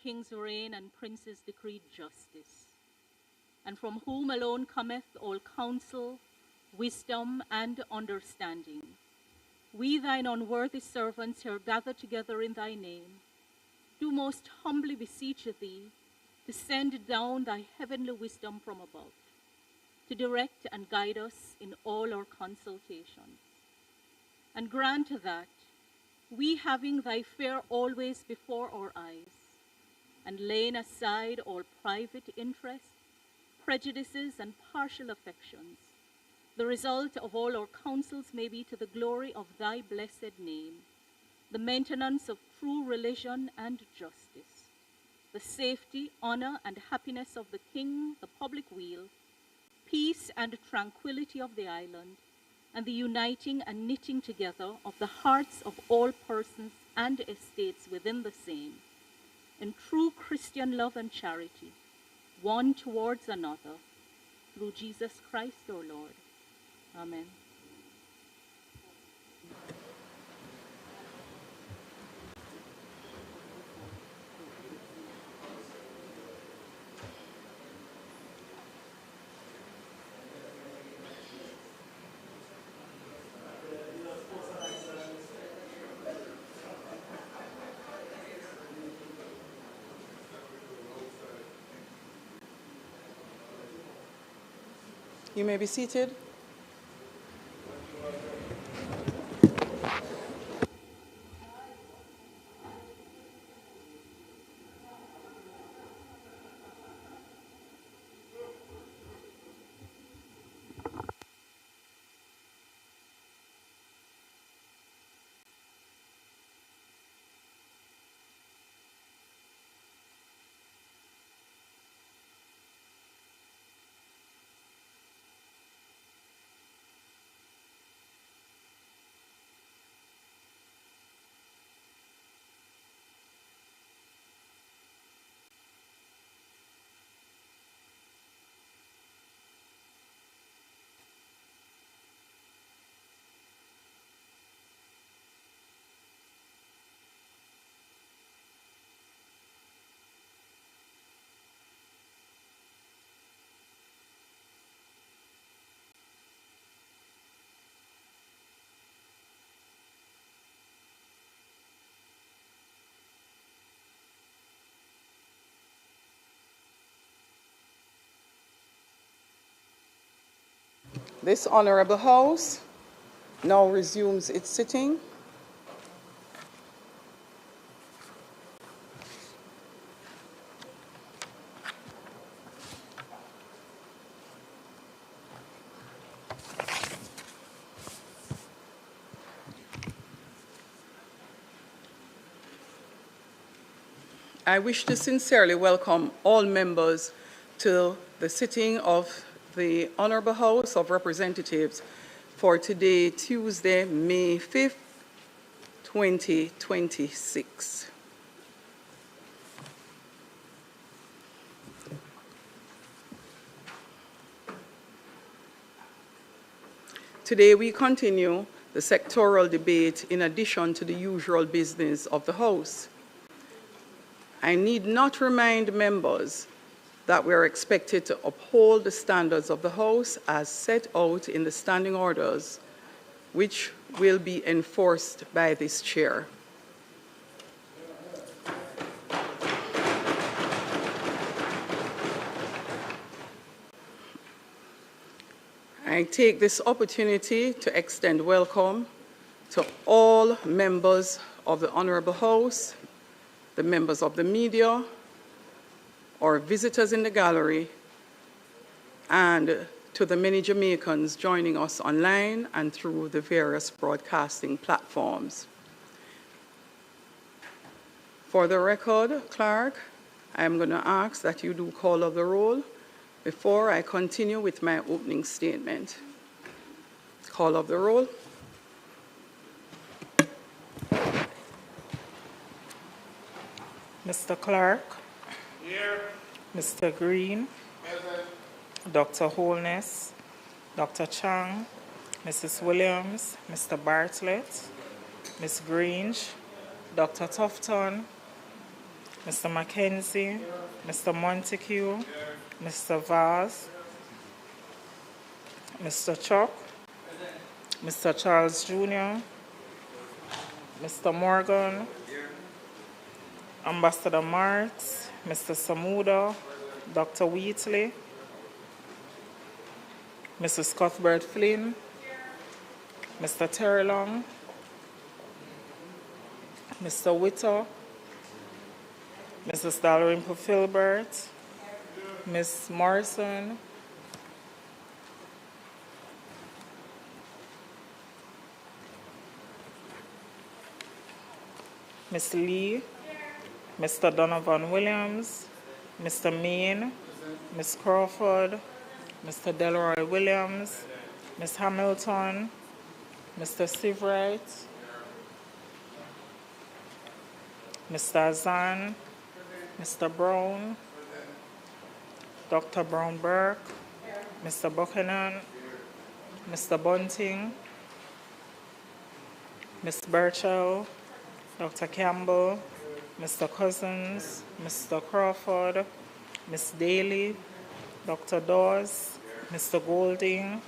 kings reign and princes decree justice, and from whom alone cometh all counsel, wisdom, and understanding. We, thine unworthy servants, here gathered together in thy name, do most humbly beseech thee to send down thy heavenly wisdom from above, to direct and guide us in all our consultations. And grant that, we having thy fear always before our eyes, and laying aside all private interests, prejudices, and partial affections, the result of all our counsels may be to the glory of thy blessed name, the maintenance of true religion and justice, the safety, honor, and happiness of the king, the public weal, peace and tranquility of the island, and the uniting and knitting together of the hearts of all persons and estates within the same, in true Christian love and charity, one towards another, through Jesus Christ our Lord. Amen. You may be seated. This Honorable House now resumes its sitting. I wish to sincerely welcome all members to the sitting of the Honorable House of Representatives for today, Tuesday, May 5th, 2026. Today we continue the sectoral debate in addition to the usual business of the House. I need not remind members that we are expected to uphold the standards of the House as set out in the standing orders, which will be enforced by this chair. I take this opportunity to extend welcome to all members of the Honorable House, the members of the media, or visitors in the gallery, and to the many Jamaicans joining us online and through the various broadcasting platforms. For the record, Clerk, I'm going to ask that you do call of the roll before I continue with my opening statement. Call of the roll. Mr. Clark. Here. Mr. Green. Present. Dr. Holness. Dr. Chang. Mrs. Williams. Mr. Bartlett. Ms. Grange. Dr. Tufton. Mr. Mackenzie, Mr. Montague, Mr. Vaz, Mr. Chuck, Mr. Charles Jr., Mr. Morgan, Ambassador Marks, Mr. Samuda, Dr. Wheatley, Mrs. Cuthbert Flynn, Mr. Terry Long, Mr. Witter, Mrs. Dalrymple Filbert, Ms. Morrison, Ms. Lee, Mr. Donovan Williams, Mr. Main, Ms. Crawford, Mr. Delroy Williams, Ms. Hamilton, Mr. Sivright, Mr. Azan, Mr. Brown, Dr. Brown Burke, Mr. Buchanan, Mr. Bunting, Ms. Burchell, Dr. Campbell, Mr. Cousins, Mr. Crawford, Ms. Daly, Dr. Dawes, Mr. Golding,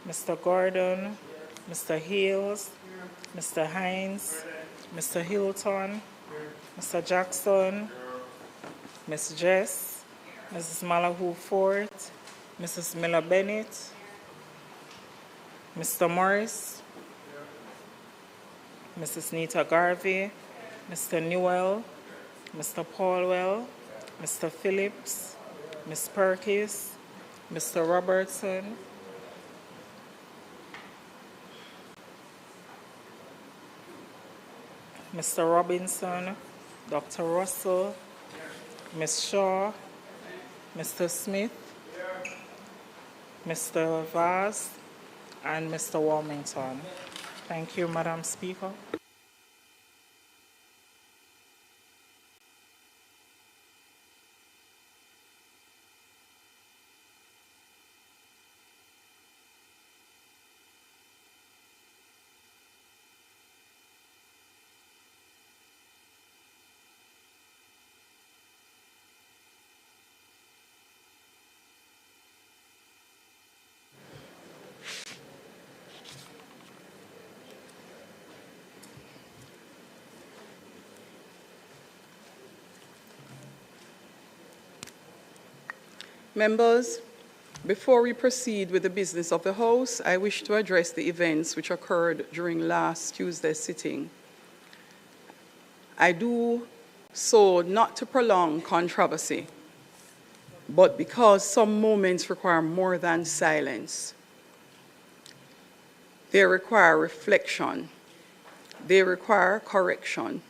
Mr. Gordon, Mr. Hales, Mr. Hines, Mr. Hilton, Mr. Jackson, Ms. Jess, Mrs. Malahoo Fort, Mrs. Miller Bennett, Mr. Morris, Mrs. Nita Garvey, Mr. Newell, Mr. Paulwell, Mr. Phillips, Ms. Perkis, Mr. Robertson, Mr. Robinson, Dr. Russell, Ms. Shaw, Mr. Smith, Mr. Vaz, and Mr. Wilmington. Thank you, Madam Speaker. Members, before we proceed with the business of the House, I wish to address the events which occurred during last Tuesday's sitting. I do so not to prolong controversy, but because some moments require more than silence. They require reflection, they require correction,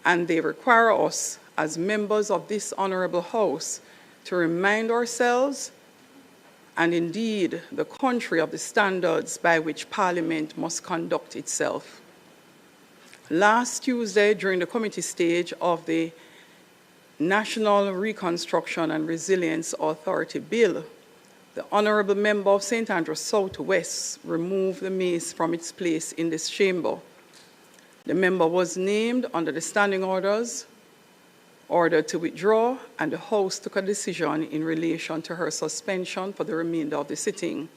and they require us as members of this honorable House to remind ourselves, and indeed the country, of the standards by which Parliament must conduct itself. Last Tuesday, during the committee stage of the National Reconstruction and Resilience Authority Bill, the Honourable Member of St. Andrews South West removed the mace from its place in this chamber. The member was named under the standing orders, ordered to withdraw, and the House took a decision in relation to her suspension for the remainder of the sitting.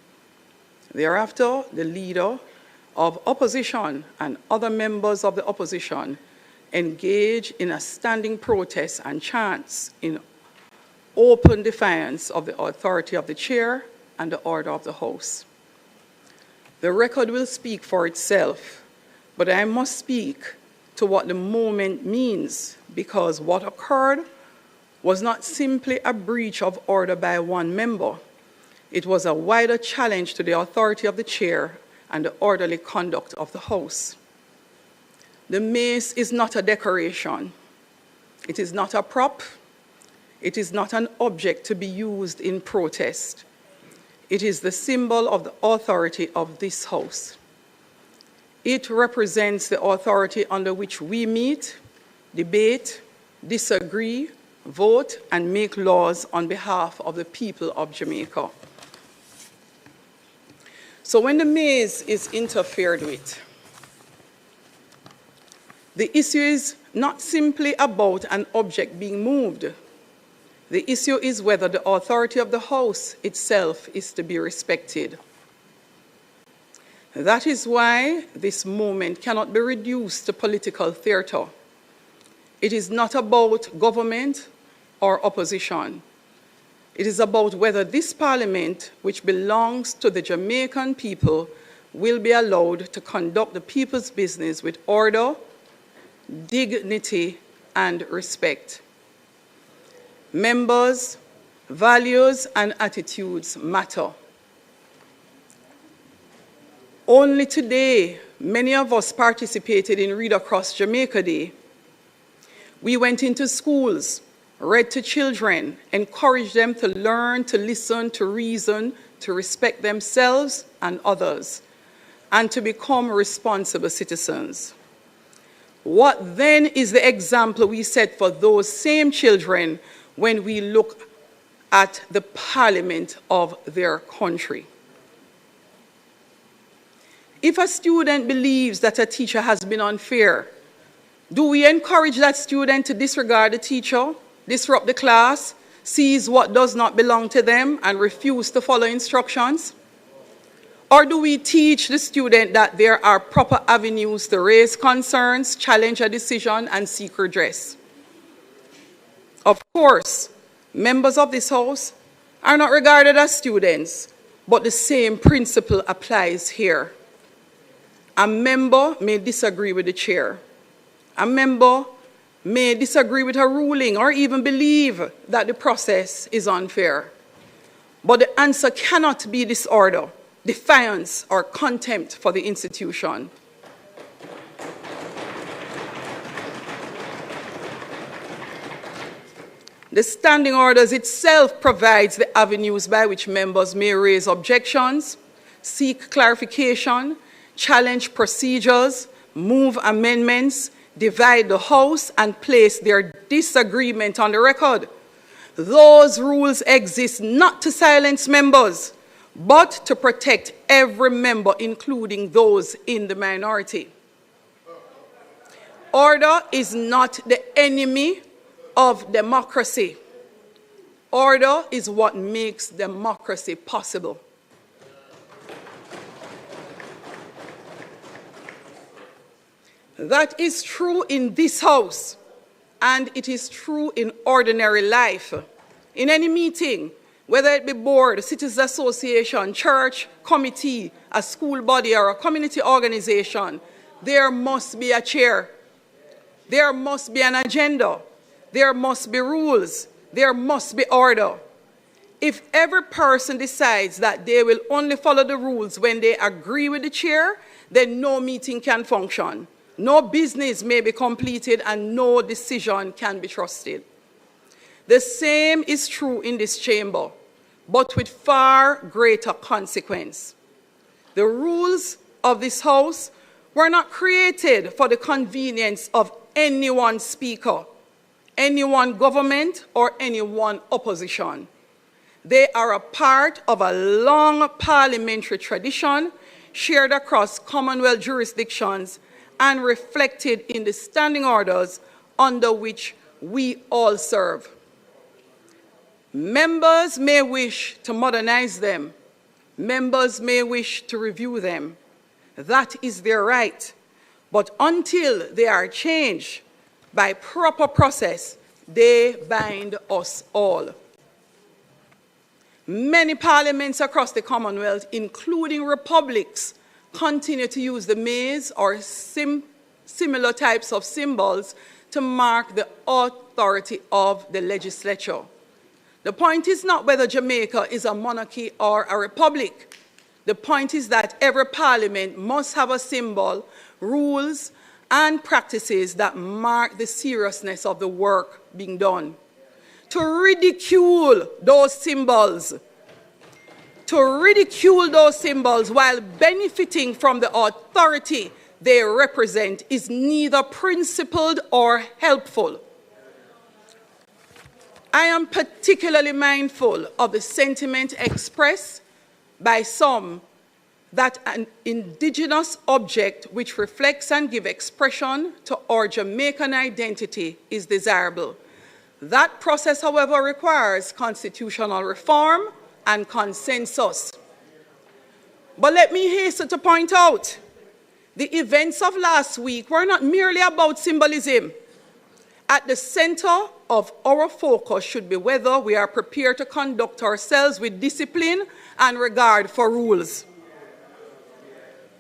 Thereafter, the leader of opposition and other members of the opposition engaged in a standing protest and chants in open defiance of the authority of the chair and the order of the House. The record will speak for itself, but I must speak to what the moment means, because what occurred was not simply a breach of order by one member. It was a wider challenge to the authority of the chair and the orderly conduct of the House. The mace is not a decoration. It is not a prop. It is not an object to be used in protest. It is the symbol of the authority of this House. It represents the authority under which we meet, debate, disagree, vote, and make laws on behalf of the people of Jamaica. So when the mace is interfered with, The issue is not simply about an object being moved. The issue is whether the authority of the House itself is to be respected. That is why this movement cannot be reduced to political theater. It is not about government or opposition. It is about whether this parliament, which belongs to the Jamaican people, will be allowed to conduct the people's business with order, dignity, and respect. Members, values and attitudes matter. Only today, many of us participated in Read Across Jamaica Day. We went into schools, read to children, encouraged them to learn, to listen, to reason, to respect themselves and others, and to become responsible citizens. What then is the example we set for those same children when we look at the parliament of their country? If a student believes that a teacher has been unfair, do we encourage that student to disregard the teacher, disrupt the class, seize what does not belong to them, and refuse to follow instructions? Or do we teach the student that there are proper avenues to raise concerns, challenge a decision, and seek redress? Of course, members of this House are not regarded as students, but the same principle applies here. A member may disagree with the chair. A member may disagree with a ruling or even believe that the process is unfair. But the answer cannot be disorder, defiance, or contempt for the institution. The standing orders itself provides the avenues by which members may raise objections, seek clarification, challenge procedures, move amendments, divide the House, and place their disagreement on the record. Those rules exist not to silence members, but to protect every member, including those in the minority. Order is not the enemy of democracy. Order is what makes democracy possible. That is true in this House, and it is true in ordinary life. In any meeting, whether it be board, citizens association, church, committee, a school body, or a community organization, there must be a chair. There must be an agenda. There must be rules. There must be order. If every person decides that they will only follow the rules when they agree with the chair, then no meeting can function. No business may be completed and no decision can be trusted. The same is true in this chamber, but with far greater consequence. The rules of this House were not created for the convenience of any one speaker, any one government, or any one opposition. They are a part of a long parliamentary tradition shared across Commonwealth jurisdictions and reflected in the standing orders under which we all serve. Members may wish to modernize them. Members may wish to review them. That is their right. But until they are changed by proper process, they bind us all. Many parliaments across the Commonwealth, including republics, continue to use the maize or similar types of symbols to mark the authority of the legislature. The point is not whether Jamaica is a monarchy or a republic. The point is that every parliament must have a symbol, rules, and practices that mark the seriousness of the work being done. To ridicule those symbols while benefiting from the authority they represent is neither principled or helpful. I am particularly mindful of the sentiment expressed by some that an indigenous object which reflects and gives expression to our Jamaican identity is desirable. That process, however, requires constitutional reform and consensus. But let me hasten to point out, the events of last week were not merely about symbolism. At the center of our focus should be whether we are prepared to conduct ourselves with discipline and regard for rules.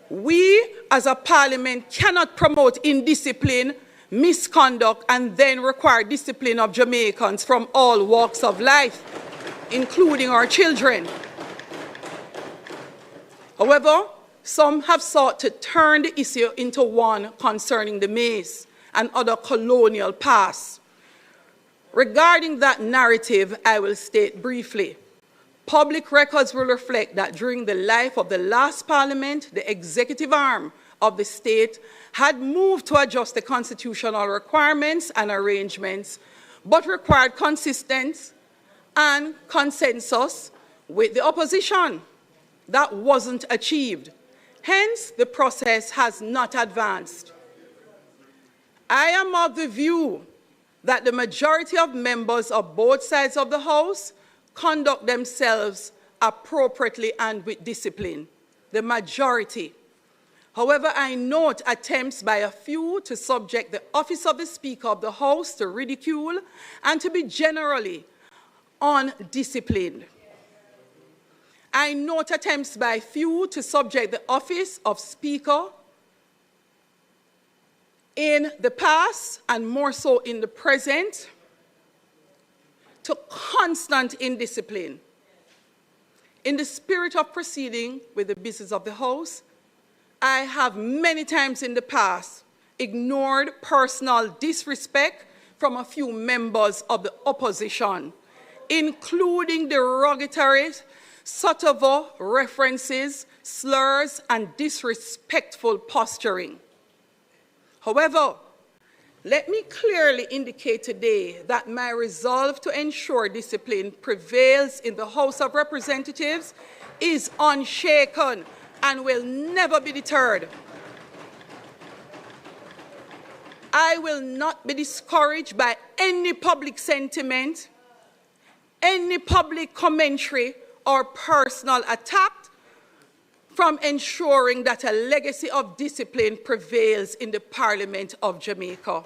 We, as a parliament, cannot promote indiscipline, misconduct, and then require discipline of Jamaicans from all walks of life, including our children. However, some have sought to turn the issue into one concerning the maize and other colonial past. Regarding that narrative, I will state briefly. Public records will reflect that during the life of the last parliament, the executive arm of the state had moved to adjust the constitutional requirements and arrangements, but required consistency and consensus with the opposition. That wasn't achieved. Hence, the process has not advanced. I am of the view that the majority of members of both sides of the House conduct themselves appropriately and with discipline. The majority. However, I note attempts by a few to subject the office of the Speaker of the House to ridicule and to be generally undisciplined. I note attempts by few to subject the office of Speaker in the past, and more so in the present, to constant indiscipline. In the spirit of proceeding with the business of the House, I have many times in the past ignored personal disrespect from a few members of the opposition, including derogatory, subtle references, slurs, and disrespectful posturing. However, let me clearly indicate today that my resolve to ensure discipline prevails in the House of Representatives is unshaken and will never be deterred. I will not be discouraged by any public sentiment, any public commentary, or personal attack from ensuring that a legacy of discipline prevails in the Parliament of Jamaica.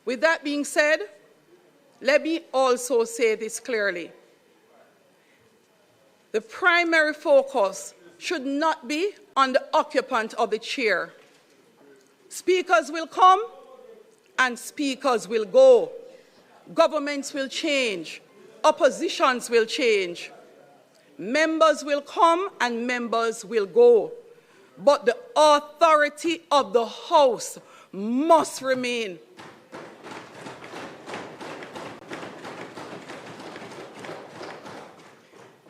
With that being said, let me also say this clearly. The primary focus should not be on the occupant of the chair. Speakers will come and speakers will go. Governments will change. Oppositions will change. Members will come and members will go. But the authority of the House must remain.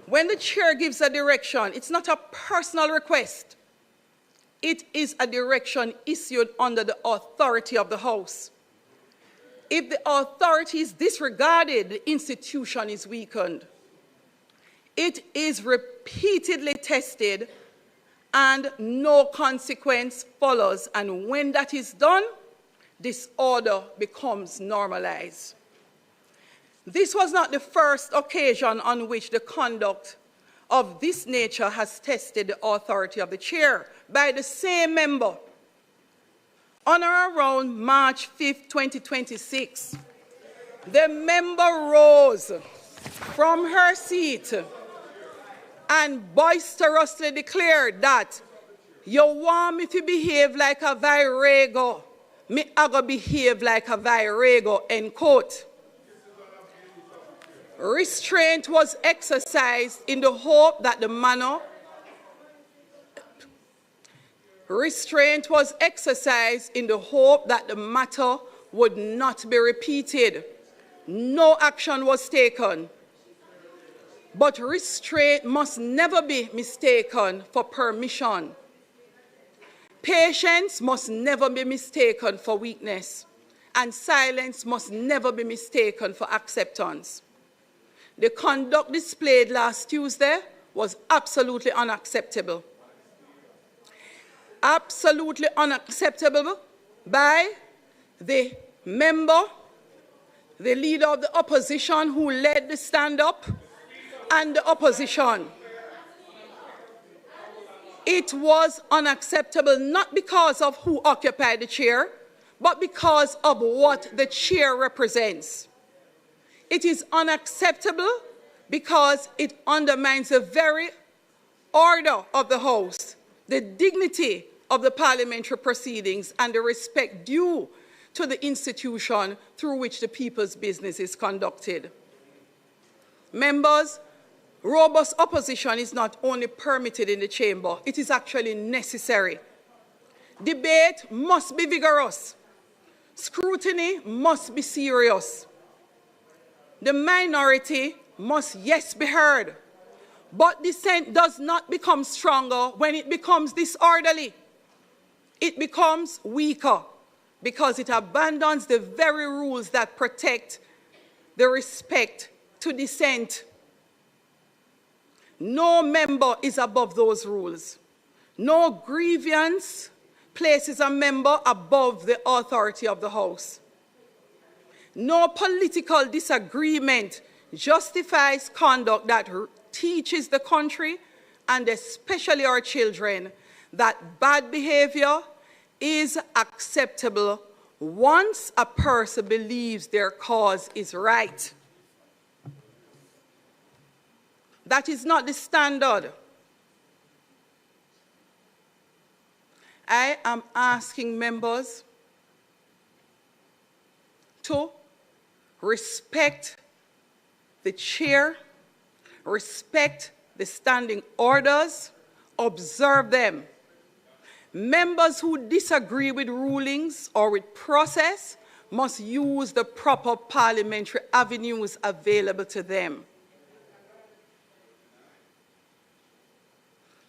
When the chair gives a direction, it's not a personal request. It is a direction issued under the authority of the House. If the authority is disregarded, the institution is weakened. It is repeatedly tested and no consequence follows. And when that is done, disorder becomes normalized. This was not the first occasion on which the conduct of this nature has tested the authority of the chair by the same member. On or around March 5, 2026, the member rose from her seat and boisterously declared that you want me to behave like a virago, me I go behave like a virago, end quote. Restraint was exercised in the hope that the manner matter would not be repeated. No action was taken. But restraint must never be mistaken for permission. Patience must never be mistaken for weakness. And silence must never be mistaken for acceptance. The conduct displayed last Tuesday was absolutely unacceptable. Absolutely unacceptable by the member, the leader of the opposition who led the stand-up, and the opposition. It was unacceptable not because of who occupied the chair, but because of what the chair represents. It is unacceptable because it undermines the very order of the House, the dignity of the parliamentary proceedings, and the respect due to the institution through which the people's business is conducted. Members, robust opposition is not only permitted in the chamber, it is actually necessary. Debate must be vigorous. Scrutiny must be serious. The minority must, yes, be heard. But dissent does not become stronger when it becomes disorderly. It becomes weaker because it abandons the very rules that protect the respect to dissent. No member is above those rules. No grievance places a member above the authority of the House. No political disagreement justifies conduct that teaches the country, and especially our children, that bad behavior is acceptable once a person believes their cause is right. That is not the standard. I am asking members to respect the chair, respect the standing orders, observe them. Members who disagree with rulings or with process must use the proper parliamentary avenues available to them.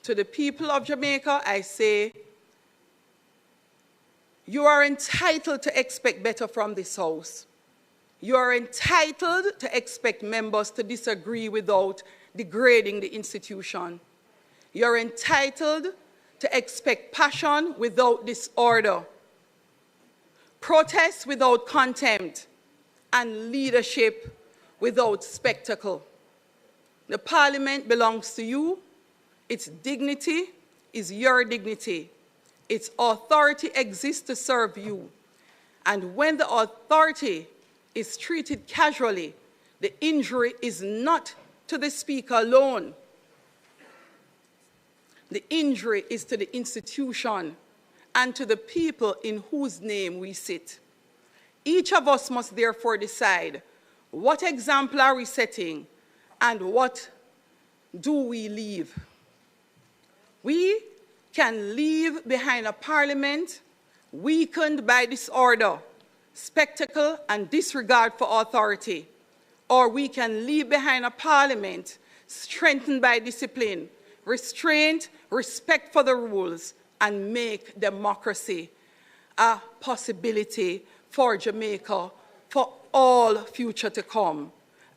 To the people of Jamaica, I say, you are entitled to expect better from this House. You are entitled to expect members to disagree without degrading the institution. You are entitled to expect passion without disorder, protest without contempt, and leadership without spectacle. The Parliament belongs to you. Its dignity is your dignity. Its authority exists to serve you. And when the authority is treated casually, the injury is not to the Speaker alone. The injury is to the institution and to the people in whose name we sit. Each of us must therefore decide what example are we setting and what do we leave. We can leave behind a parliament weakened by disorder, spectacle, and disregard for authority. Or we can leave behind a parliament strengthened by discipline, restraint, respect for the rules, and make democracy a possibility for Jamaica for all future to come.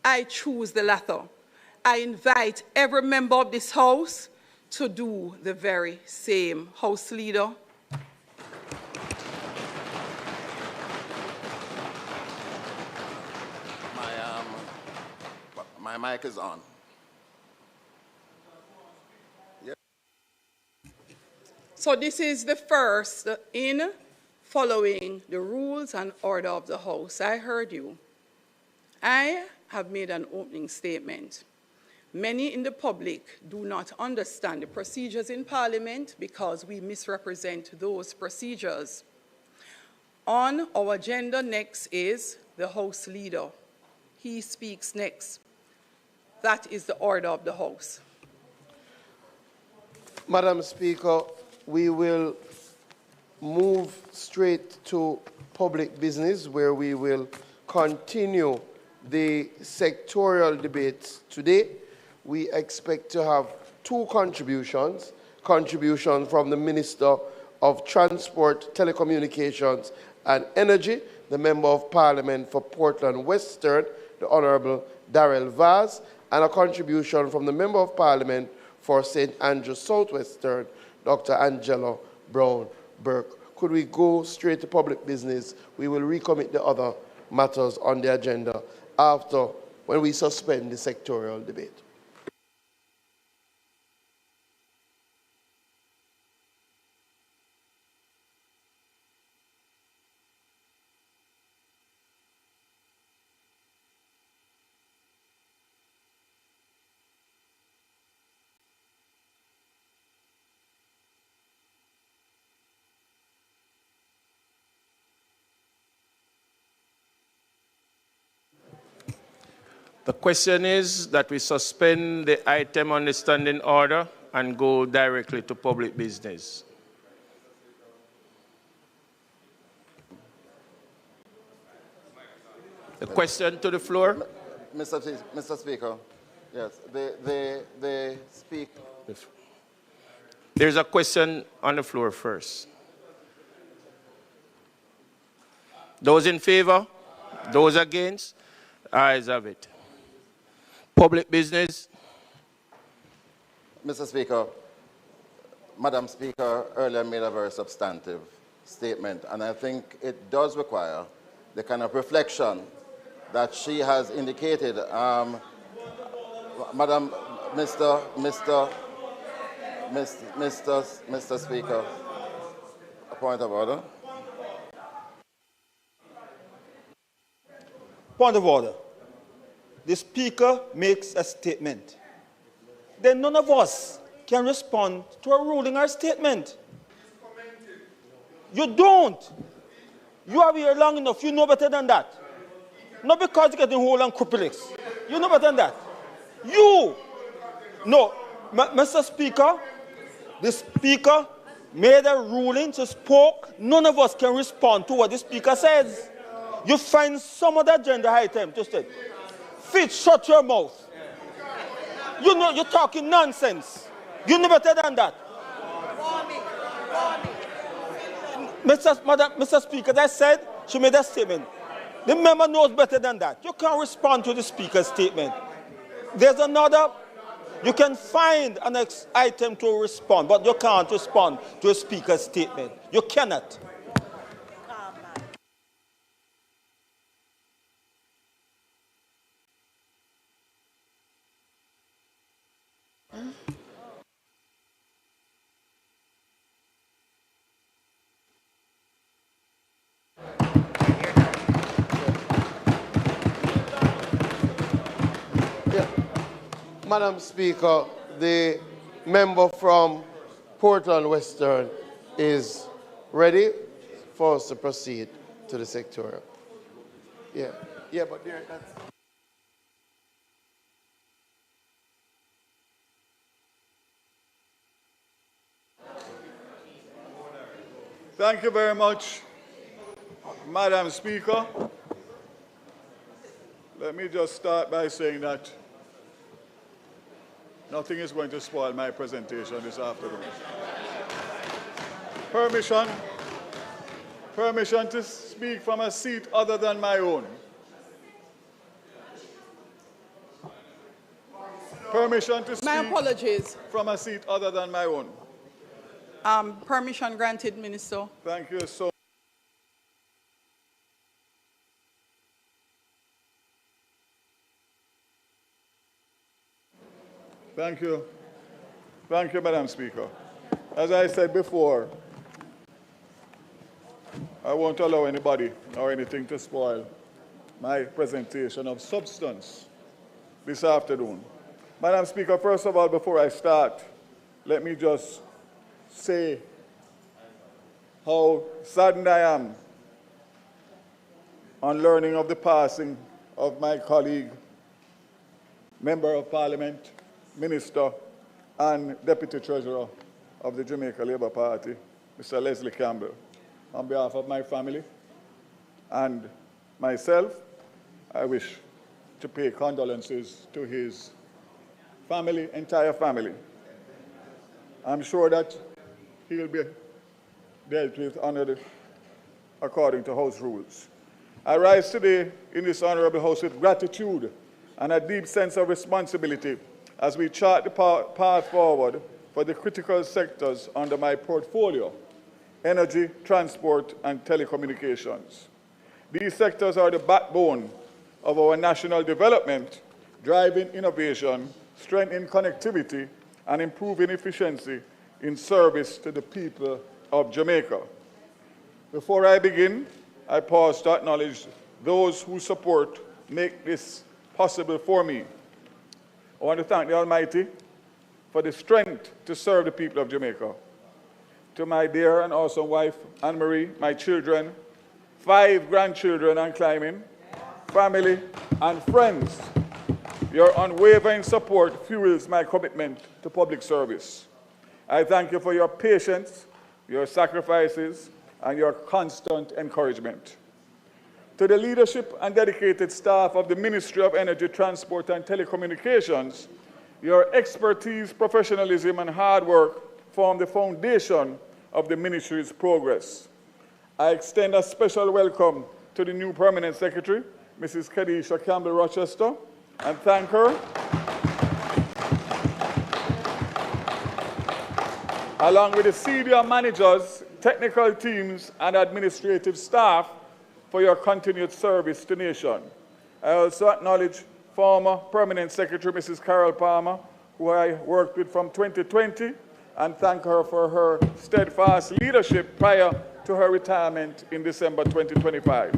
I choose the latter. I invite every member of this House to do the very same. House Leader. My mic is on. Yes. So this is the first in following the rules and order of the House. I heard you. I have made an opening statement. Many in the public do not understand the procedures in Parliament because we misrepresent those procedures. On our agenda next is the House Leader. He speaks next. That is the order of the House. Madam Speaker, we will move straight to public business where we will continue the sectoral debates today. We expect to have two contributions from the Minister of Transport, Telecommunications and Energy, the Member of Parliament for Portland Western, the Honourable Daryl Vaz, and a contribution from the Member of Parliament for St. Andrews Southwestern, Dr. Angelo Brown Burke. Could we go straight to public business? We will recommit the other matters on the agenda after, when we suspend the sectorial debate. The question is that we suspend the item on the standing order and go directly to public business. The question to the floor? Mr. Speaker, yes, the speaker. There's a question on the floor first. Those in favor? Those against? Ayes have it. Public business. Mr. Speaker, Madam Speaker earlier made a very substantive statement, and I think it does require the kind of reflection that she has indicated. Madam, Mr. Speaker, a point of order. Point of order. The Speaker makes a statement. Then none of us can respond to a ruling or statement. You don't. You are here long enough. You know better than that. Not because you're getting whole and cripplix. You know better than that. You. No. Mr. Speaker, the Speaker made a ruling, she spoke. None of us can respond to what the Speaker says. You find some other agenda item to say. Fitz, shut your mouth. You know you're talking nonsense. You know better than that. Mr. Speaker, as I said, she made a statement. The member knows better than that. You can't respond to the Speaker's statement. There's another. You can find an item to respond, but you can't respond to a Speaker's statement. You cannot. Madam Speaker, the member from Portland Western is ready for us to proceed to the sectorial. Yeah, but there, that's... Thank you very much, Madam Speaker. Let me just start by saying that nothing is going to spoil my presentation this afternoon. Permission to speak from a seat other than my own. Permission to speak My apologies. from a seat other than my own. Permission granted, Minister. Thank you so much. Thank you. Thank you, Madam Speaker. As I said before, I won't allow anybody or anything to spoil my presentation of substance this afternoon. Madam Speaker, first of all, before I start, let me just say how saddened I am on learning of the passing of my colleague, Member of Parliament, Minister and Deputy Treasurer of the Jamaica Labour Party, Mr. Leslie Campbell. On behalf of my family and myself, I wish to pay condolences to his family, entire family. I'm sure that he will be dealt with according to House rules. I rise today in this honorable House with gratitude and a deep sense of responsibility as we chart the path forward for the critical sectors under my portfolio: energy, transport, and telecommunications. These sectors are the backbone of our national development, driving innovation, strengthening connectivity, and improving efficiency in service to the people of Jamaica. Before I begin, I pause to acknowledge those whose support make this possible for me. I want to thank the Almighty for the strength to serve the people of Jamaica. To my dear and awesome wife, Anne-Marie, my children, 5 grandchildren and climbing, family, and friends, your unwavering support fuels my commitment to public service. I thank you for your patience, your sacrifices, and your constant encouragement. To the leadership and dedicated staff of the Ministry of Energy, Transport, and Telecommunications, your expertise, professionalism, and hard work form the foundation of the ministry's progress. I extend a special welcome to the new Permanent Secretary, Mrs. Kadisha Campbell-Rochester, and thank her, along with the senior managers, technical teams, and administrative staff, for your continued service to the nation. I also acknowledge former Permanent Secretary, Mrs. Carol Palmer, who I worked with from 2020, and thank her for her steadfast leadership prior to her retirement in December 2025.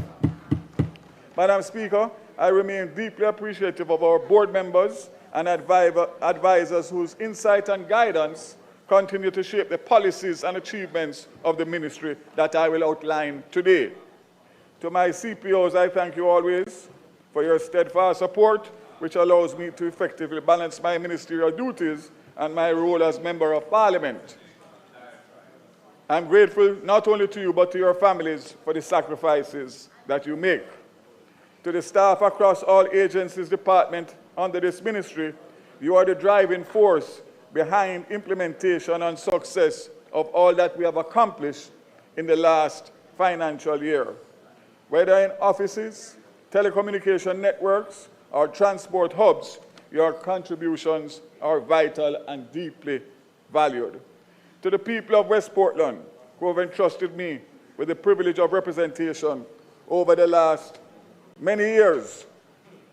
Madam Speaker, I remain deeply appreciative of our board members and advisors whose insight and guidance continue to shape the policies and achievements of the ministry that I will outline today. To my CPOs, I thank you always for your steadfast support, which allows me to effectively balance my ministerial duties and my role as Member of Parliament. I'm grateful not only to you, but to your families for the sacrifices that you make. To the staff across all agencies, departments under this ministry, you are the driving force behind implementation and success of all that we have accomplished in the last financial year. Whether in offices, telecommunication networks, or transport hubs, your contributions are vital and deeply valued. To the people of West Portland, who have entrusted me with the privilege of representation over the last many years,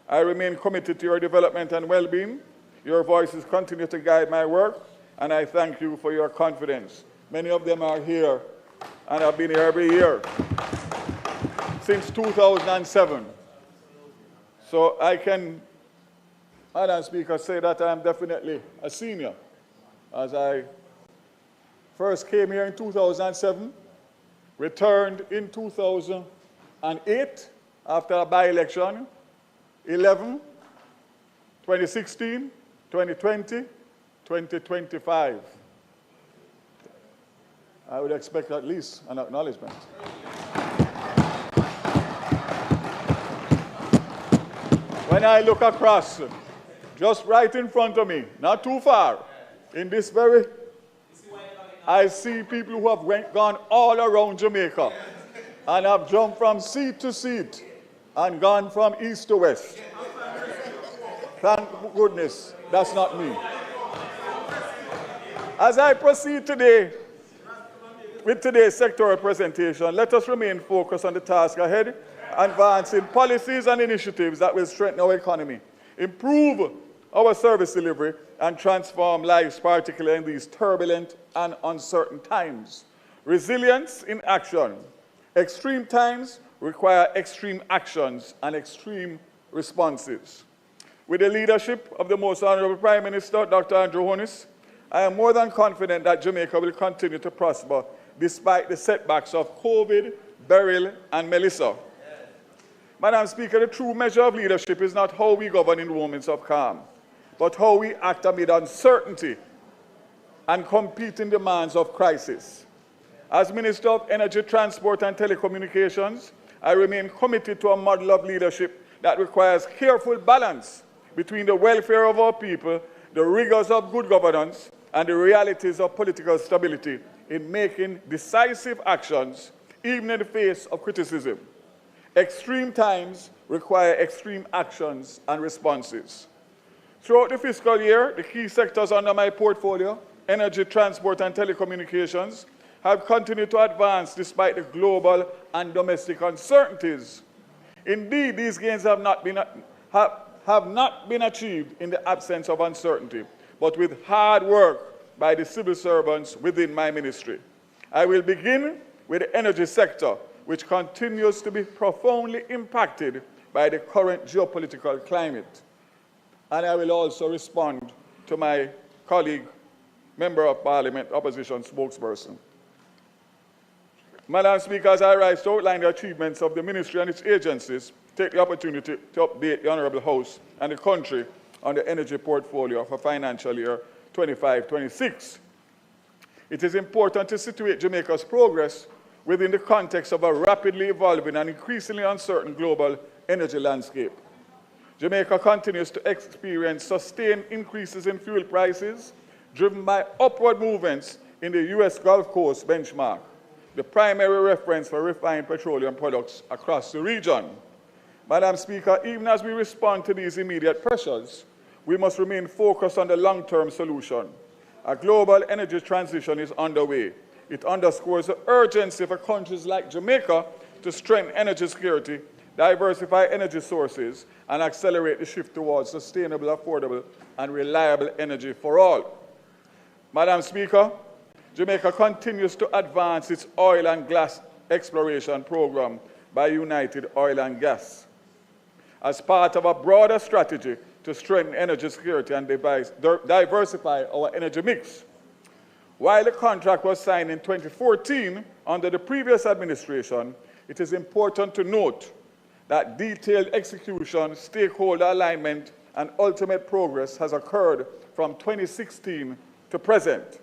I remain committed to your development and well-being. Your voices continue to guide my work, and I thank you for your confidence. Many of them are here and have been here every year since 2007. So I can, Madam Speaker, say that I am definitely a senior, as I first came here in 2007, returned in 2008 after a by-election, 11, 2016, 2020, 2025. I would expect at least an acknowledgement. When I look across, just right in front of me, not too far, in this very, I see people who have gone all around Jamaica and have jumped from seat to seat and gone from east to west. Thank goodness that's not me. As I proceed today with today's sectoral presentation, let us remain focused on the task ahead, advancing policies and initiatives that will strengthen our economy, improve our service delivery, and transform lives, particularly in these turbulent and uncertain times. Resilience in action. Extreme times require extreme actions and extreme responses. With the leadership of the Most Honorable Prime Minister, Dr. Andrew Holness, I am more than confident that Jamaica will continue to prosper despite the setbacks of COVID, Beryl, and Melissa. Madam Speaker, the true measure of leadership is not how we govern in moments of calm, but how we act amid uncertainty and competing demands of crisis. As Minister of Energy, Transport, and Telecommunications, I remain committed to a model of leadership that requires careful balance between the welfare of our people, the rigors of good governance, and the realities of political stability in making decisive actions, even in the face of criticism. Extreme times require extreme actions and responses. Throughout the fiscal year, the key sectors under my portfolio, energy, transport, and telecommunications, have continued to advance despite the global and domestic uncertainties. Indeed, these gains have not been achieved in the absence of uncertainty, but with hard work by the civil servants within my ministry. I will begin with the energy sector, which continues to be profoundly impacted by the current geopolitical climate. And I will also respond to my colleague, Member of Parliament, Opposition spokesperson. Madam Speaker, as I rise to outline the achievements of the ministry and its agencies, take the opportunity to update the Honourable House and the country on the energy portfolio for financial year 25-26. It is important to situate Jamaica's progress within the context of a rapidly evolving and increasingly uncertain global energy landscape. Jamaica continues to experience sustained increases in fuel prices, driven by upward movements in the U.S. Gulf Coast benchmark, the primary reference for refined petroleum products across the region. Madam Speaker, even as we respond to these immediate pressures, we must remain focused on the long-term solution. A global energy transition is underway. It underscores the urgency for countries like Jamaica to strengthen energy security, diversify energy sources, and accelerate the shift towards sustainable, affordable, and reliable energy for all. Madam Speaker, Jamaica continues to advance its oil and gas exploration program by United Oil and Gas as part of a broader strategy to strengthen energy security and diversify our energy mix. While the contract was signed in 2014 under the previous administration, it is important to note that detailed execution, stakeholder alignment, and ultimate progress has occurred from 2016 to present.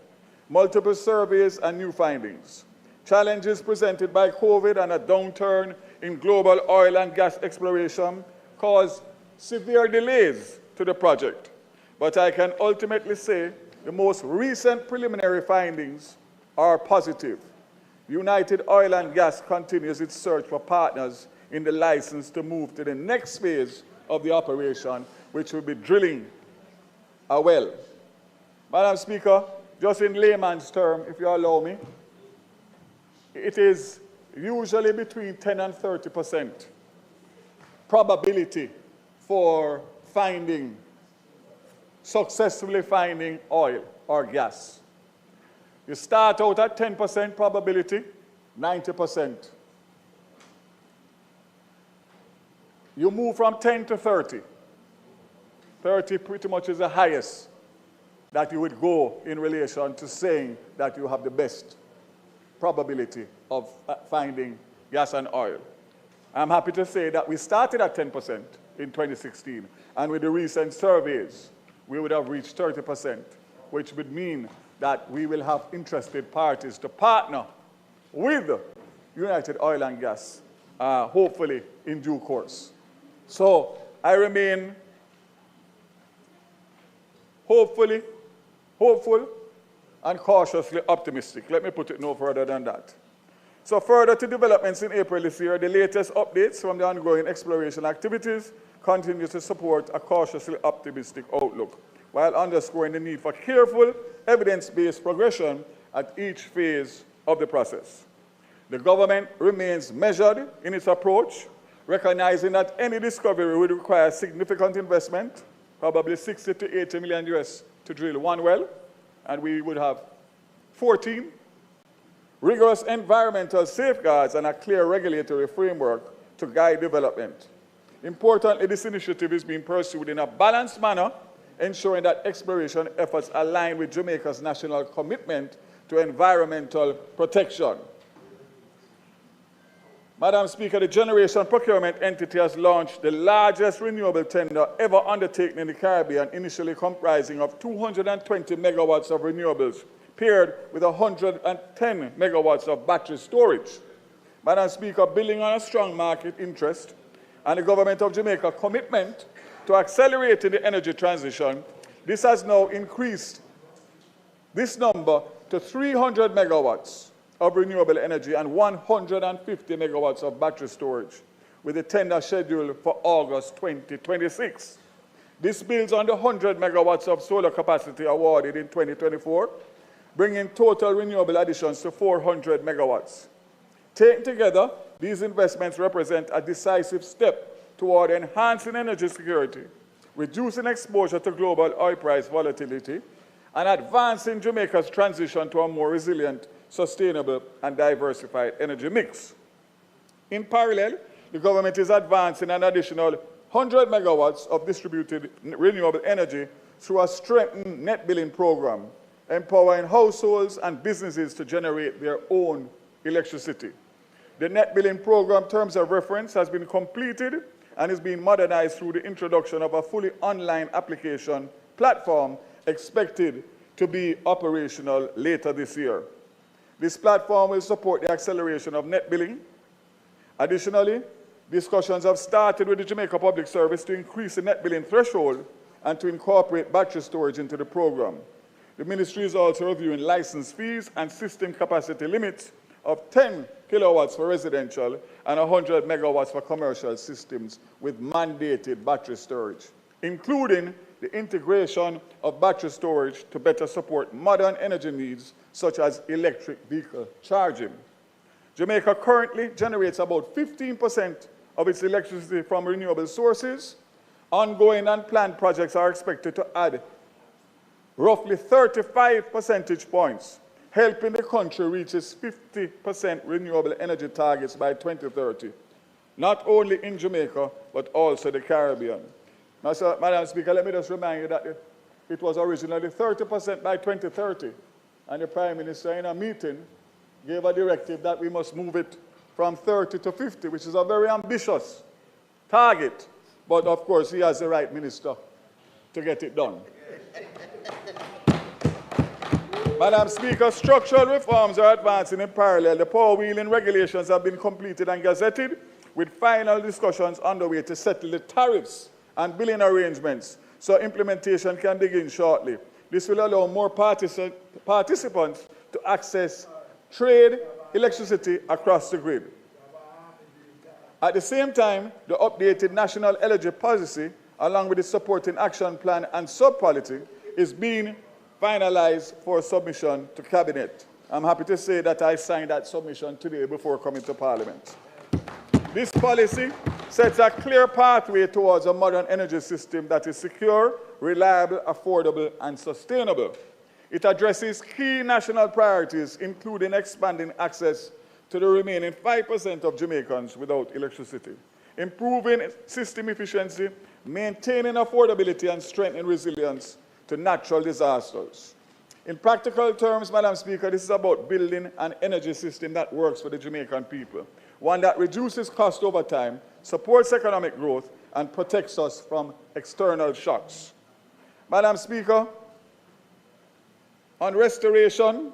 Multiple surveys and new findings, challenges presented by COVID and a downturn in global oil and gas exploration caused severe delays to the project. But I can ultimately say the most recent preliminary findings are positive. United Oil and Gas continues its search for partners in the license to move to the next phase of the operation, which will be drilling a well. Madam Speaker, just in layman's term, if you allow me, it is usually between 10 and 30% probability for successfully finding oil or gas. You start out at 10% probability, 90%. You move from 10 to 30. 30 pretty much is the highest that you would go in relation to saying that you have the best probability of finding gas and oil. I'm happy to say that we started at 10% in 2016, and with the recent surveys, we would have reached 30%, which would mean that we will have interested parties to partner with United Oil and Gas, hopefully in due course. So I remain hopeful and cautiously optimistic. Let me put it no further than that. So further to developments in April this year, the latest updates from the ongoing exploration activities continue to support a cautiously optimistic outlook, while underscoring the need for careful, evidence-based progression at each phase of the process. The government remains measured in its approach, recognizing that any discovery would require significant investment, probably 60 to 80 million US to drill one well, and we would have 14. Rigorous environmental safeguards and a clear regulatory framework to guide development. Importantly, this initiative is being pursued in a balanced manner, ensuring that exploration efforts align with Jamaica's national commitment to environmental protection. Madam Speaker, the Generation Procurement Entity has launched the largest renewable tender ever undertaken in the Caribbean, initially comprising of 220 megawatts of renewables, paired with 110 megawatts of battery storage. Madam Speaker, building on a strong market interest and the Government of Jamaica's commitment to accelerating the energy transition, this has now increased this number to 300 megawatts of renewable energy and 150 megawatts of battery storage. with the tender scheduled for August 2026. This builds on the 100 megawatts of solar capacity awarded in 2024, bringing total renewable additions to 400 megawatts. Taken together, these investments represent a decisive step toward enhancing energy security, reducing exposure to global oil price volatility, and advancing Jamaica's transition to a more resilient, sustainable, and diversified energy mix. In parallel, the government is advancing an additional 100 megawatts of distributed renewable energy through a strengthened net billing program, empowering households and businesses to generate their own electricity. The net billing program terms of reference has been completed and is being modernized through the introduction of a fully online application platform expected to be operational later this year. This platform will support the acceleration of net billing. Additionally, discussions have started with the Jamaica Public Service to increase the net billing threshold and to incorporate battery storage into the program. The ministry is also reviewing license fees and system capacity limits of 10 kilowatts for residential and 100 megawatts for commercial systems with mandated battery storage, including the integration of battery storage to better support modern energy needs such as electric vehicle charging. Jamaica currently generates about 15% of its electricity from renewable sources. Ongoing and planned projects are expected to add roughly 35 percentage points, helping the country reach its 50% renewable energy targets by 2030, not only in Jamaica, but also the Caribbean. Now, Madam Speaker, let me just remind you that it was originally 30% by 2030, and the Prime Minister in a meeting gave a directive that we must move it from 30 to 50, which is a very ambitious target, but of course he has the right minister to get it done. Madam Speaker, structural reforms are advancing in parallel. The power wheeling regulations have been completed and gazetted, with final discussions underway to settle the tariffs and billing arrangements, so implementation can begin shortly. This will allow more participants to access trade electricity across the grid. At the same time, the updated National Energy Policy, along with the supporting action plan and sub-policy, is being finalized for submission to Cabinet. I'm happy to say that I signed that submission today before coming to Parliament. This policy sets a clear pathway towards a modern energy system that is secure, reliable, affordable, and sustainable. It addresses key national priorities, including expanding access to the remaining 5% of Jamaicans without electricity, improving system efficiency, maintaining affordability, and strengthening resilience to natural disasters. In practical terms, Madam Speaker, this is about building an energy system that works for the Jamaican people, one that reduces cost over time, supports economic growth, and protects us from external shocks. Madam Speaker, on restoration,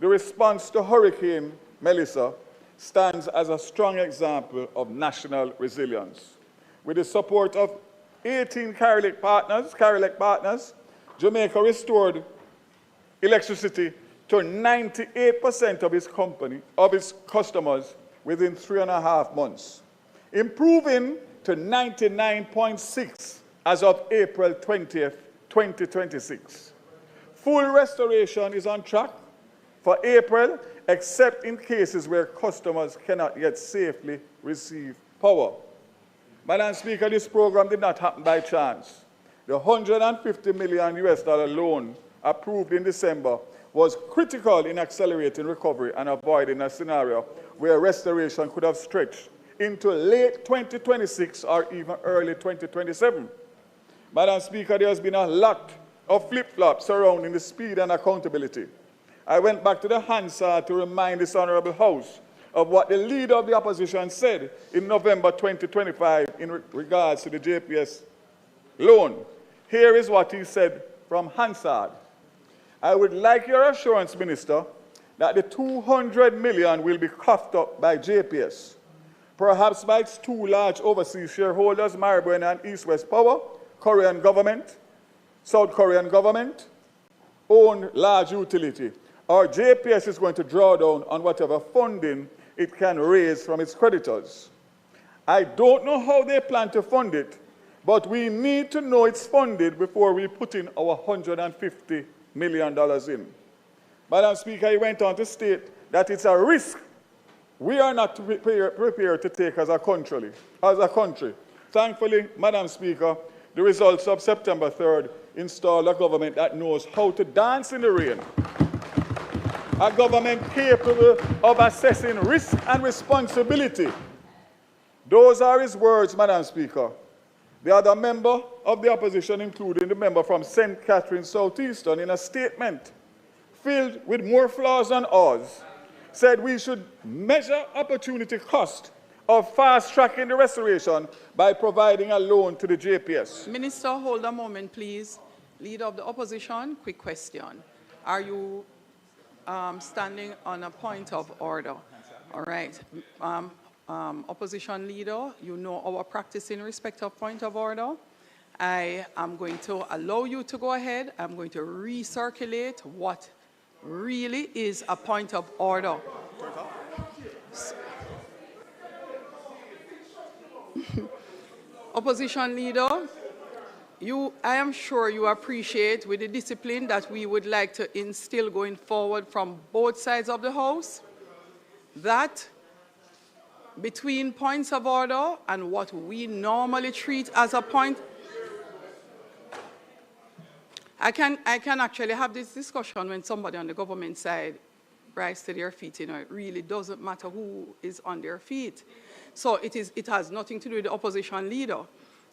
the response to Hurricane Melissa stands as a strong example of national resilience. With the support of 18 Carolec partners, Jamaica restored electricity to 98% of its customers within 3.5 months, improving to 99.6% as of April 20th, 2026. Full restoration is on track for April, except in cases where customers cannot yet safely receive power. Madam Speaker, this program did not happen by chance. The $150 million loan approved in December was critical in accelerating recovery and avoiding a scenario where restoration could have stretched into late 2026 or even early 2027. Madam Speaker, there has been a lot of flip-flops surrounding the speed and accountability. I went back to the Hansard to remind this Honourable House of what the leader of the opposition said in November 2025 in regards to the JPS loan. Here is what he said from Hansard. I would like your assurance, Minister, that the $200 million will be coughed up by JPS, perhaps by its two large overseas shareholders, Maribyrnong and East West Power, Korean government, South Korean government, owned large utility, or JPS is going to draw down on whatever funding it can raise from its creditors. I don't know how they plan to fund it, but we need to know it's funded before we put in our $150 million in. Madam Speaker, he went on to state that it's a risk we are not prepared to take as a country. Thankfully, Madam Speaker, the results of September 3rd installed a government that knows how to dance in the rain. A government capable of assessing risk and responsibility. Those are his words, Madam Speaker. The other member of the opposition, including the member from St. Catharines Southeastern, in a statement filled with more flaws than ours, said we should measure opportunity cost of fast-tracking the restoration by providing a loan to the JPS. Minister, hold a moment, please. Leader of the opposition, quick question. Are you standing on a point of order? All right. Opposition leader, you know our practice in respect of point of order. I am going to allow you to go ahead. I'm going to recirculate what really is a point of order. Opposition leader, I am sure you appreciate with the discipline that we would like to instill going forward from both sides of the House, that between points of order and what we normally treat as a point, I can actually have this discussion when somebody on the government side rise to their feet. You know, it really doesn't matter who is on their feet. So it has nothing to do with the opposition leader,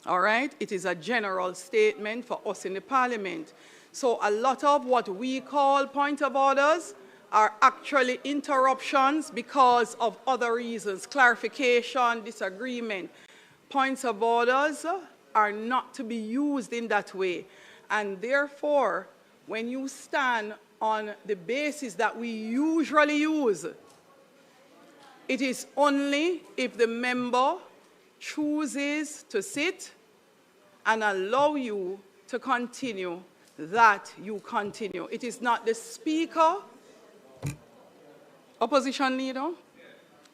all right? It is a general statement for us in the parliament. So a lot of what we call point of orders are actually interruptions because of other reasons, clarification, disagreement. Points of orders are not to be used in that way. And therefore, when you stand on the basis that we usually use, it is only if the member chooses to sit and allow you to continue that you continue. It is not the Speaker, opposition leader,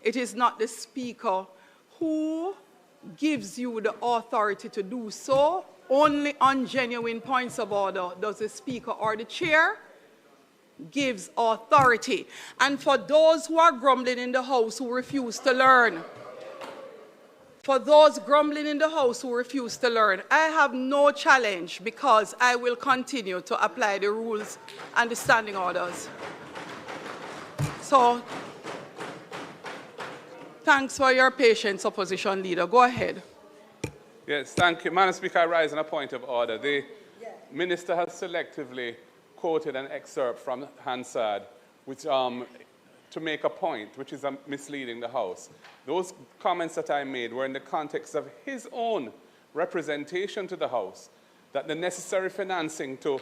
it is not the Speaker who gives you the authority to do so. Only on genuine points of order does the Speaker or the Chair gives authority. And for those who are grumbling in the House who refuse to learn, for those grumbling in the House who refuse to learn, I have no challenge because I will continue to apply the rules and the standing orders. So, thanks for your patience, opposition leader. Go ahead. Yes, thank you. Madam Speaker, I rise on a point of order. The Minister has selectively quoted an excerpt from Hansard which, to make a point, which is misleading the House. Those comments that I made were in the context of his own representation to the House, that the necessary financing to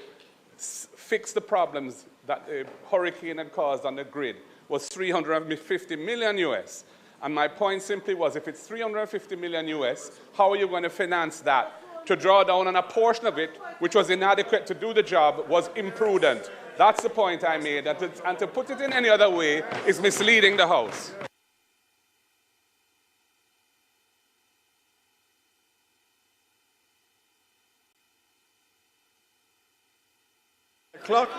fix the problems that the hurricane had caused on the grid was $350 million US. And my point simply was, if it's $350 million US, how are you going to finance that? To draw down on a portion of it, which was inadequate to do the job, was imprudent. That's the point I made. And to put it in any other way is misleading the House. Clock.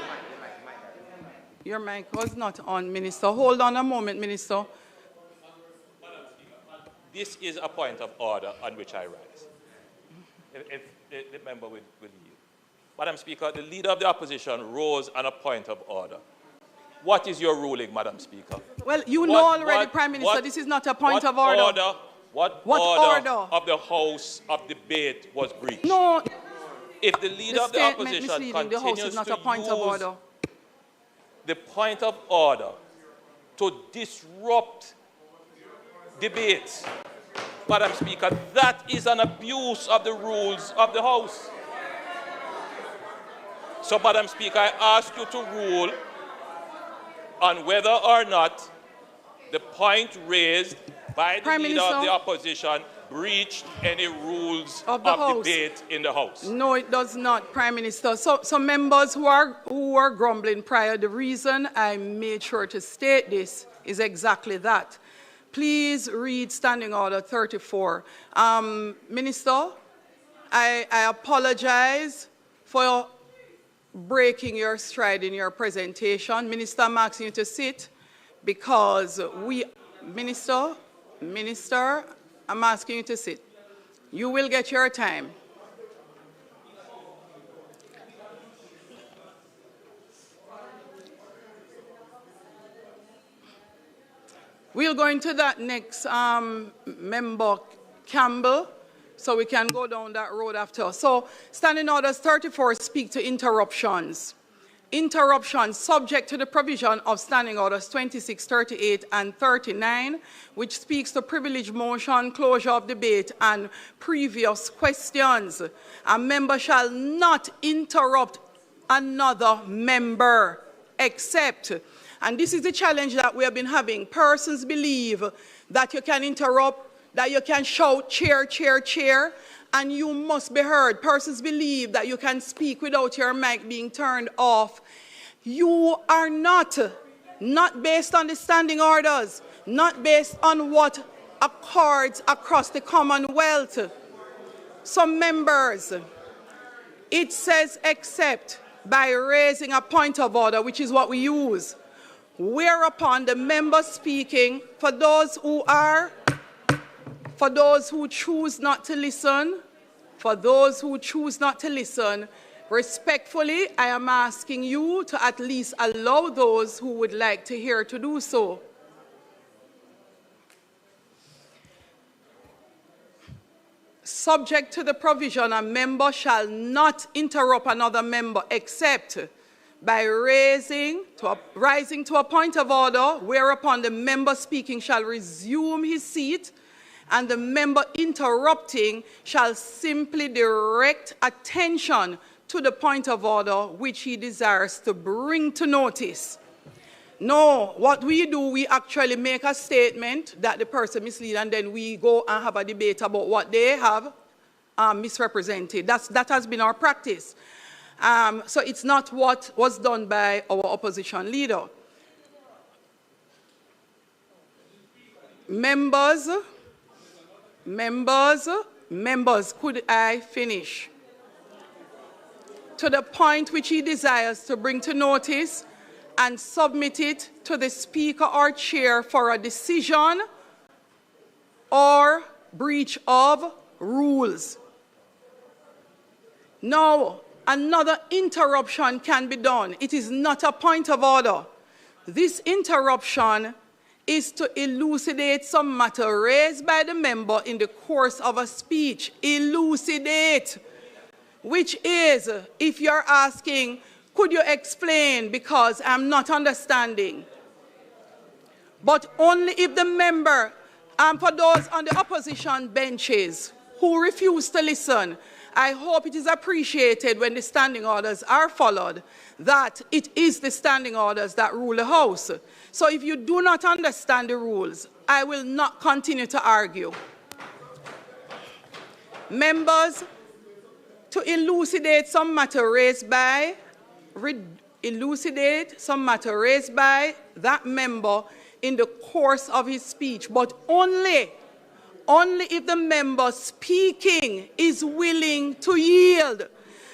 Your mic was not on, Minister. Hold on a moment, Minister. This is a point of order on which I rise. If the member will yield. Madam Speaker, the Leader of the Opposition rose on a point of order. What is your ruling, Madam Speaker? Well, you know already, Prime Minister, this is not a point of order. What order of the House of debate was breached? No. If the Leader of the Opposition continues the House is not to a point use of order. the point of order to disrupt debates, Madam Speaker, that is an abuse of the rules of the House. So, Madam Speaker, I ask you to rule on whether or not the point raised by the Leader of the Opposition breached any rules of debate in the House. No, it does not, Prime Minister. So members who are grumbling prior, the reason I made sure to state this is exactly that. please read Standing Order 34. Minister, I apologize for breaking your stride in your presentation. Minister, I'm asking you to sit because Minister, I'm asking you to sit. You will get your time. We'll go into that next, Member Campbell, so we can go down that road after. So, Standing Orders 34 speak to interruptions. Interruptions subject to the provision of Standing Orders 26, 38, and 39, which speaks to privilege motion, closure of debate, and previous questions. A member shall not interrupt another member, except, and this is the challenge that we have been having, persons believe that you can interrupt, that you can shout, chair, chair, chair, and you must be heard. Persons believe that you can speak without your mic being turned off. You are not based on the standing orders, not based on what accords across the Commonwealth. Some members, it says except by raising a point of order, which is what we use, whereupon the member speaking, for those who choose not to listen, respectfully, I am asking you to at least allow those who would like to hear to do so. Subject to the provision, a member shall not interrupt another member except by rising to a point of order, whereupon the member speaking shall resume his seat, and the member interrupting shall simply direct attention to the point of order which he desires to bring to notice. No, what we do, we actually make a statement that the person mislead, and then we go and have a debate about what they have misrepresented. That has been our practice. So it's not what was done by our opposition leader. Members, could I finish? To the point which he desires to bring to notice and submit it to the Speaker or Chair for a decision or breach of rules. Now, another interruption can be done. It is not a point of order. This interruption is to elucidate some matter raised by the member in the course of a speech. Elucidate, which is, if you're asking, could you explain because I'm not understanding? But only if the member, for those on the opposition benches who refuse to listen, I hope it is appreciated when the standing orders are followed that it is the standing orders that rule the House. So if you do not understand the rules, I will not continue to argue. Members, to elucidate some matter raised by that member in the course of his speech, but only if the member speaking is willing to yield.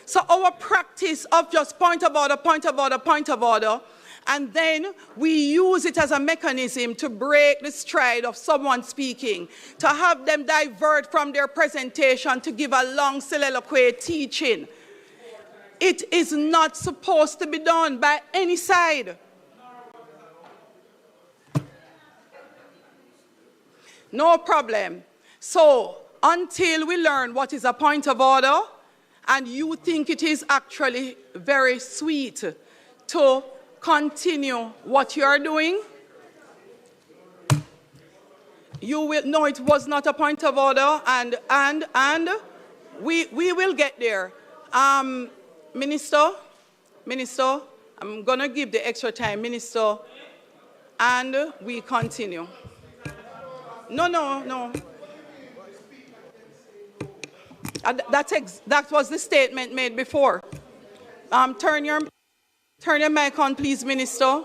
So our practice of just point of order, and then we use it as a mechanism to break the stride of someone speaking, to have them divert from their presentation to give a long soliloquy teaching. It is not supposed to be done by any side. No problem. So, until we learn what is a point of order, and you think it is actually very sweet to continue what you are doing, you will know it was not a point of order, and we will get there. Minister, I'm going to give the extra time, Minister, and we continue. No. That was the statement made before. Turn your mic on, please, Minister.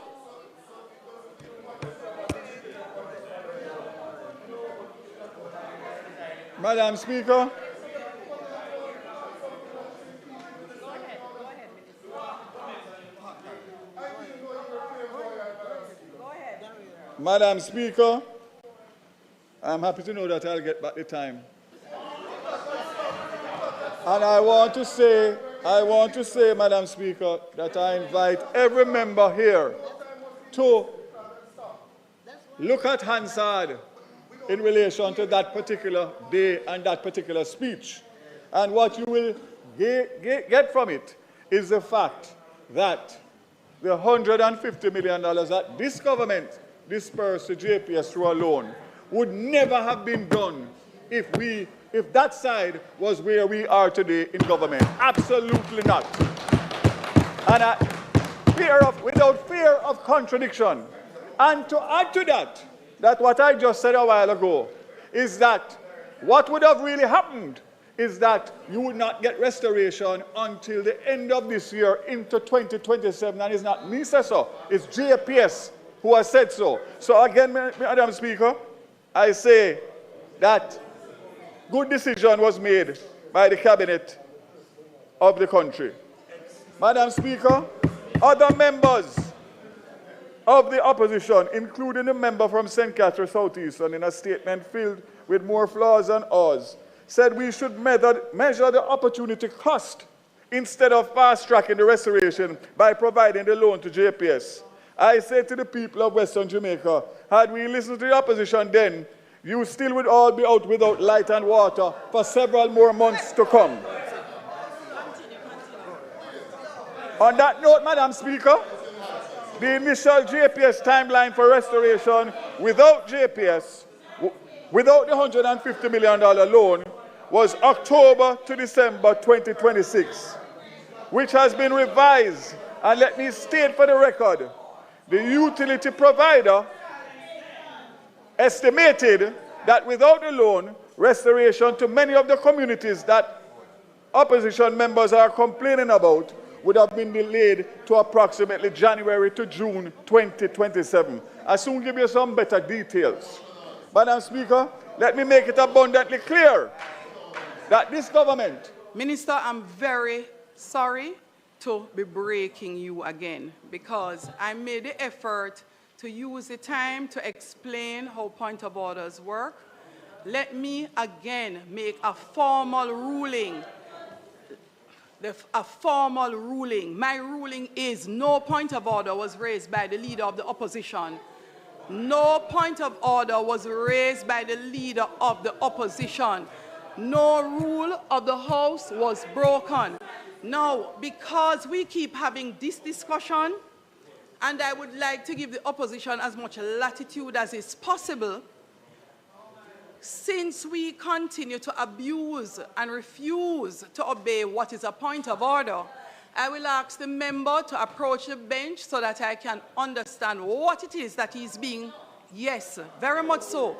Madam Speaker. Madam Speaker, I'm happy to know that I'll get back the time. And I want to say, Madam Speaker, that I invite every member here to look at Hansard in relation to that particular day and that particular speech. And what you will get from it is the fact that the $150 million that this government dispersed to JPS through a loan would never have been done if that side was where we are today in government. Absolutely not. And without fear of contradiction. And to add to that what I just said a while ago is that what would have really happened is that you would not get restoration until the end of this year into 2027. And it's not me say so, it's JPS who has said so. So again, Madam Speaker, I say that good decision was made by the cabinet of the country. Madam Speaker, other members of the opposition, including the member from St. Catherine Southeastern, in a statement filled with more flaws than ours, said we should measure the opportunity cost instead of fast-tracking the restoration by providing the loan to JPS. I say to the people of Western Jamaica, had we listened to the opposition then, you still would all be out without light and water for several more months to come. On that note, Madam Speaker, the initial JPS timeline for restoration without JPS, without the $150 million loan, was October to December 2026, which has been revised. And let me state for the record, the utility provider estimated that without the loan, restoration to many of the communities that opposition members are complaining about would have been delayed to approximately January to June 2027. I'll soon give you some better details. Madam Speaker, let me make it abundantly clear that this government... Minister, I'm very sorry to be breaking you again because I made the effort to use the time to explain how point of orders work. Let me again make a formal ruling. My ruling is no point of order was raised by the leader of the opposition. No point of order was raised by the leader of the opposition. No rule of the House was broken. Now, because we keep having this discussion, and I would like to give the opposition as much latitude as is possible, since we continue to abuse and refuse to obey what is a point of order, I will ask the member to approach the bench so that I can understand what it is that he's being, yes, very much so,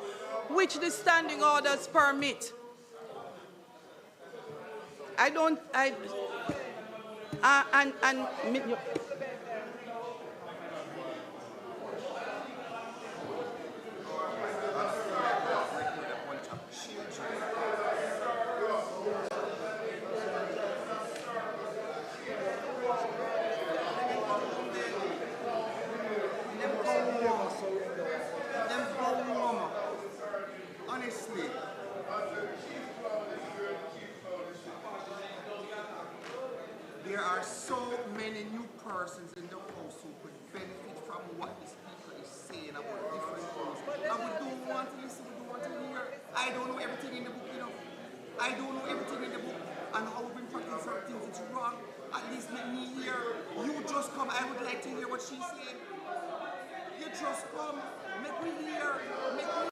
which the standing orders permit. Honestly, there are so many new persons in the House who could benefit from what the Speaker is saying about different things. And we don't want to listen, we don't want to hear. I don't know everything in the book, you know. I don't know everything in the book and how we've been practicing certain things. It's wrong. At least let me hear. You just come. I would like to hear what she's saying. You just come. Make me hear. Make me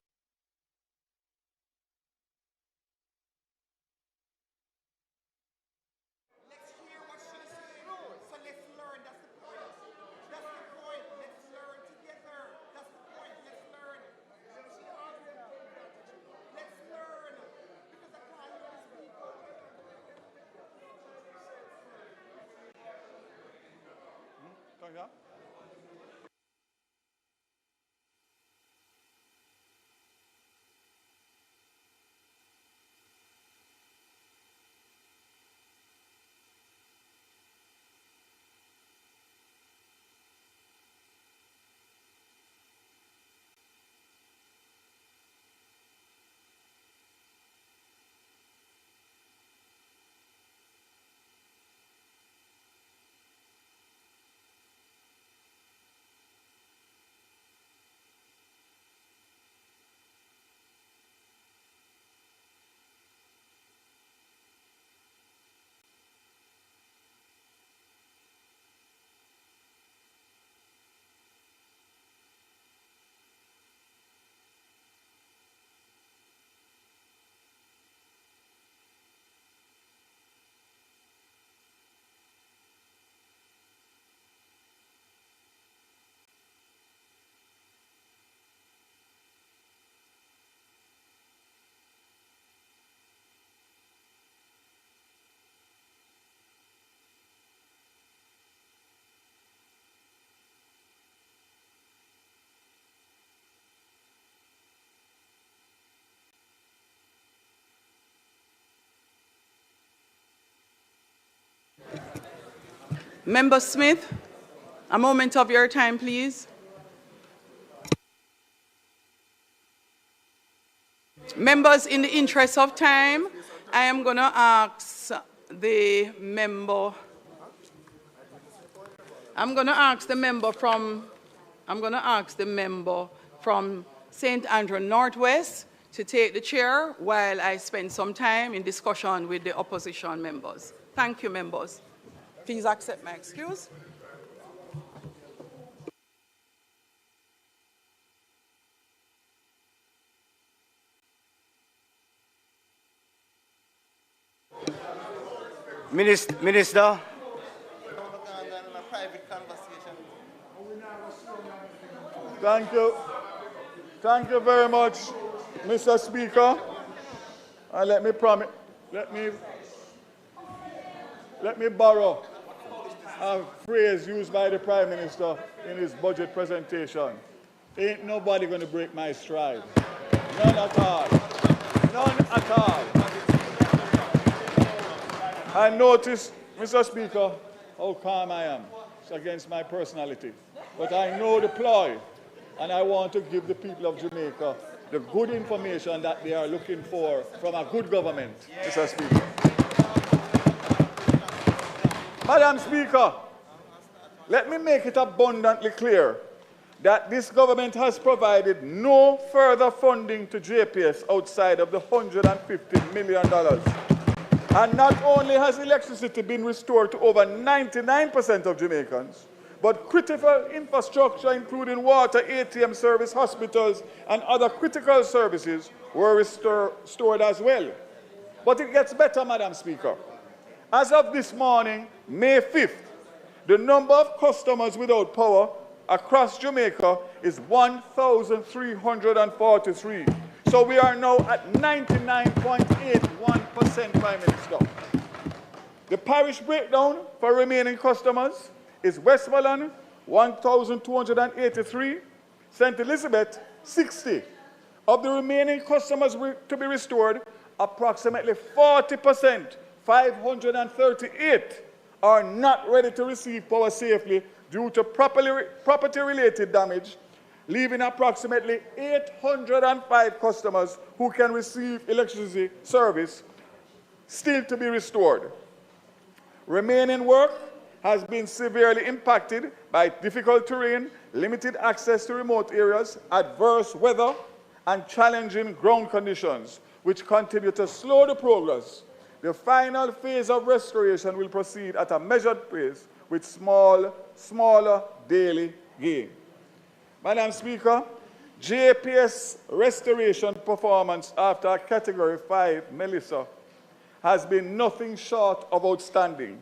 Member Smith, a moment of your time, please. Members, in the interest of time, I am going to ask the member. I'm going to ask the member from St. Andrew Northwest to take the chair while I spend some time in discussion with the opposition members. Thank you, members. Please accept my excuse. Minister. Thank you. Thank you very much, Mr. Speaker. And let me borrow a phrase used by the Prime Minister in his budget presentation. Ain't nobody going to break my stride. None at all. None at all. I notice, Mr. Speaker, how calm I am. It's against my personality. But I know the ploy, and I want to give the people of Jamaica the good information that they are looking for from a good government, Mr. Speaker. Madam Speaker, let me make it abundantly clear that this government has provided no further funding to JPS outside of the $150 million. And not only has electricity been restored to over 99% of Jamaicans, but critical infrastructure, including water, ATM service, hospitals, and other critical services were restored as well. But it gets better, Madam Speaker. As of this morning, May 5th, the number of customers without power across Jamaica is 1,343. So we are now at 99.81%, Prime Minister. The parish breakdown for remaining customers is Westmoreland, 1,283, St. Elizabeth, 60. Of the remaining customers to be restored, approximately 40%, 538, are not ready to receive power safely due to property-related damage, leaving approximately 805 customers who can receive electricity service still to be restored. Remaining work has been severely impacted by difficult terrain, limited access to remote areas, adverse weather, and challenging ground conditions, which continue to slow the progress. The final phase of restoration will proceed at a measured pace with smaller daily gain. Madam Speaker, JPS restoration performance after Category 5 Melissa has been nothing short of outstanding.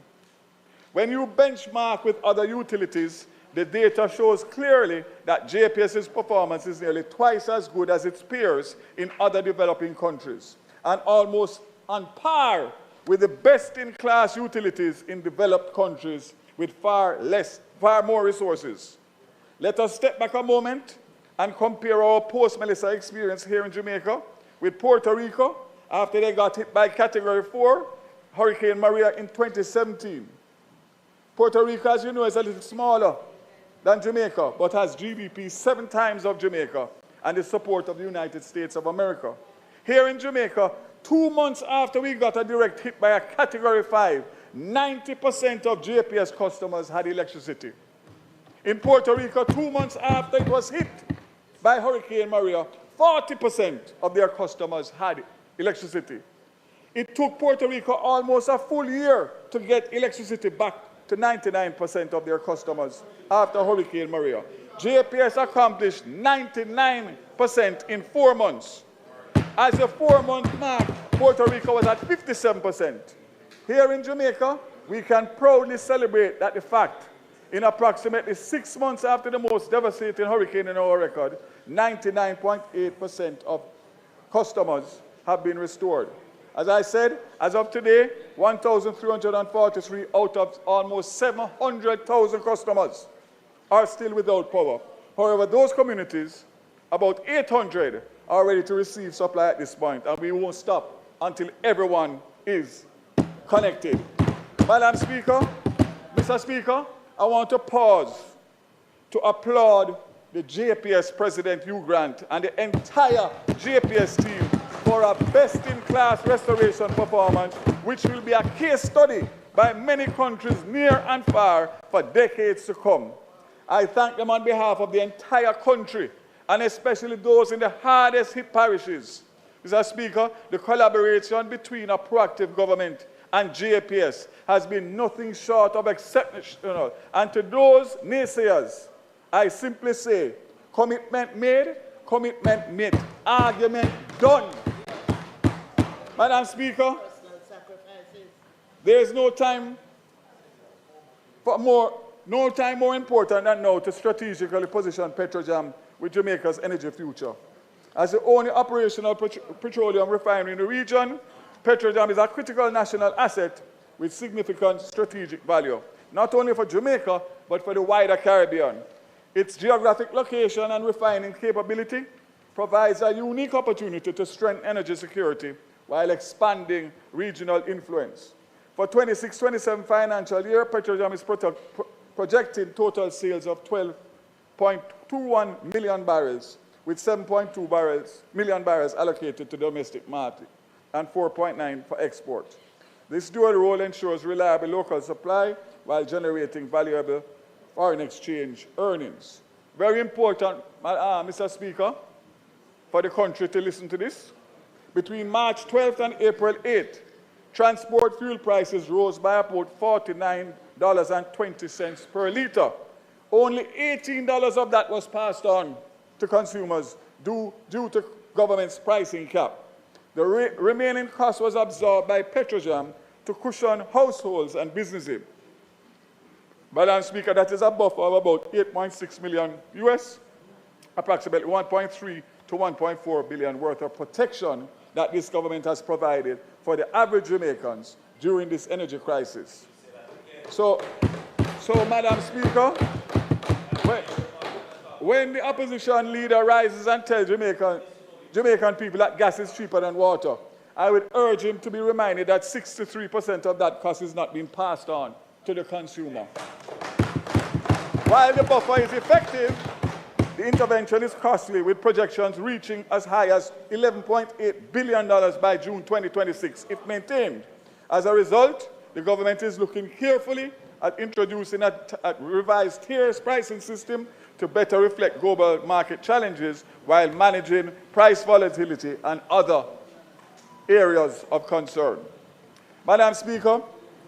When you benchmark with other utilities, the data shows clearly that JPS's performance is nearly twice as good as its peers in other developing countries, and almost on par with the best-in-class utilities in developed countries with far more resources. Let us step back a moment and compare our post-Melissa experience here in Jamaica with Puerto Rico after they got hit by Category 4, Hurricane Maria in 2017. Puerto Rico, as you know, is a little smaller than Jamaica, but has GDP 7 times of Jamaica and the support of the United States of America. Here in Jamaica, 2 months after we got a direct hit by a Category 5, 90% of JPS customers had electricity. In Puerto Rico, 2 months after it was hit by Hurricane Maria, 40% of their customers had electricity. It took Puerto Rico almost a full year to get electricity back to 99% of their customers after Hurricane Maria. JPS accomplished 99% in 4 months. As a 4-month mark, Puerto Rico was at 57%. Here in Jamaica, we can proudly celebrate that the fact in approximately 6 months after the most devastating hurricane in our record, 99.8% of customers have been restored. As I said, as of today, 1,343 out of almost 700,000 customers are still without power. However, those communities, about 800, are ready to receive supply at this point, and we won't stop until everyone is connected. Madam Speaker, Mr. Mr. Speaker, I want to pause to applaud the JPS President Hugh Grant and the entire JPS team for a best-in-class restoration performance, which will be a case study by many countries near and far for decades to come. I thank them on behalf of the entire country, and especially those in the hardest hit parishes. Mr. Speaker, the collaboration between a proactive government and JPS has been nothing short of exceptional. And to those naysayers, I simply say, commitment made, argument done. Madam Speaker, there is no time more important than now to strategically position Petrojam with Jamaica's energy future. As the only operational petroleum refinery in the region, Petrojam is a critical national asset with significant strategic value, not only for Jamaica, but for the wider Caribbean. Its geographic location and refining capability provides a unique opportunity to strengthen energy security while expanding regional influence. For 26-27 financial year, Petrojam is projecting total sales of 12.21 million barrels, with 7.2 million barrels allocated to domestic market and 4.9 for export. This dual role ensures reliable local supply while generating valuable foreign exchange earnings. Very important, Mr. Speaker, for the country to listen to this. Between March 12th and April 8th, transport fuel prices rose by about $49.20 per litre. Only $18 of that was passed on to consumers due to government's pricing cap. The remaining cost was absorbed by Petrojam to cushion households and businesses. Madam Speaker, that is a buffer of about 8.6 million US, approximately 1.3 to 1.4 billion worth of protection that this government has provided for the average Jamaicans during this energy crisis. So Madam Speaker, when the opposition leader rises and tells Jamaican people that gas is cheaper than water, I would urge him to be reminded that 63% of that cost is not being passed on to the consumer. While the buffer is effective, the intervention is costly, with projections reaching as high as $11.8 billion by June 2026, if maintained. As a result, the government is looking carefully at introducing a revised tiered pricing system to better reflect global market challenges while managing price volatility and other areas of concern. Madam Speaker,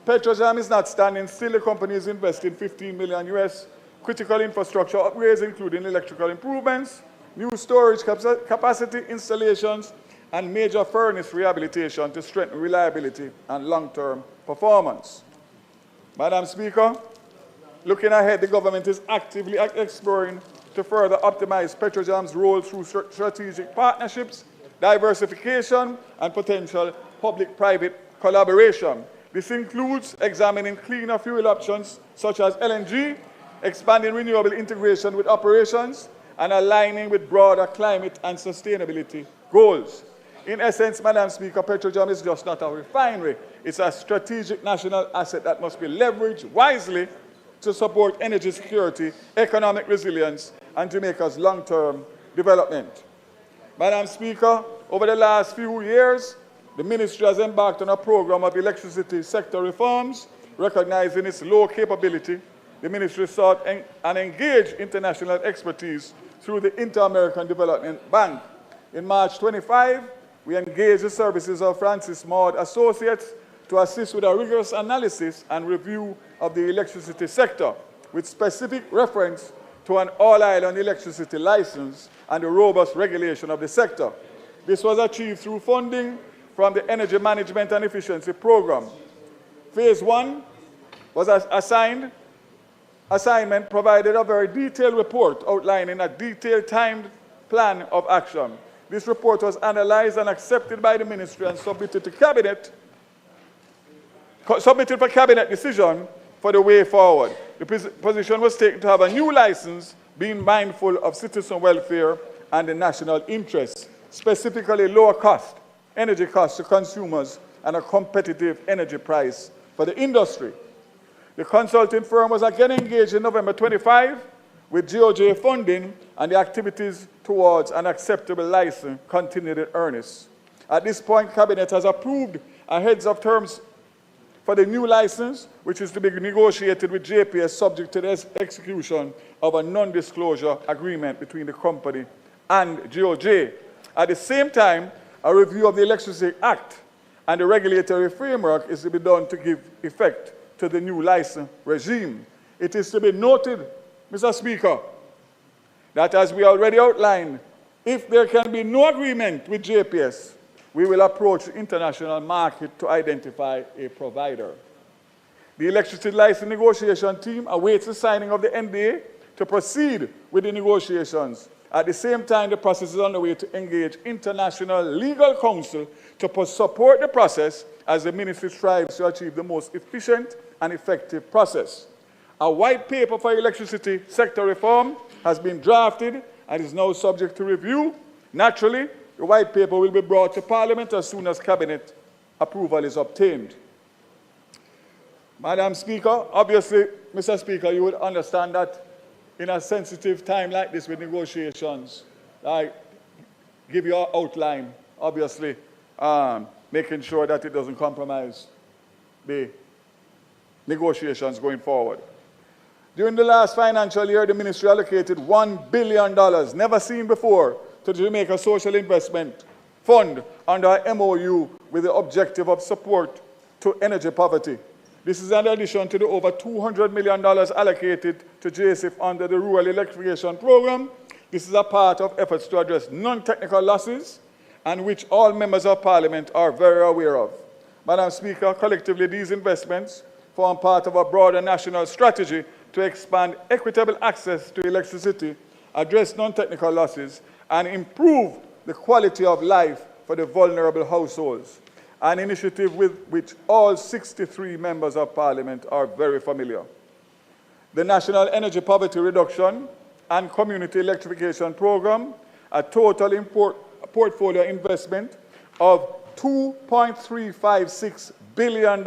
Petrojam is not standing still. The company is investing 15 million US critical infrastructure upgrades, including electrical improvements, new storage capacity installations, and major furnace rehabilitation to strengthen reliability and long-term performance. Madam Speaker, looking ahead, the government is actively exploring to further optimize Petrojam's role through strategic partnerships, diversification, and potential public-private collaboration. This includes examining cleaner fuel options such as LNG, expanding renewable integration with operations, and aligning with broader climate and sustainability goals. In essence, Madam Speaker, Petrojam is just not a refinery. It's a strategic national asset that must be leveraged wisely to support energy security, economic resilience, and Jamaica's long-term development. Madam Speaker, over the last few years, the ministry has embarked on a program of electricity sector reforms. Recognizing its low capability, the ministry sought and engaged international expertise through the Inter-American Development Bank. In March 25, we engaged the services of Francis Maud Associates to assist with a rigorous analysis and review of the electricity sector, with specific reference to an all-island electricity license and the robust regulation of the sector. This was achieved through funding from the Energy Management and Efficiency Program. Phase 1 was assignment provided a very detailed report outlining a detailed timed plan of action. This report was analyzed and accepted by the ministry and submitted for cabinet decision for the way forward. The position was taken to have a new license, being mindful of citizen welfare and the national interest, specifically lower cost, energy costs to consumers, and a competitive energy price for the industry. The consulting firm was again engaged in November 25 with GOJ funding, and the activities towards an acceptable license continued in earnest. At this point, Cabinet has approved a heads of terms for the new license, which is to be negotiated with JPS subject to the execution of a non-disclosure agreement between the company and GOJ. At the same time, a review of the Electricity Act and the regulatory framework is to be done to give effect to the new license regime. It is to be noted, Mr. Speaker, that as we already outlined, if there can be no agreement with JPS, we will approach the international market to identify a provider. The electricity license negotiation team awaits the signing of the NDA to proceed with the negotiations. At the same time, the process is underway to engage international legal counsel to support the process as the ministry strives to achieve the most efficient and effective process. A white paper for electricity sector reform has been drafted and is now subject to review. Naturally, the white paper will be brought to Parliament as soon as Cabinet approval is obtained. Madam Speaker, obviously, Mr. Speaker, you would understand that in a sensitive time like this with negotiations, I give you an outline, obviously, making sure that it doesn't compromise the negotiations going forward. During the last financial year, the ministry allocated $1 billion, never seen before, to the Jamaica Social Investment Fund under a MOU with the objective of support to energy poverty. This is in addition to the over $200 million allocated to JSIF under the Rural Electrification Program. This is a part of efforts to address non-technical losses, and which all members of Parliament are very aware of. Madam Speaker, collectively these investments form part of a broader national strategy to expand equitable access to electricity, address non-technical losses, and improve the quality of life for the vulnerable households, an initiative with which all 63 members of Parliament are very familiar. The National Energy Poverty Reduction and Community Electrification Program, a total portfolio investment of $2.356 billion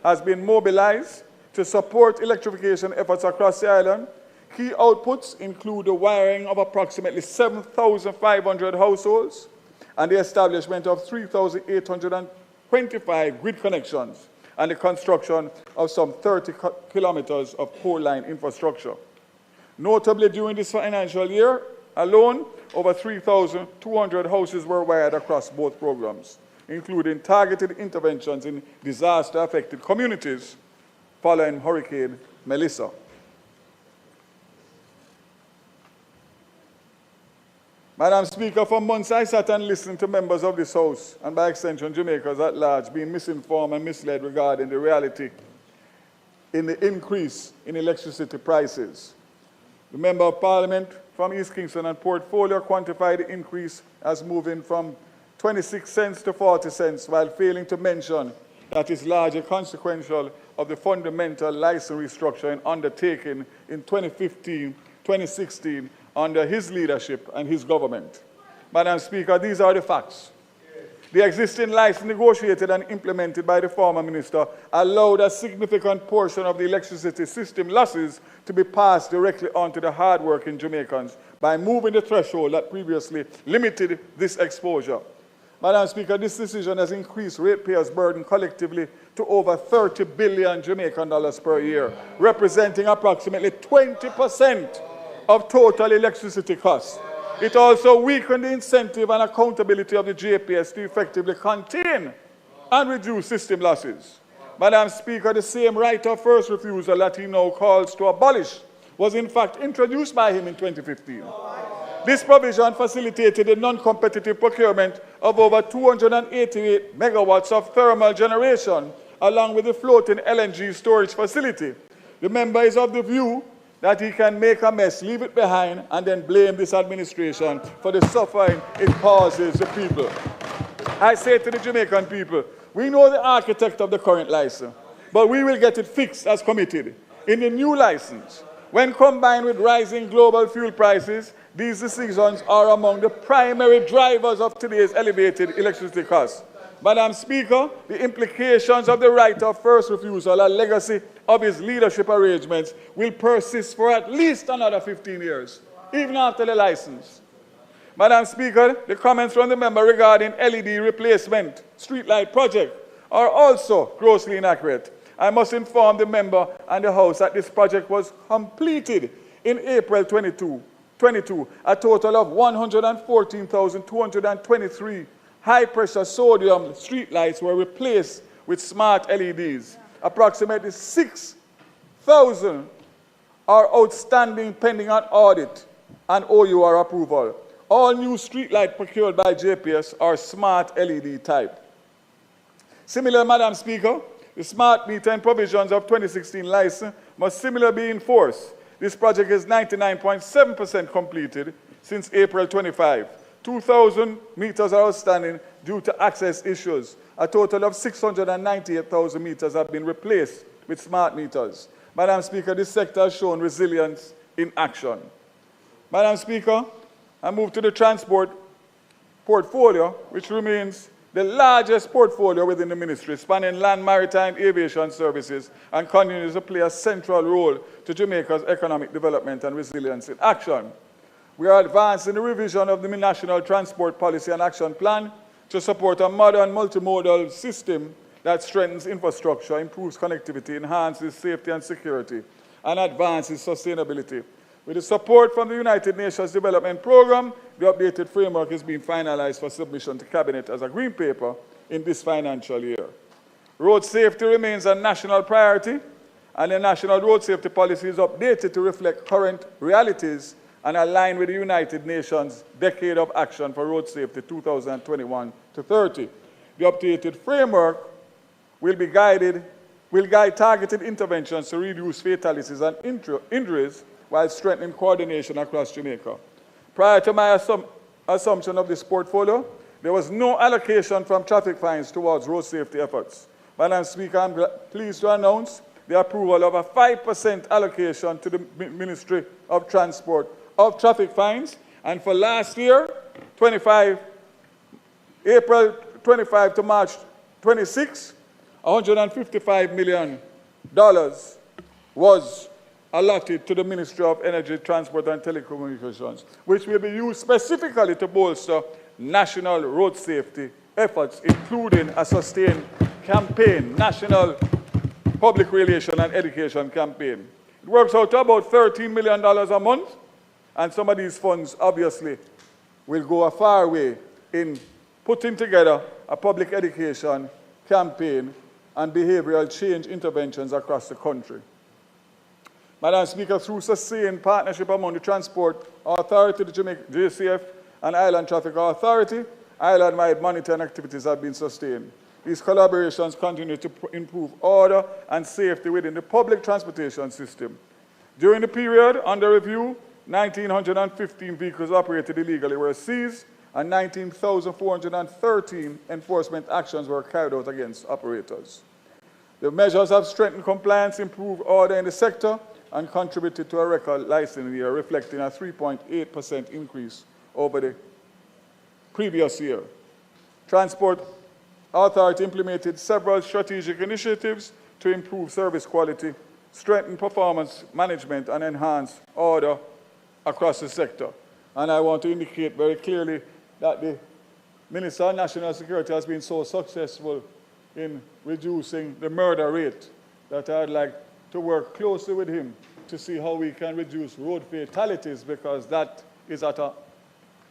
has been mobilized to support electrification efforts across the island. Key outputs include the wiring of approximately 7,500 households and the establishment of 3,825 grid connections and the construction of some 30 kilometers of pole line infrastructure. Notably, during this financial year alone, over 3,200 houses were wired across both programs, including targeted interventions in disaster-affected communities following Hurricane Melissa. Madam Speaker, for months I sat and listened to members of this House, and by extension Jamaicans at large, being misinformed and misled regarding the reality in the increase in electricity prices. The Member of Parliament from East Kingston and Portfolio quantified the increase as moving from 26 cents to 40 cents, while failing to mention that is largely consequential of the fundamental license restructuring undertaken in 2015-2016 under his leadership and his government. Madam Speaker, these are the facts. The existing license negotiated and implemented by the former minister allowed a significant portion of the electricity system losses to be passed directly on to the hard-working Jamaicans by moving the threshold that previously limited this exposure. Madam Speaker, this decision has increased ratepayers' burden collectively to over 30 billion Jamaican dollars per year, representing approximately 20% of total electricity costs. It also weakened the incentive and accountability of the JPS to effectively contain and reduce system losses. Madam Speaker, the same right of first refusal that he now calls to abolish was in fact introduced by him in 2015. This provision facilitated the non-competitive procurement of over 288 megawatts of thermal generation, along with the floating LNG storage facility. The member is of the view that he can make a mess, leave it behind, and then blame this administration for the suffering it causes the people. I say to the Jamaican people, we know the architect of the current license, but we will get it fixed as committed. In the new license, when combined with rising global fuel prices, these decisions are among the primary drivers of today's elevated electricity costs. Madam Speaker, the implications of the right of first refusal, a legacy of his leadership arrangements, will persist for at least another 15 years, even after the license. Madam Speaker, the comments from the member regarding LED replacement streetlight project are also grossly inaccurate. I must inform the member and the House that this project was completed in April 22. A total of 114,223 high-pressure sodium streetlights were replaced with smart LEDs. Approximately 6,000 are outstanding pending an audit and OUR approval. All new streetlights procured by JPS are smart LED type. Similar, Madam Speaker, the smart metering provisions of 2016 license must similarly be enforced. This project is 99.7% completed since April 25. 2,000 meters are outstanding due to access issues. A total of 698,000 meters have been replaced with smart meters. Madam Speaker, this sector has shown resilience in action. Madam Speaker, I move to the transport portfolio, which remains the largest portfolio within the ministry, spanning land, maritime, aviation services, and continues to play a central role to Jamaica's economic development and resilience in action. We are advancing the revision of the National Transport Policy and Action Plan to support a modern multimodal system that strengthens infrastructure, improves connectivity, enhances safety and security, and advances sustainability. With the support from the United Nations Development Programme, the updated framework is being finalized for submission to Cabinet as a green paper in this financial year. Road safety remains a national priority, and the National Road Safety Policy is updated to reflect current realities and align with the United Nations Decade of Action for Road Safety 2021 to 30. The updated framework will guide targeted interventions to reduce fatalities and injuries while strengthening coordination across Jamaica. Prior to my assumption of this portfolio, there was no allocation from traffic fines towards road safety efforts. Madam Speaker, I'm pleased to announce the approval of a 5% allocation to the Ministry of Transport of traffic fines, and for last year, April 25 to March 26, $155 million was allotted to the Ministry of Energy, Transport and Telecommunications, which will be used specifically to bolster national road safety efforts, including a sustained campaign, national public relation and education campaign. It works out to about $13 million a month, and some of these funds obviously will go a far way in putting together a public education campaign and behavioral change interventions across the country. Madam Speaker, through sustained partnership among the Transport Authority, the Jamaica JCF, and Island Traffic Authority, island-wide monitoring activities have been sustained. These collaborations continue to improve order and safety within the public transportation system. During the period under review, 1,915 vehicles operated illegally were seized, and 19,413 enforcement actions were carried out against operators. The measures have strengthened compliance, improved order in the sector, and contributed to a record licensing year, reflecting a 3.8% increase over the previous year. Transport Authority implemented several strategic initiatives to improve service quality, strengthen performance management, and enhance order across the sector. And I want to indicate very clearly that the Minister of National Security has been so successful in reducing the murder rate that I'd like to work closely with him to see how we can reduce road fatalities, because that is at an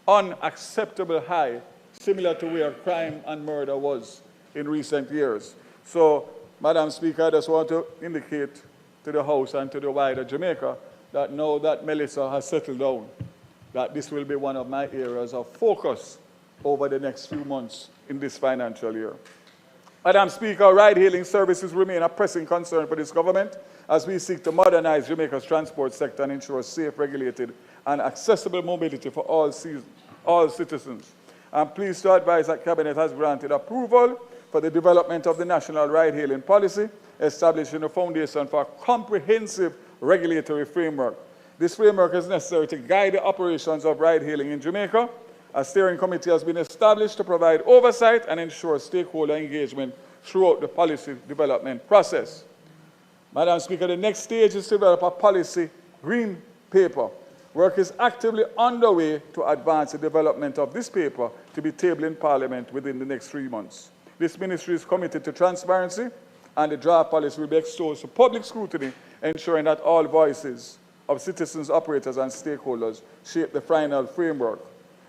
unacceptable high, similar to where crime and murder was in recent years. So, Madam Speaker, I just want to indicate to the House and to the wider Jamaica that now that Melissa has settled down, that this will be one of my areas of focus over the next few months in this financial year. Madam Speaker, ride-hailing services remain a pressing concern for this government as we seek to modernize Jamaica's transport sector and ensure safe, regulated, and accessible mobility for all citizens. I'm pleased to advise that Cabinet has granted approval for the development of the National Ride-Hailing Policy, establishing a foundation for a comprehensive regulatory framework. This framework is necessary to guide the operations of ride-hailing in Jamaica A steering committee has been established to provide oversight and ensure stakeholder engagement throughout the policy development process. Madam Speaker, the next stage is to develop a policy green paper. Work is actively underway to advance the development of this paper to be tabled in Parliament within the next 3 months. This ministry is committed to transparency, and the draft policy will be exposed to public scrutiny, ensuring that all voices of citizens, operators, and stakeholders shape the final framework.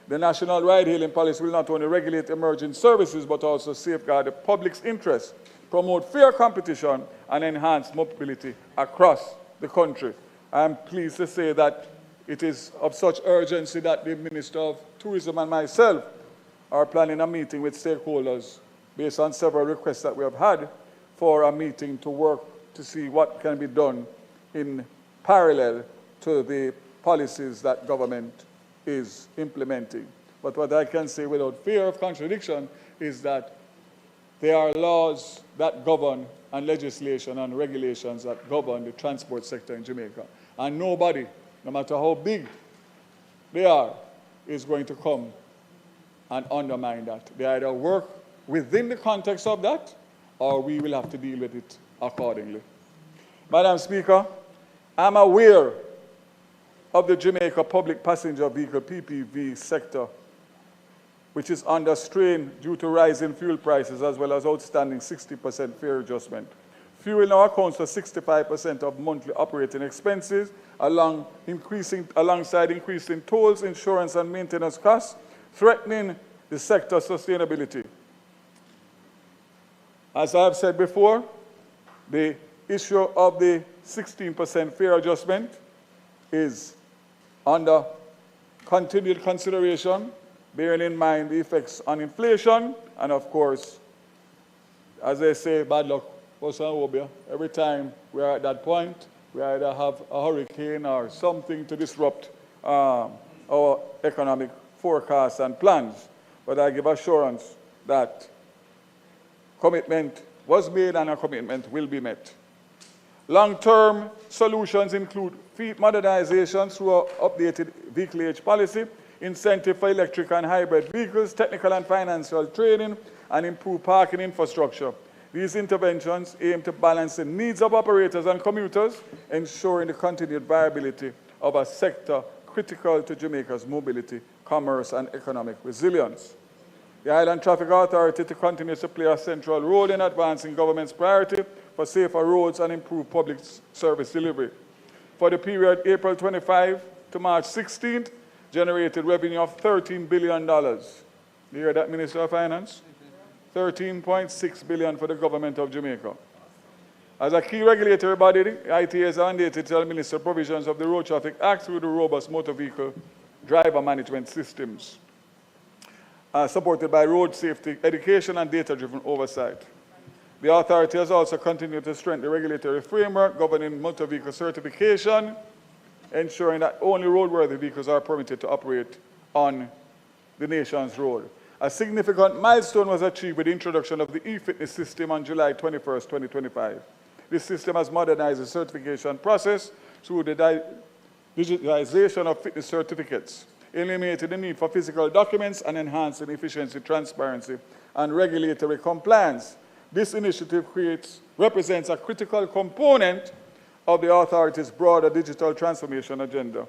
The national ride-hailing policy will not only regulate emerging services, but also safeguard the public's interest, promote fair competition, and enhance mobility across the country. I am pleased to say that it is of such urgency that the Minister of Tourism and myself are planning a meeting with stakeholders based on several requests that we have had for a meeting to work to see what can be done in parallel to the policies that government is implementing. But what I can say without fear of contradiction is that there are laws that govern and legislation and regulations that govern the transport sector in Jamaica. And nobody, no matter how big they are, is going to come and undermine that. They either work within the context of that, or we will have to deal with it accordingly. Madam Speaker, I'm aware of the Jamaica public passenger vehicle PPV sector, which is under strain due to rising fuel prices as well as outstanding 60% fare adjustment. Fuel now accounts for 65% of monthly operating expenses, alongside increasing tolls, insurance, and maintenance costs, threatening the sector's sustainability. As I have said before, the issue of the 16% fare adjustment is under continued consideration, bearing in mind the effects on inflation, and of course, as they say, bad luck, every time we are at that point, we either have a hurricane or something to disrupt our economic forecasts and plans. But I give assurance that commitment was made and a commitment will be met. Long-term solutions include fleet modernization through an updated vehicle age policy, incentive for electric and hybrid vehicles, technical and financial training, and improved parking infrastructure. These interventions aim to balance the needs of operators and commuters, ensuring the continued viability of a sector critical to Jamaica's mobility, commerce, and economic resilience. The Island Traffic Authority to continue to play a central role in advancing government's priority for safer roads and improved public service delivery. For the period April 25 to March 16th, generated revenue of $13 billion. You hear that, Minister of Finance? 13.6 billion for the government of Jamaica. As a key regulatory body, the ITA is mandated to administer provisions of the Road Traffic Act through the robust motor vehicle driver management systems, supported by road safety education and data-driven oversight. The authority has also continued to strengthen the regulatory framework governing motor vehicle certification, ensuring that only roadworthy vehicles are permitted to operate on the nation's road. A significant milestone was achieved with the introduction of the e-fitness system on July 21, 2025. This system has modernized the certification process through the digitization of fitness certificates, eliminating the need for physical documents and enhancing efficiency, transparency, and regulatory compliance. This initiative represents a critical component of the authority's broader digital transformation agenda.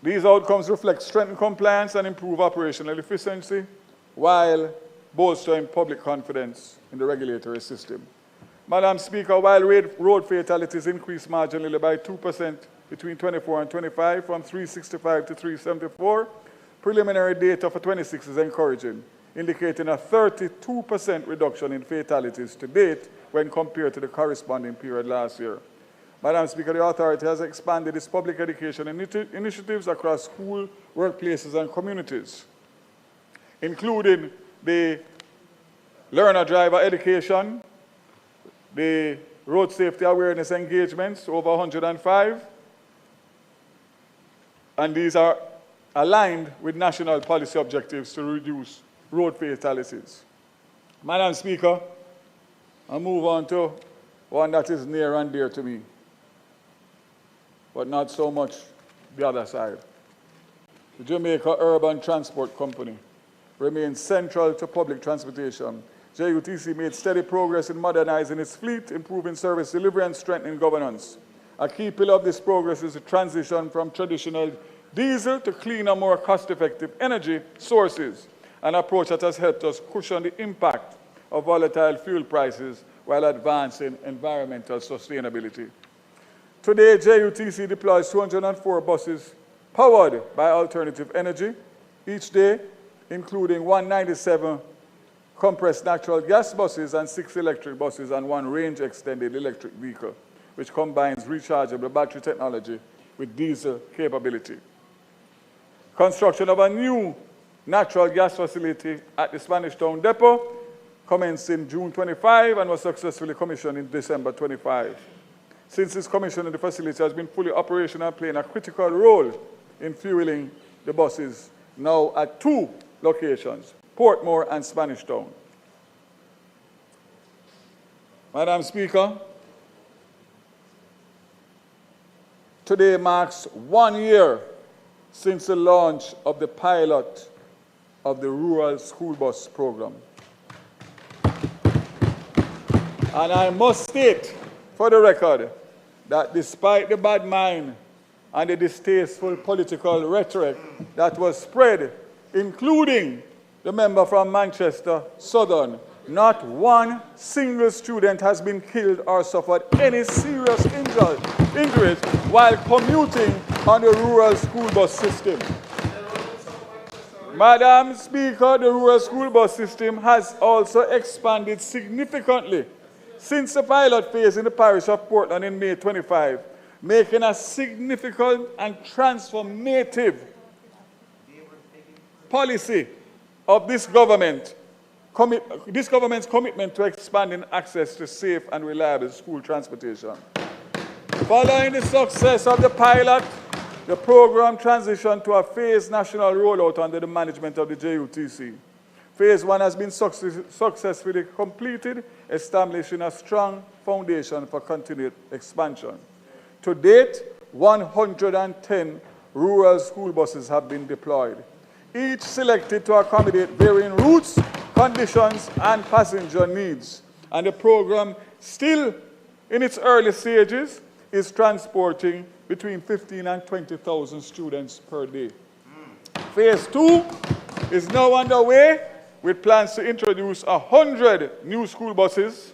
These outcomes reflect strengthened compliance and improved operational efficiency while bolstering public confidence in the regulatory system. Madam Speaker, while road fatalities increased marginally by 2% between 24 and 25, from 365 to 374, preliminary data for 26 is encouraging, indicating a 32% reduction in fatalities to date when compared to the corresponding period last year. Madam Speaker, the authority has expanded its public education initiatives across school, workplaces, and communities, including the learner-driver education, the road safety awareness engagements, over 105, and these are aligned with national policy objectives to reduce road fatalities. Madam Speaker, I'll move on to one that is near and dear to me, but not so much the other side. The Jamaica Urban Transport Company remains central to public transportation. JUTC made steady progress in modernizing its fleet, improving service delivery, and strengthening governance. A key pillar of this progress is the transition from traditional diesel to cleaner, more cost-effective energy sources, an approach that has helped us cushion the impact of volatile fuel prices while advancing environmental sustainability. Today, JUTC deploys 204 buses powered by alternative energy each day, including 197 compressed natural gas buses and 6 electric buses and 1 range-extended electric vehicle, which combines rechargeable battery technology with diesel capability. Construction of a new natural gas facility at the Spanish Town Depot commenced in June 25 and was successfully commissioned in December 25. Since its commissioning, the facility has been fully operational, playing a critical role in fueling the buses, now at 2 locations, Portmore and Spanish Town. Madam Speaker, today marks 1 year since the launch of the pilot of the Rural School Bus Program. And I must state, for the record, that despite the bad mind and the distasteful political rhetoric that was spread, including the member from Manchester Southern, not one single student has been killed or suffered any serious injuries while commuting on the rural school bus system. Madam Speaker, the rural school bus system has also expanded significantly since the pilot phase in the parish of Portland in May 25, making a significant and transformative policy of this government's commitment to expanding access to safe and reliable school transportation. Following the success of the pilot, the program transitioned to a phased national rollout under the management of the JUTC. Phase 1 has been successfully completed, establishing a strong foundation for continued expansion. To date, 110 rural school buses have been deployed, each selected to accommodate varying routes, conditions, and passenger needs. And the program, still in its early stages, is transporting between 15,000 and 20,000 students per day. Phase 2 is now underway with plans to introduce 100 new school buses.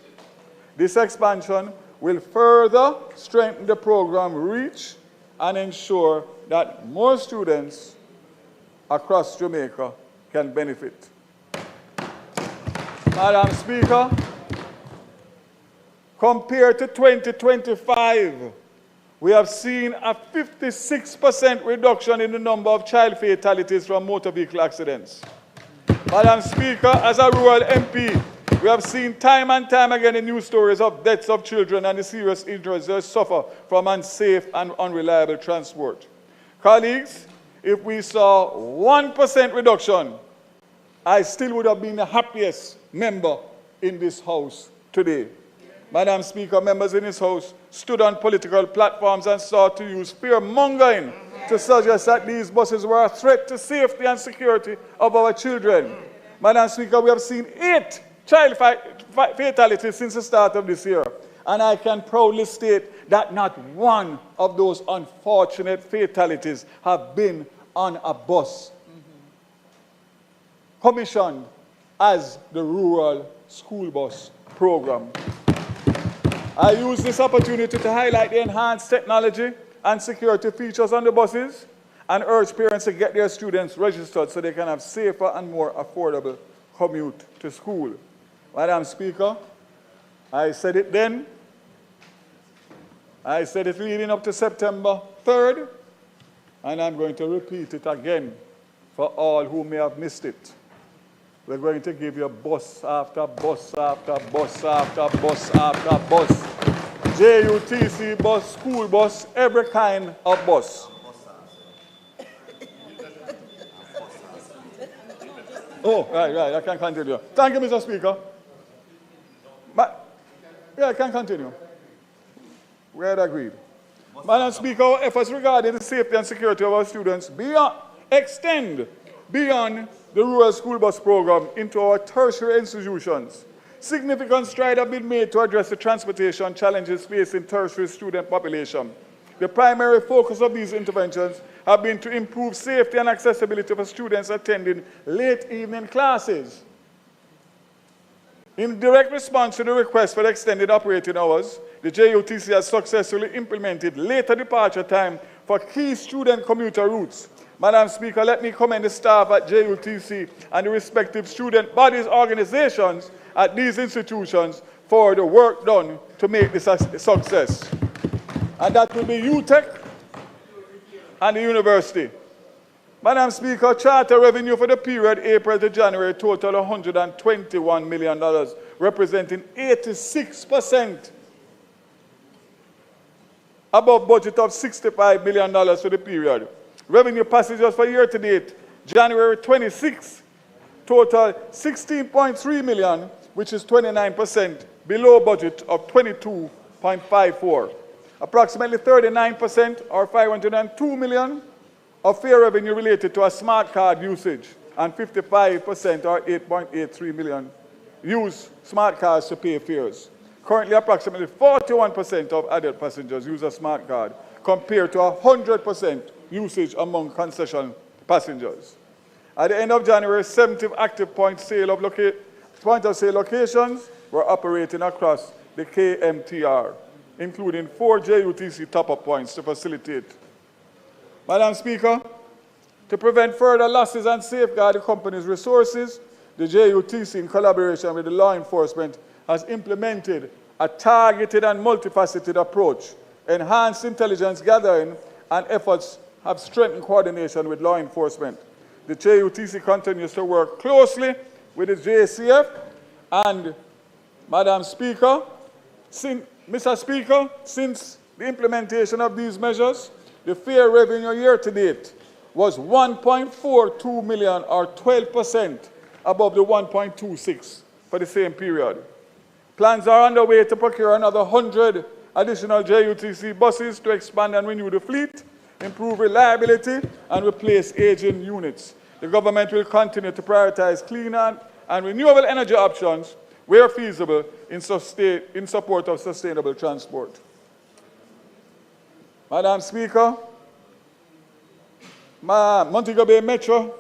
This expansion will further strengthen the program reach and ensure that more students across Jamaica can benefit. Madam Speaker, compared to 2025, we have seen a 56% reduction in the number of child fatalities from motor vehicle accidents. Madam Speaker, as a rural MP, we have seen time and time again in news stories of deaths of children and the serious injuries they suffer from unsafe and unreliable transport. Colleagues, if we saw 1% reduction, I still would have been the happiest member in this House today. Madam Speaker, members in this House stood on political platforms and sought to use fear-mongering to suggest that these buses were a threat to safety and security of our children. Madam Speaker, we have seen 8 child fatalities since the start of this year. And I can proudly state that not one of those unfortunate fatalities have been on a bus commissioned as the Rural School Bus Program. I use this opportunity to highlight the enhanced technology and security features on the buses and urge parents to get their students registered so they can have safer and more affordable commute to school. Madam Speaker, I said it then, I said it leading up to September 3rd, and I'm going to repeat it again for all who may have missed it. We're going to give you bus after bus after bus after bus after bus. JUTC bus, school bus, every kind of bus. Oh, right, I can continue. Thank you, Mr. Speaker. But, yeah, I can continue. We had agreed. Madam Speaker, our efforts regarding the safety and security of our students extend beyond the rural school bus program into our tertiary institutions. Significant strides have been made to address the transportation challenges facing tertiary student population. The primary focus of these interventions have been to improve safety and accessibility for students attending late evening classes. In direct response to the request for extended operating hours, the JUTC has successfully implemented later departure time for key student commuter routes. Madam Speaker, let me commend the staff at JUTC and the respective student bodies organizations at these institutions for the work done to make this a success. And that will be UTEC and the university. Madam Speaker, charter revenue for the period April to January totaled $121 million, representing 86% above budget of $65 million for the period. Revenue passengers for year-to-date, January 26, total 16.3 million, which is 29% below budget of 22.54. Approximately 39%, or 502 million, of fare revenue related to a smart card usage, and 55%, or 8.83 million, use smart cards to pay fares. Currently, approximately 41% of adult passengers use a smart card, compared to 100% usage among concession passengers. At the end of January, 70 active point of sale locations were operating across the KMTR, including 4 JUTC top-up points to facilitate. Madam Speaker, to prevent further losses and safeguard the company's resources, the JUTC, in collaboration with the law enforcement, has implemented a targeted and multifaceted approach. Enhanced intelligence gathering and efforts have strengthened coordination with law enforcement. The JUTC continues to work closely with the JCF and, Madam Speaker, Mr. Speaker, since the implementation of these measures, the fare revenue year-to-date was $1.42 million, or 12% above the $1.26 for the same period. Plans are underway to procure another 100 additional JUTC buses to expand and renew the fleet, improve reliability, and replace aging units. The government will continue to prioritize clean and renewable energy options where feasible in support of sustainable transport. Madam Speaker, Montego Bay Metro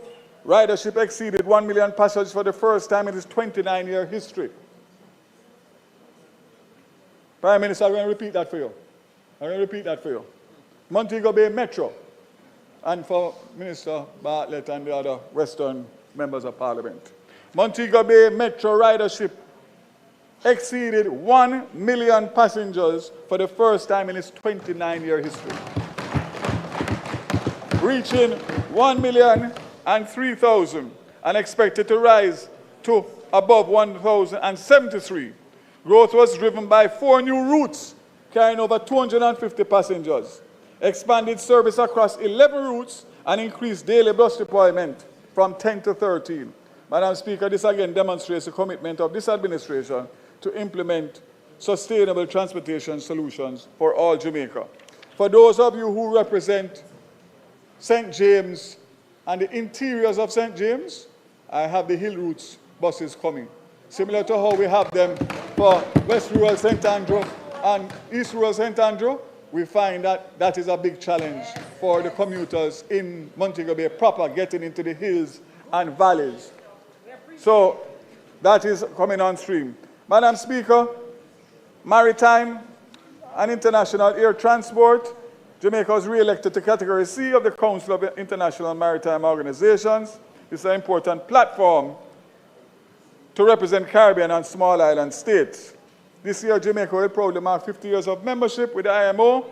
ridership exceeded 1 million passengers for the first time in its 29-year history. Prime Minister, I'm going to repeat that for you. I'm going to repeat that for you. Montego Bay Metro, and for Minister Bartlett and the other Western members of Parliament. Montego Bay Metro ridership exceeded 1 million passengers for the first time in its 29-year history, reaching 1,003,000 and expected to rise to above 1,073. Growth was driven by 4 new routes carrying over 250 passengers, expanded service across 11 routes, and increased daily bus deployment from 10 to 13. Madam Speaker, this again demonstrates the commitment of this administration to implement sustainable transportation solutions for all Jamaica. For those of you who represent St. James and the interiors of St. James, I have the Hill Routes buses coming, similar to how we have them for West Rural St. Andrew and East Rural St. Andrew. We find that that is a big challenge for the commuters in Montego Bay proper, getting into the hills and valleys. So that is coming on stream. Madam Speaker, maritime and international air transport, Jamaica was re-elected to Category C of the Council of International Maritime Organizations. This is an important platform to represent Caribbean and small island states. This year, Jamaica will proudly mark 50 years of membership with the IMO,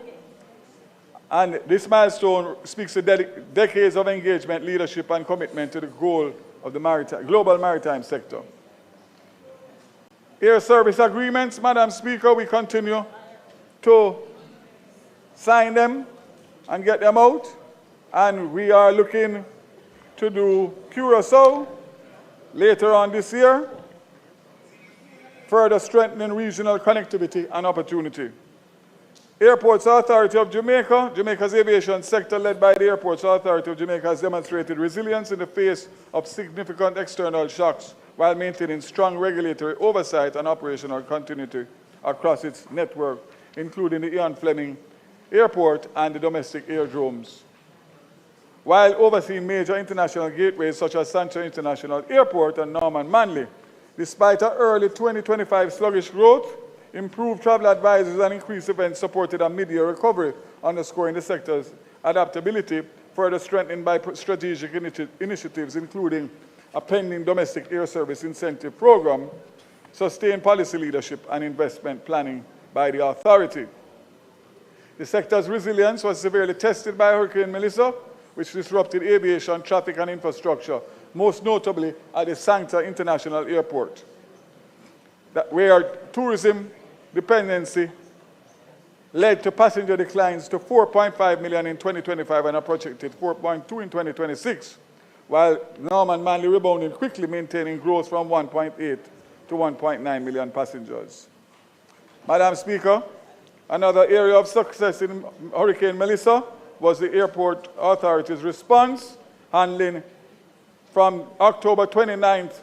and this milestone speaks to decades of engagement, leadership, and commitment to the goal of the global maritime sector. Air service agreements, Madam Speaker, we continue to sign them and get them out, and we are looking to do Curaçao later on this year, further strengthening regional connectivity and opportunity. Airports Authority of Jamaica. Jamaica's aviation sector, led by the Airports Authority of Jamaica, has demonstrated resilience in the face of significant external shocks while maintaining strong regulatory oversight and operational continuity across its network, including the Ian Fleming Airport and the domestic aerodromes, while overseeing major international gateways such as Sancho International Airport and Norman Manley. Despite an early 2025 sluggish growth, improved travel advisories and increased events supported a mid-year recovery, underscoring the sector's adaptability, further strengthened by strategic initiatives, including a pending domestic air service incentive program, sustained policy leadership, and investment planning by the authority. The sector's resilience was severely tested by Hurricane Melissa, which disrupted aviation, traffic, and infrastructure, most notably at the Sancta International Airport, where tourism dependency led to passenger declines to 4.5 million in 2025 and a projected 4.2 in 2026, while Norman Manley rebounded quickly, maintaining growth from 1.8 to 1.9 million passengers. Madam Speaker, another area of success in Hurricane Melissa was the Airport Authority's response, handling from October 29th,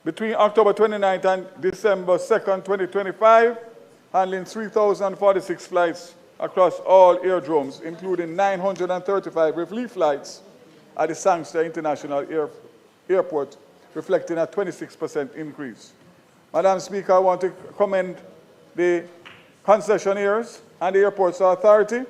between October 29th and December 2nd, 2025, handling 3,046 flights across all aerodromes, including 935 relief flights at the Sancta International Airport, reflecting a 26% increase. Madam Speaker, I want to commend the concessionaires and the Airports Authority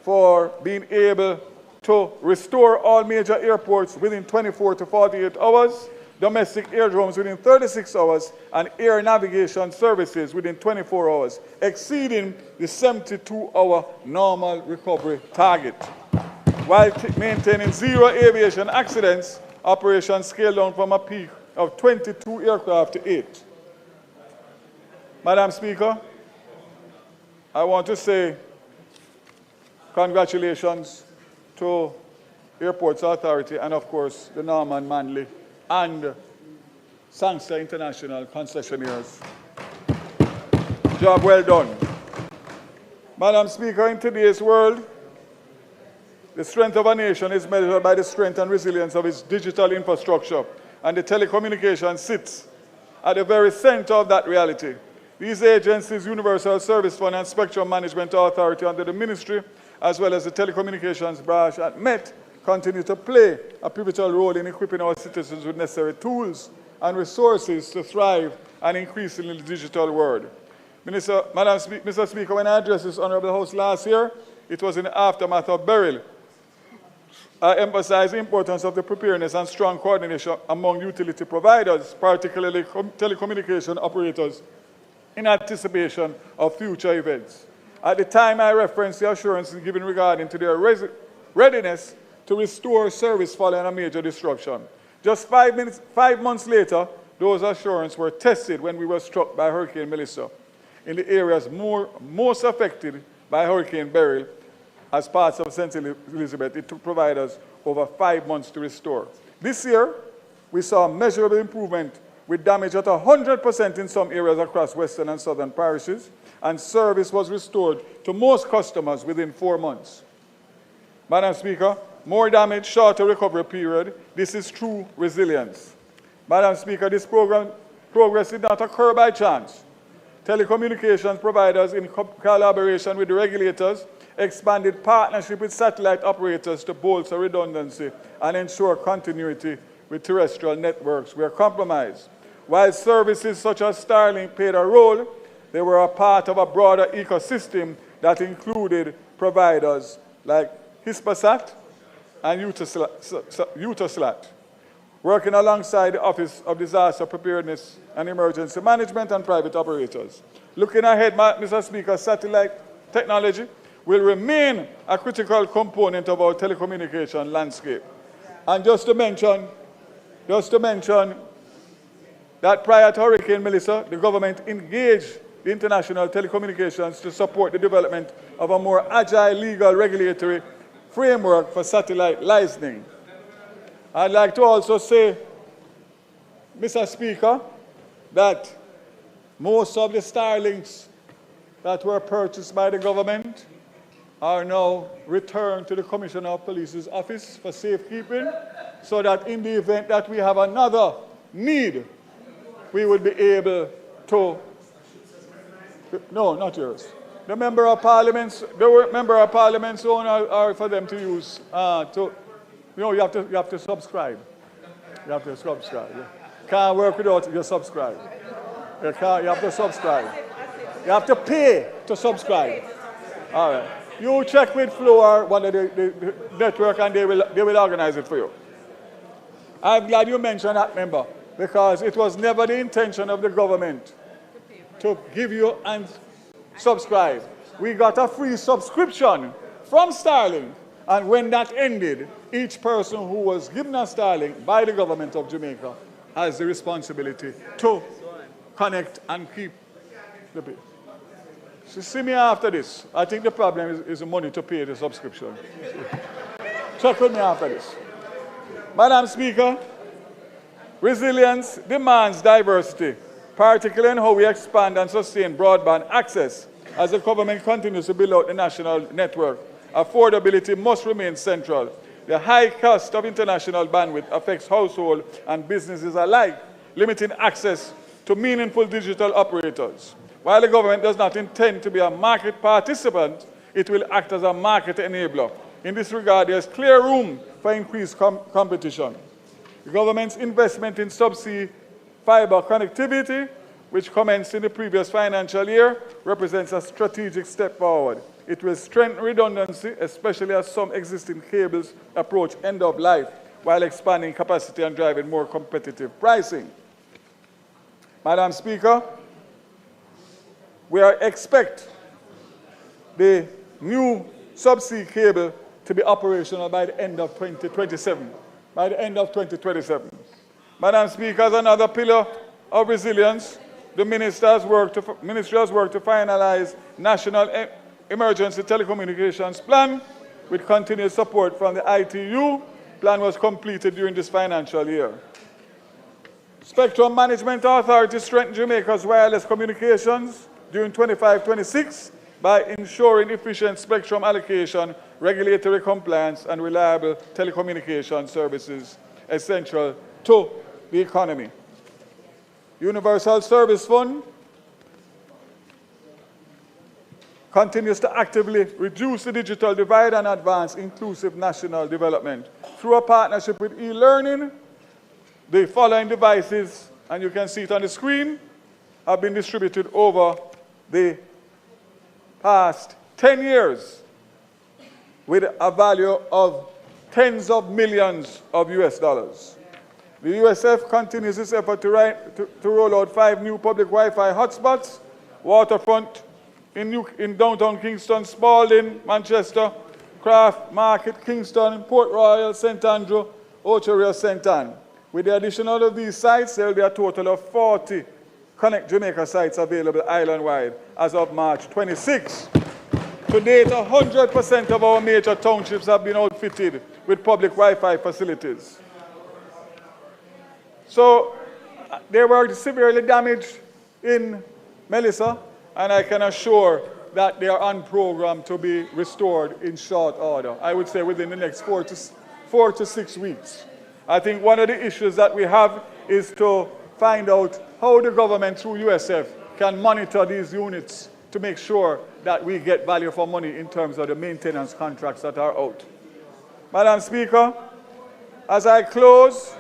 for being able to restore all major airports within 24 to 48 hours, domestic aerodromes within 36 hours, and air navigation services within 24 hours, exceeding the 72-hour normal recovery target. While maintaining zero aviation accidents, operations scaled down from a peak of 22 aircraft to 8. Madam Speaker, I want to say congratulations to Airports Authority and, of course, the Norman Manley and Sancta International concessionaires. Job well done. Madam Speaker, in today's world, the strength of a nation is measured by the strength and resilience of its digital infrastructure, and the telecommunications sits at the very center of that reality. These agencies, Universal Service Fund and Spectrum Management Authority under the Ministry, as well as the Telecommunications branch at Met, continue to play a pivotal role in equipping our citizens with necessary tools and resources to thrive and increase in the digital world. Mr. Speaker, when I addressed this Honourable House last year, it was in the aftermath of Daryl. I emphasized the importance of the preparedness and strong coordination among utility providers, particularly telecommunication operators, in anticipation of future events. At the time, I referenced the assurances given regarding to their readiness to restore service following a major disruption. Just 5 months later, those assurances were tested when we were struck by Hurricane Melissa in the areas most affected by Hurricane Beryl. As parts of St. Elizabeth, it took providers over 5 months to restore. This year, we saw measurable improvement with damage at 100% in some areas across western and southern parishes, and service was restored to most customers within 4 months. Madam Speaker, more damage, shorter recovery period. This is true resilience. Madam Speaker, this progress did not occur by chance. Telecommunications providers, in collaboration with the regulators, expanded partnership with satellite operators to bolster redundancy and ensure continuity with terrestrial networks where compromised. While services such as Starlink played a role, they were a part of a broader ecosystem that included providers like Hispasat and Eutelsat, working alongside the Office of Disaster Preparedness and Emergency Management and private operators. Looking ahead, Mr. Speaker, satellite technology will remain a critical component of our telecommunication landscape. And just to mention that prior to Hurricane Melissa, the government engaged the international telecommunications to support the development of a more agile legal regulatory framework for satellite licensing. I'd like to also say, Mr. Speaker, that most of the Starlinks that were purchased by the government are now returned to the Commissioner of Police's office for safekeeping, so that in the event that we have another need, we would be able to, no, not yours. The member of parliament's own are for them to use. You have to subscribe. You have to subscribe. You can't work without you subscribe. You have to subscribe. You have to pay to subscribe. All right. You check with Flo or one of the network, and they will organize it for you. I'm glad you mentioned that, member, because it was never the intention of the government to give you and subscribe. We got a free subscription from Starlink, and when that ended, each person who was given a Starlink by the government of Jamaica has the responsibility to connect and keep the bill. So see me after this. I think the problem is the money to pay the subscription. Check with me after this. Madam Speaker, resilience demands diversity, particularly in how we expand and sustain broadband access as the government continues to build out the national network. Affordability must remain central. The high cost of international bandwidth affects households and businesses alike, limiting access to meaningful digital operators. While the government does not intend to be a market participant, it will act as a market enabler. In this regard, there is clear room for increased competition. The government's investment in subsea fiber connectivity, which commenced in the previous financial year, represents a strategic step forward. It will strengthen redundancy, especially as some existing cables approach end of life, while expanding capacity and driving more competitive pricing. Madam Speaker, we expect the new subsea cable to be operational by the end of 2027. By the end of 2027. Madam Speaker, as another pillar of resilience, the ministry has worked to finalize National Emergency Telecommunications Plan with continued support from the ITU. Plan was completed during this financial year. Spectrum Management Authority strengthened Jamaica's wireless communications during 25-26 by ensuring efficient spectrum allocation, regulatory compliance, and reliable telecommunication services essential to the economy. Universal Service Fund continues to actively reduce the digital divide and advance inclusive national development. Through a partnership with e-learning, the following devices, and you can see it on the screen, have been distributed over the past 10 years with a value of tens of millions of US dollars. The USF continues its effort to roll out 5 new public Wi-Fi hotspots, waterfront in downtown Kingston, Spalding, Manchester, Craft, Market, Kingston, Port Royal, St. Andrew, Ocho St. Anne. With the addition of these sites, there will be a total of 40 Connect Jamaica sites available island-wide as of March 26. To date, 100% of our major townships have been outfitted with public Wi-Fi facilities. So they were severely damaged in Melissa, and I can assure that they are on program to be restored in short order. I would say within the next 4 to 6 weeks. I think one of the issues that we have is to find out how the government through USF can monitor these units to make sure that we get value for money in terms of the maintenance contracts that are out. Madam Speaker, as I close,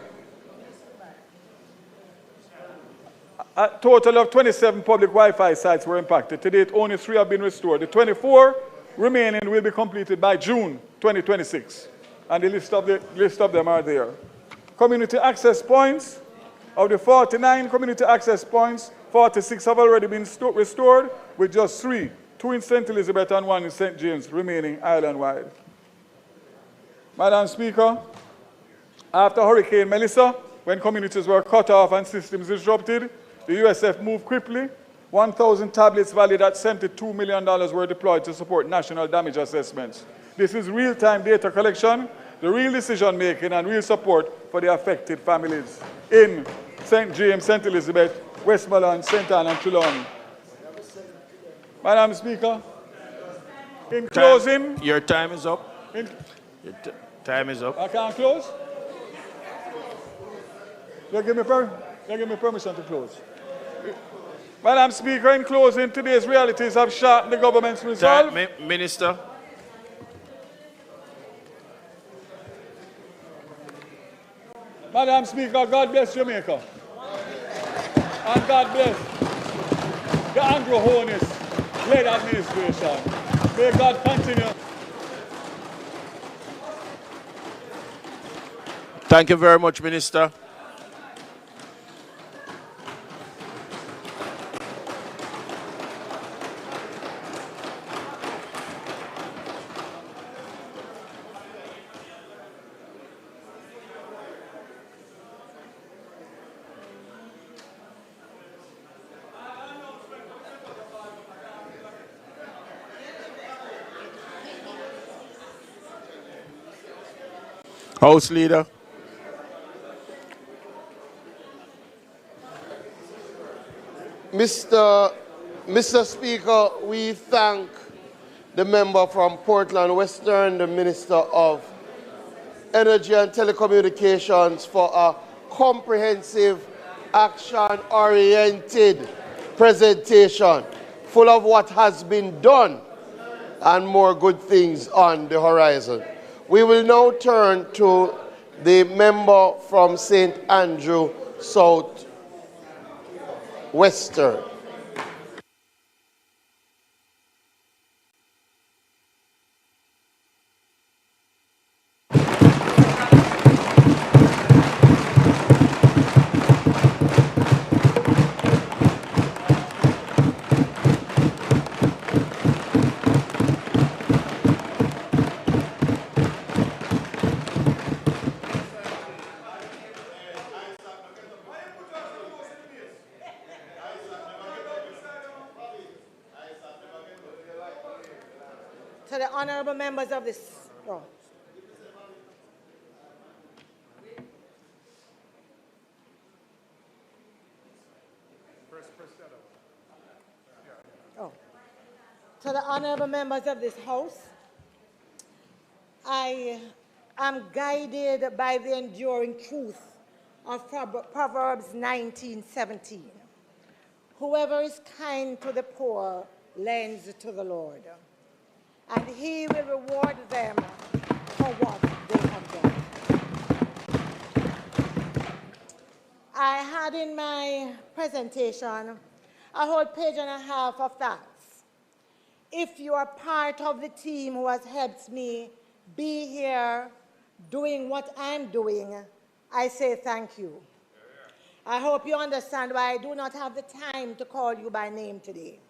a total of 27 public Wi-Fi sites were impacted. To date, only 3 have been restored. The 24 remaining will be completed by June 2026, and the list of them are there. Community access points. Of the 49 community access points, 46 have already been restored, with just 3, 2 in St. Elizabeth and 1 in St. James, remaining island-wide. Madam Speaker, after Hurricane Melissa, when communities were cut off and systems disrupted, the USF moved quickly. 1,000 tablets valued at $72 million were deployed to support national damage assessments. This is real-time data collection, the real decision-making, and real support for the affected families in St. James, St. Elizabeth, Westmoreland, St. Anne, and Trelawney. Madam Speaker, in closing... Your time is up. Your time is up. I can't close? You give me permission to close. Madam Speaker, in closing, today's realities have sharpened the government's resolve. Minister. Madam Speaker, God bless Jamaica. And God bless the Anglo-Honest-led administration. May God continue. Thank you very much, Minister. House Leader. Mr. Speaker, we thank the member from Portland Western, the Minister of Energy and Telecommunications, for a comprehensive, action-oriented presentation full of what has been done and more good things on the horizon. We will now turn to the member from St. Andrew South Western. To the honorable members of this. Oh. Oh. To the honorable members of this House, I am guided by the enduring truth of Proverbs 19:17. Whoever is kind to the poor lends to the Lord, and he will reward them for what they have done. I had in my presentation a whole page and a half of facts. If you are part of the team who has helped me be here doing what I'm doing, I say thank you. I hope you understand why I do not have the time to call you by name today.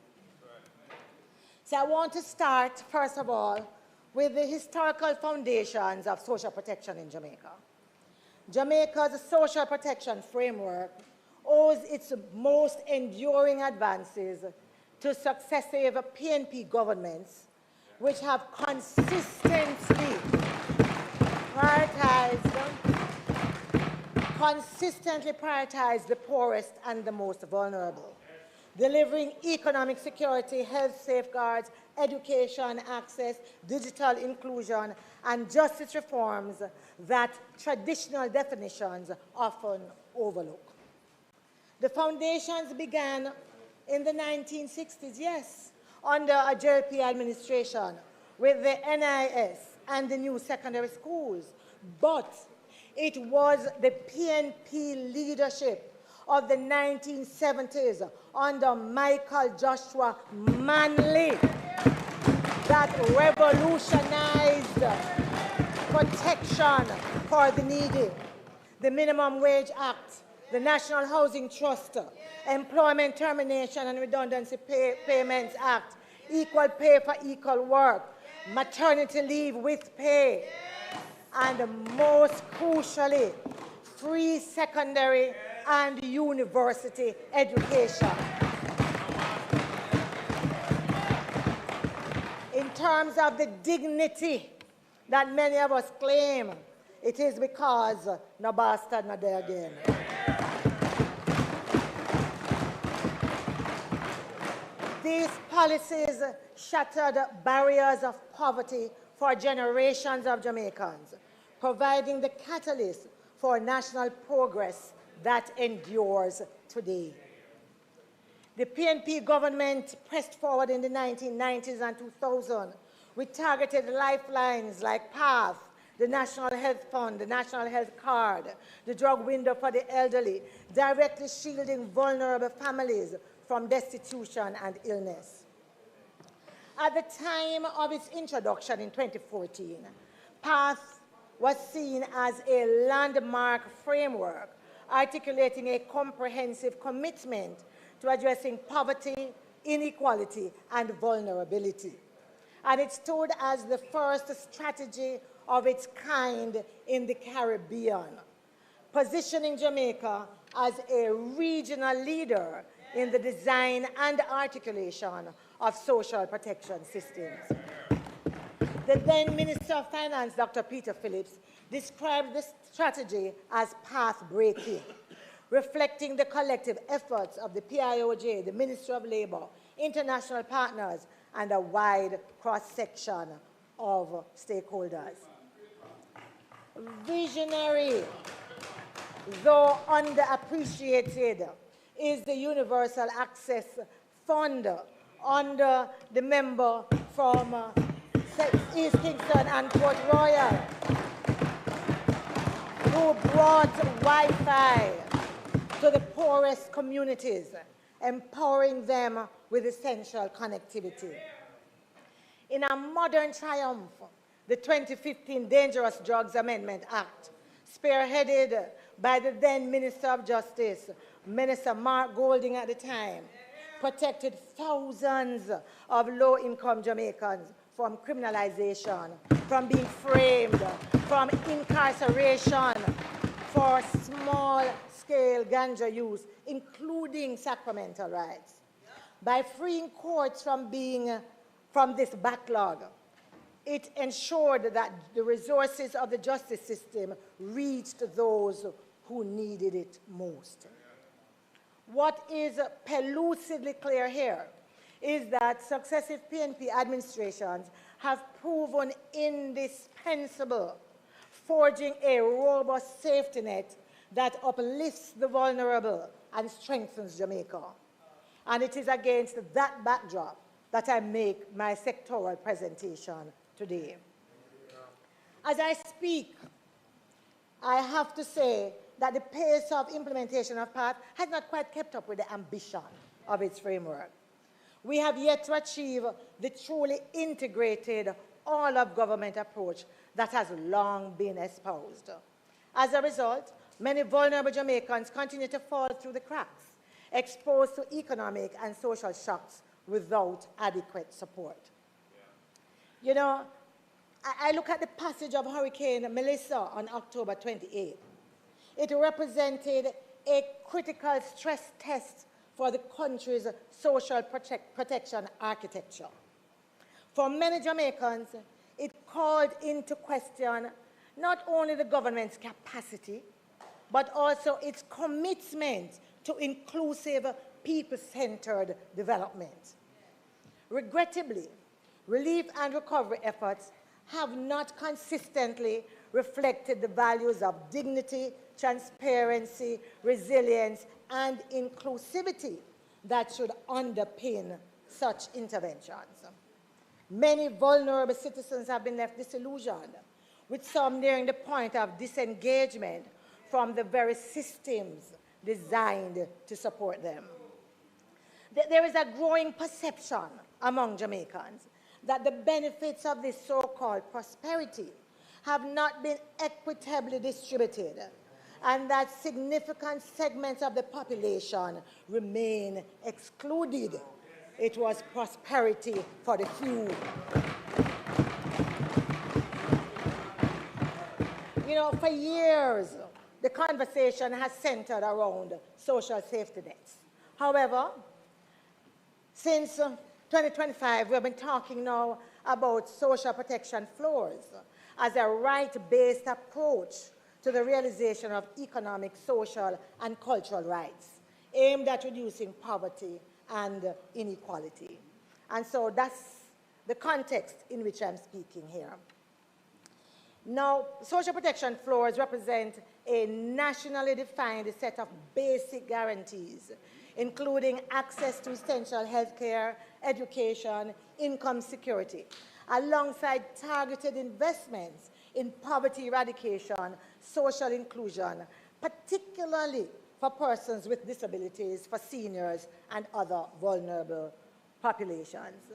So I want to start, first of all, with the historical foundations of social protection in Jamaica. Jamaica's social protection framework owes its most enduring advances to successive PNP governments, which have consistently prioritized the poorest and the most vulnerable, delivering economic security, health safeguards, education access, digital inclusion, and justice reforms that traditional definitions often overlook. The foundations began in the 1960s, yes, under a JLP administration with the NIS and the new secondary schools, but it was the PNP leadership of the 1970s under Michael Joshua Manley that revolutionized protection for the needy. The Minimum Wage Act, the National Housing Trust, Employment Termination and Redundancy Payments Act, Equal Pay for Equal Work, Maternity Leave with Pay, and most crucially, free secondary and university education. In terms of the dignity that many of us claim, it is because no bastard not there again. These policies shattered barriers of poverty for generations of Jamaicans, providing the catalyst for national progress that endures today. The PNP government pressed forward in the 1990s and 2000 with targeted lifelines like PATH, the National Health Fund, the National Health Card, the drug window for the elderly, directly shielding vulnerable families from destitution and illness. At the time of its introduction in 2014, PATH was seen as a landmark framework articulating a comprehensive commitment to addressing poverty, inequality, and vulnerability. And it stood as the first strategy of its kind in the Caribbean, positioning Jamaica as a regional leader in the design and articulation of social protection systems. The then Minister of Finance, Dr. Peter Phillips, described the strategy as path-breaking, reflecting the collective efforts of the PIOJ, the Ministry of Labour, international partners, and a wide cross-section of stakeholders. Visionary, though underappreciated, is the Universal Access Fund under the member from East Kingston and Port Royal, who brought Wi-Fi to the poorest communities, empowering them with essential connectivity. In a modern triumph, the 2015 Dangerous Drugs Amendment Act, spearheaded by the then Minister of Justice, Minister Mark Golding at the time, protected thousands of low-income Jamaicans from criminalization, from being framed, from incarceration for small-scale ganja use, including sacramental rights. By freeing courts from this backlog, it ensured that the resources of the justice system reached those who needed it most. What is pellucidly clear here is that successive PNP administrations have proven indispensable, forging a robust safety net that uplifts the vulnerable and strengthens Jamaica. And it is against that backdrop that I make my sectoral presentation today. As I speak, I have to say that the pace of implementation of PATH has not quite kept up with the ambition of its framework. We have yet to achieve the truly integrated all-of-government approach that has long been espoused. As a result, many vulnerable Jamaicans continue to fall through the cracks, exposed to economic and social shocks without adequate support. You know, I look at the passage of Hurricane Melissa on October 28th. It represented a critical stress test for the country's social protection architecture. For many Jamaicans, it called into question not only the government's capacity, but also its commitment to inclusive, people-centered development. Regrettably, relief and recovery efforts have not consistently reflected the values of dignity, transparency, resilience, and inclusivity that should underpin such interventions. Many vulnerable citizens have been left disillusioned, with some nearing the point of disengagement from the very systems designed to support them. There is a growing perception among Jamaicans that the benefits of this so-called prosperity have not been equitably distributed, and that significant segments of the population remain excluded. It was prosperity for the few. You know, for years, the conversation has centered around social safety nets. However, since 2025, we have been talking now about social protection floors as a right-based approach to the realization of economic, social, and cultural rights, aimed at reducing poverty and inequality. And so that's the context in which I'm speaking here. Now, social protection floors represent a nationally defined set of basic guarantees, including access to essential health care, education, income security, alongside targeted investments in poverty eradication, social inclusion, particularly for persons with disabilities, for seniors, and other vulnerable populations.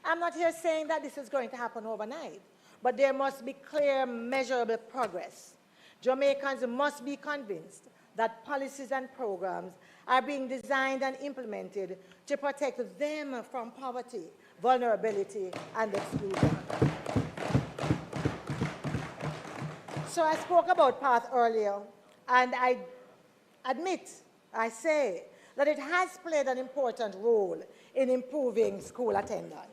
I'm not here saying that this is going to happen overnight, but there must be clear, measurable progress. Jamaicans must be convinced that policies and programs are being designed and implemented to protect them from poverty, vulnerability, and exclusion. So I spoke about PATH earlier, and I say that it has played an important role in improving school attendance.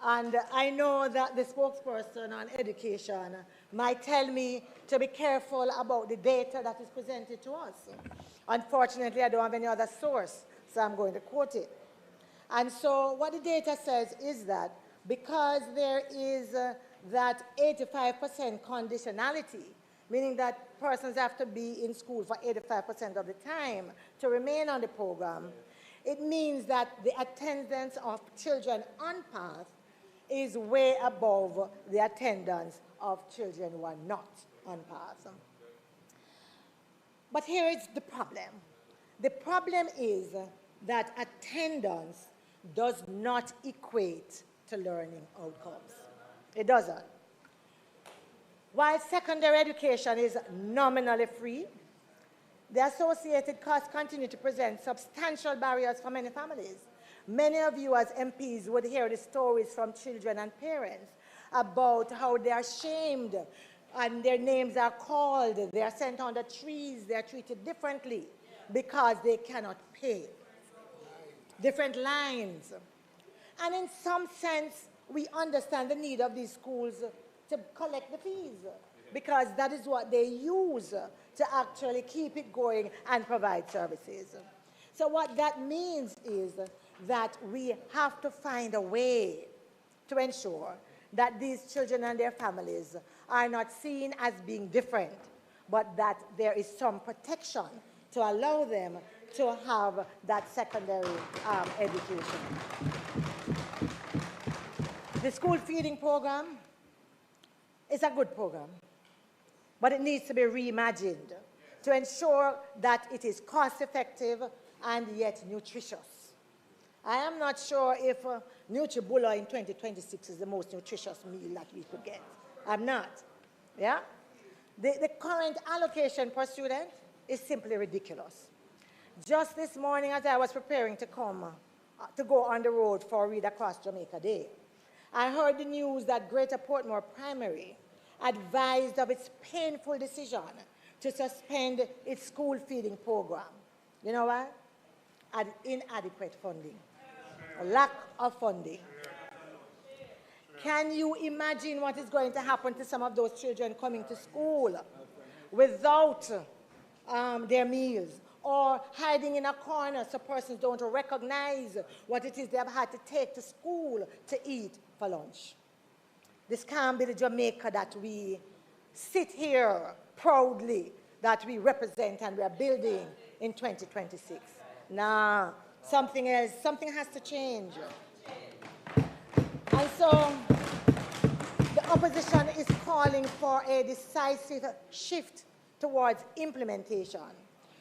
And I know that the spokesperson on education might tell me to be careful about the data that is presented to us. Unfortunately, I don't have any other source, so I'm going to quote it. And so what the data says is that because there is that 85% conditionality, meaning that persons have to be in school for 85% of the time to remain on the program, it means that the attendance of children on PATH is way above the attendance of children who are not on PATH. But here is the problem. The problem is that attendance does not equate to learning outcomes. It doesn't. While secondary education is nominally free, the associated costs continue to present substantial barriers for many families. Many of you as MPs would hear the stories from children and parents about how they are shamed and their names are called, they are sent under trees, they are treated differently because they cannot pay. Different lines. And in some sense, we understand the need of these schools to collect the fees because that is what they use to actually keep it going and provide services. So what that means is that we have to find a way to ensure that these children and their families are not seen as being different, but that there is some protection to allow them to have that secondary education. The school feeding program is a good program, but it needs to be reimagined to ensure that it is cost-effective and yet nutritious. I am not sure if Nutribullet in 2026 is the most nutritious meal that we could get. I'm not. Yeah? The current allocation per student is simply ridiculous. Just this morning as I was preparing to come, to go on the road for Read Across Jamaica Day, I heard the news that Greater Portmore Primary advised of its painful decision to suspend its school feeding program. You know why? Inadequate funding, a lack of funding. Can you imagine what is going to happen to some of those children coming to school without their meals, or hiding in a corner so persons don't recognize what it is they have had to take to school to eat for lunch? This can't be the Jamaica that we sit here proudly, that we represent and we are building in 2026. Nah, something else, something has to change. And so the opposition is calling for a decisive shift towards implementation,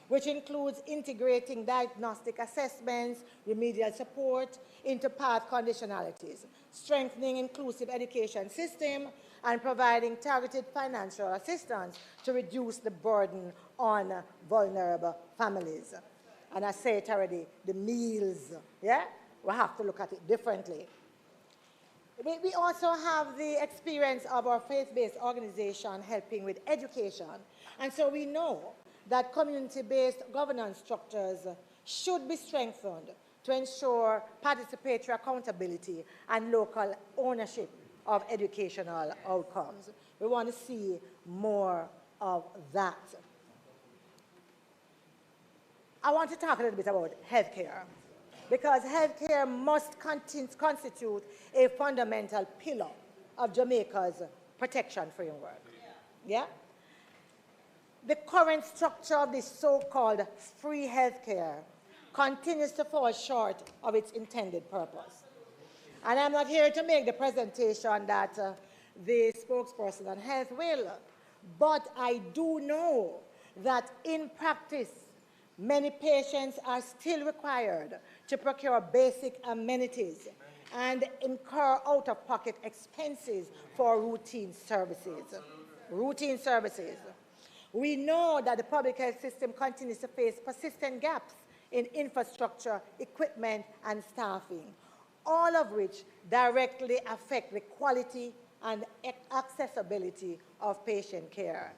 which includes integrating diagnostic assessments, remedial support into PATH conditionalities, strengthening inclusive education system, and providing targeted financial assistance to reduce the burden on vulnerable families. And I say it already, the meals, yeah? We have to look at it differently. We also have the experience of our faith-based organization helping with education. And so we know that community-based governance structures should be strengthened to ensure participatory accountability and local ownership of educational outcomes. We want to see more of that. I want to talk a little bit about healthcare. because healthcare must constitute a fundamental pillar of Jamaica's protection framework. Yeah? The current structure of this so-called free healthcare continues to fall short of its intended purpose. And I'm not here to make the presentation that the spokesperson on health will, but I do know that in practice, many patients are still required to procure basic amenities and incur out-of-pocket expenses for routine services. Routine services. We know that the public health system continues to face persistent gaps in infrastructure, equipment, and staffing, all of which directly affect the quality and accessibility of patient care.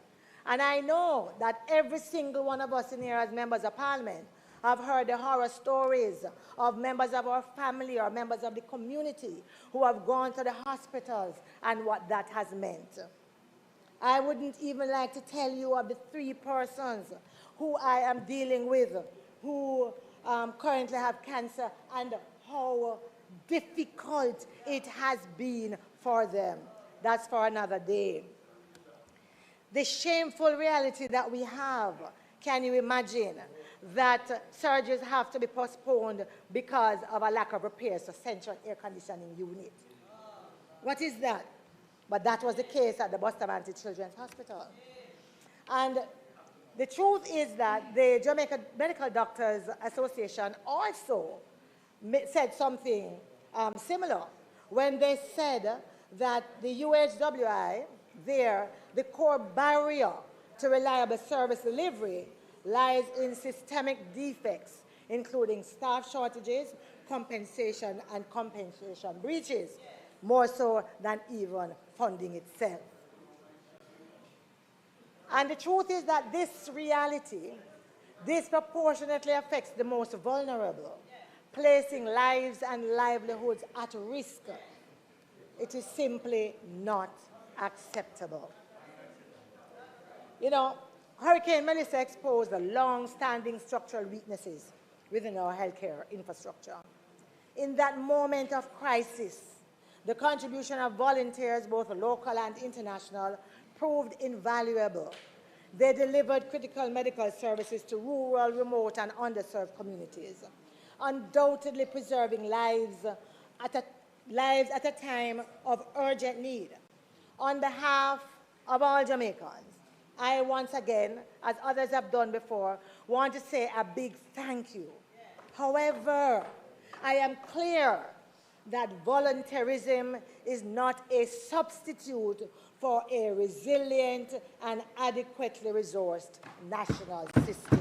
And I know that every single one of us in here as members of Parliament have heard the horror stories of members of our family or members of the community who have gone to the hospitals and what that has meant. I wouldn't even like to tell you of the 3 persons who I am dealing with who currently have cancer and how difficult it has been for them. That's for another day. The shameful reality that we have, can you imagine, that surgeries have to be postponed because of a lack of repairs to central air conditioning unit? What is that? But that was the case at the Bustamante Children's Hospital. And the truth is that the Jamaica Medical Doctors Association also said something similar when they said that the UHWI, the core barrier to reliable service delivery lies in systemic defects, including staff shortages, compensation, and compensation breaches, more so than even funding itself. And the truth is that this reality disproportionately affects the most vulnerable, placing lives and livelihoods at risk. It is simply not acceptable. You know, Hurricane Melissa exposed the long-standing structural weaknesses within our healthcare infrastructure. In that moment of crisis, the contribution of volunteers, both local and international, proved invaluable. They delivered critical medical services to rural, remote, and underserved communities, undoubtedly preserving lives at a time of urgent need. On behalf of all Jamaicans, I once again, as others have done before, want to say a big thank you. However, I am clear that volunteerism is not a substitute for a resilient and adequately resourced national system.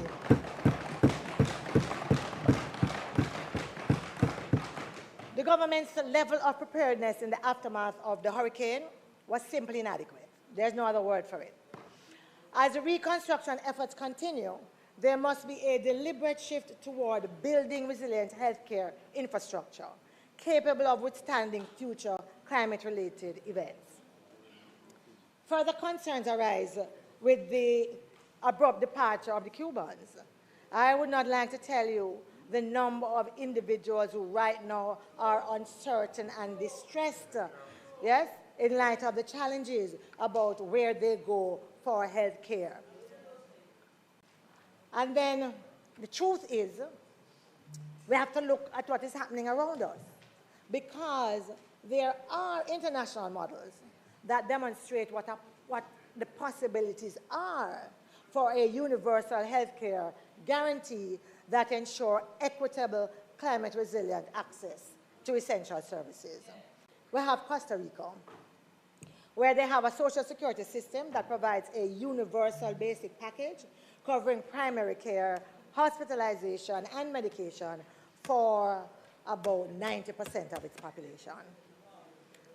The government's level of preparedness in the aftermath of the hurricane was simply inadequate. There's no other word for it. As the reconstruction efforts continue, there must be a deliberate shift toward building resilient healthcare infrastructure capable of withstanding future climate-related events. Further concerns arise with the abrupt departure of the Cubans. I would not like to tell you the number of individuals who right now are uncertain and distressed, yes, in light of the challenges about where they go for health care. And then the truth is, we have to look at what is happening around us, because there are international models that demonstrate what the possibilities are for a universal health care guarantee that ensure equitable, climate-resilient access to essential services. We have Costa Rica, where they have a social security system that provides a universal basic package covering primary care, hospitalization, and medication for about 90% of its population.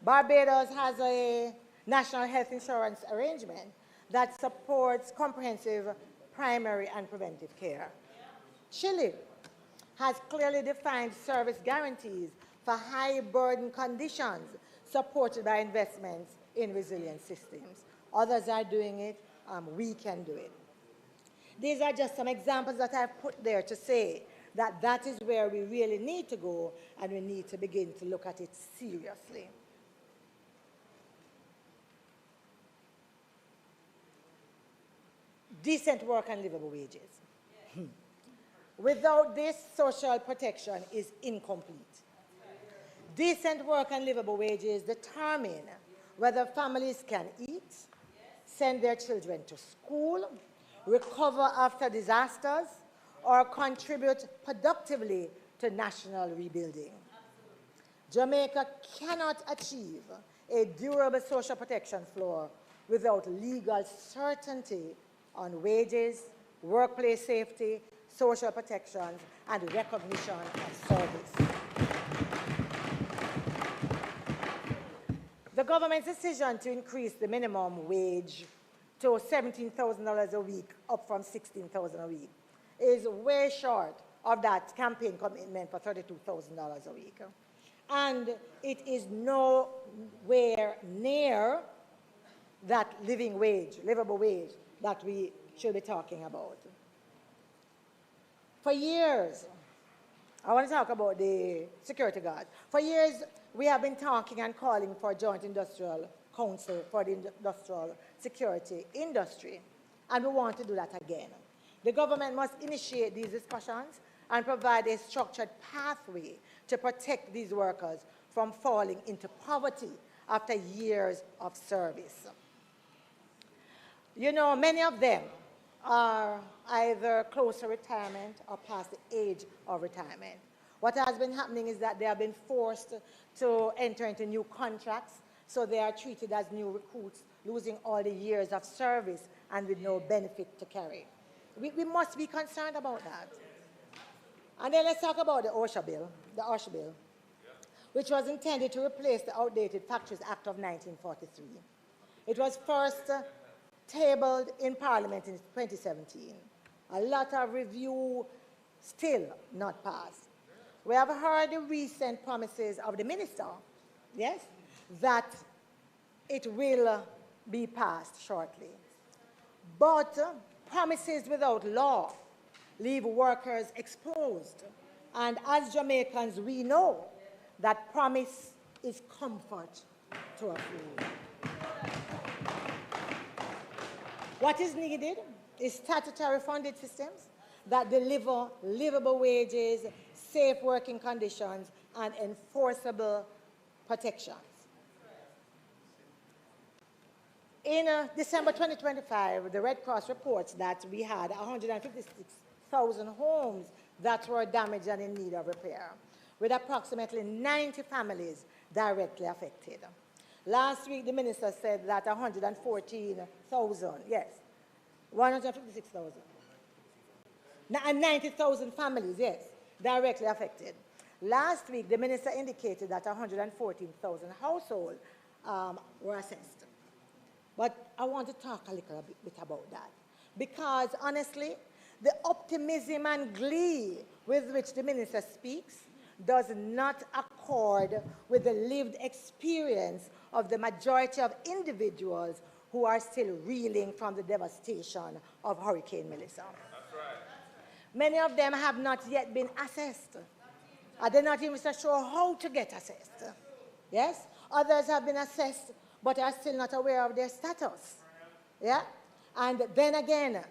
Barbados has a national health insurance arrangement that supports comprehensive primary and preventive care. Chile has clearly defined service guarantees for high-burden conditions supported by investments in resilient systems. Others are doing it. We can do it. These are just some examples that I've put there to say that that is where we really need to go, and we need to begin to look at it seriously. Decent work and livable wages. Without this, social protection is incomplete. Decent work and livable wages determine whether families can eat, send their children to school, recover after disasters, or contribute productively to national rebuilding. Jamaica cannot achieve a durable social protection floor without legal certainty on wages, workplace safety, social protections, and recognition of service. The government's decision to increase the minimum wage to $17,000 a week, up from $16,000 a week, is way short of that campaign commitment for $32,000 a week. And it is nowhere near that livable wage that we should be talking about. For years, I want to talk about the security guard. For years, we have been talking and calling for a joint industrial council for the industrial security industry, and we want to do that again. The government must initiate these discussions and provide a structured pathway to protect these workers from falling into poverty after years of service. You know, many of them are either close to retirement or past the age of retirement. What has been happening is that they have been forced to enter into new contracts, so they are treated as new recruits, losing all the years of service and with no benefit to carry. We must be concerned about that. And then let's talk about the OSHA bill, which was intended to replace the outdated Factories Act of 1943. It was first tabled in Parliament in 2017. A lot of review, still not passed. We have heard the recent promises of the minister, yes, that it will be passed shortly. But promises without law leave workers exposed. And as Jamaicans, we know that promise is comfort to a few. What is needed is statutory funded systems that deliver livable wages, safe working conditions, and enforceable protections. In December 2025, the Red Cross reports that we had 156,000 homes that were damaged and in need of repair, with approximately 90 families directly affected. Last week, the minister said that 114,000, yes, 156,000. And 90,000 families, yes, directly affected. Last week, the minister indicated that 114,000 households were assessed. But I want to talk a little bit about that, because honestly, the optimism and glee with which the minister speaks does not accord with the lived experience of the majority of individuals who are still reeling from the devastation of Hurricane Melissa. That's right. Many of them have not yet been assessed. They're not even so sure how to get assessed. Yes? Others have been assessed, but are still not aware of their status. Yeah? And then again,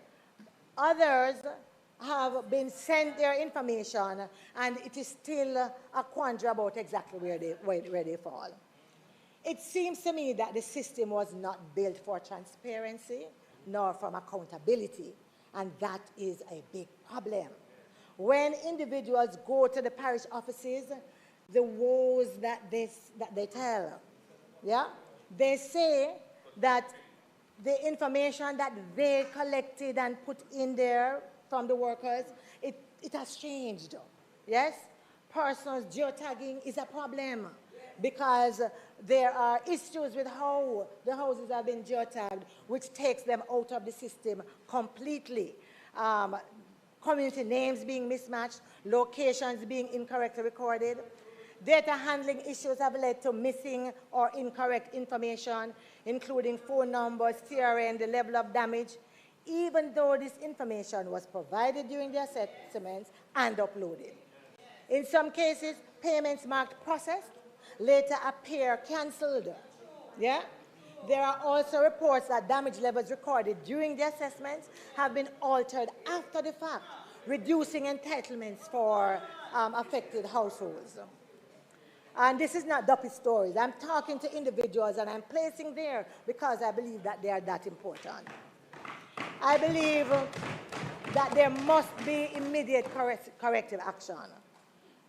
others have been sent their information, and it is still a quandary about exactly where they fall. It seems to me that the system was not built for transparency, nor from accountability, and that is a big problem. When individuals go to the parish offices, the woes that they tell, yeah? They say that the information that they collected and put in there from the workers, it has changed, yes? Personal geotagging is a problem because there are issues with how the houses have been geotagged, which takes them out of the system completely. Community names being mismatched, locations being incorrectly recorded. Data handling issues have led to missing or incorrect information, including phone numbers, CRN, the level of damage. even though this information was provided during the assessments and uploaded. In some cases, payments marked processed later appear cancelled. Yeah? There are also reports that damage levels recorded during the assessments have been altered after the fact, reducing entitlements for affected households. And this is not duppy stories. I'm talking to individuals and I'm placing there because I believe that they are that important. I believe that there must be immediate corrective action.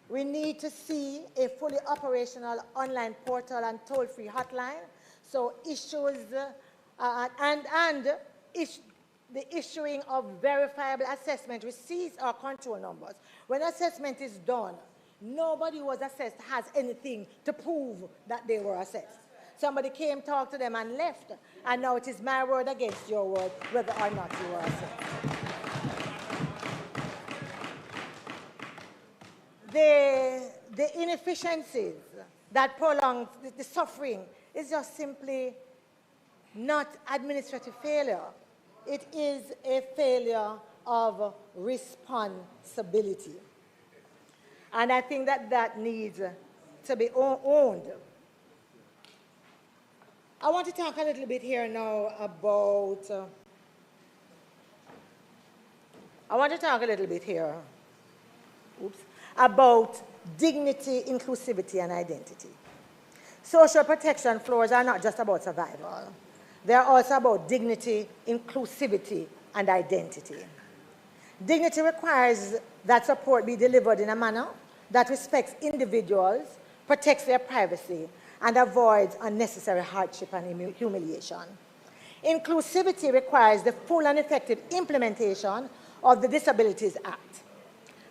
We need to see a fully operational online portal and toll-free hotline, so issues the issuing of verifiable assessment receipts or control numbers. When assessment is done, nobody who was assessed has anything to prove that they were assessed. Somebody came, talked to them, and left, and now it is my word against your word, whether or not you were assessed. The inefficiencies that prolong the suffering is just simply not administrative failure. It is a failure of responsibility. And I think that that needs to be owned. I want to talk a little bit here now about dignity, inclusivity, and identity. Social protection floors are not just about survival. They are also about dignity, inclusivity, and identity. Dignity requires that support be delivered in a manner that respects individuals, protects their privacy, and avoids unnecessary hardship and humiliation. Inclusivity requires the full and effective implementation of the Disabilities Act.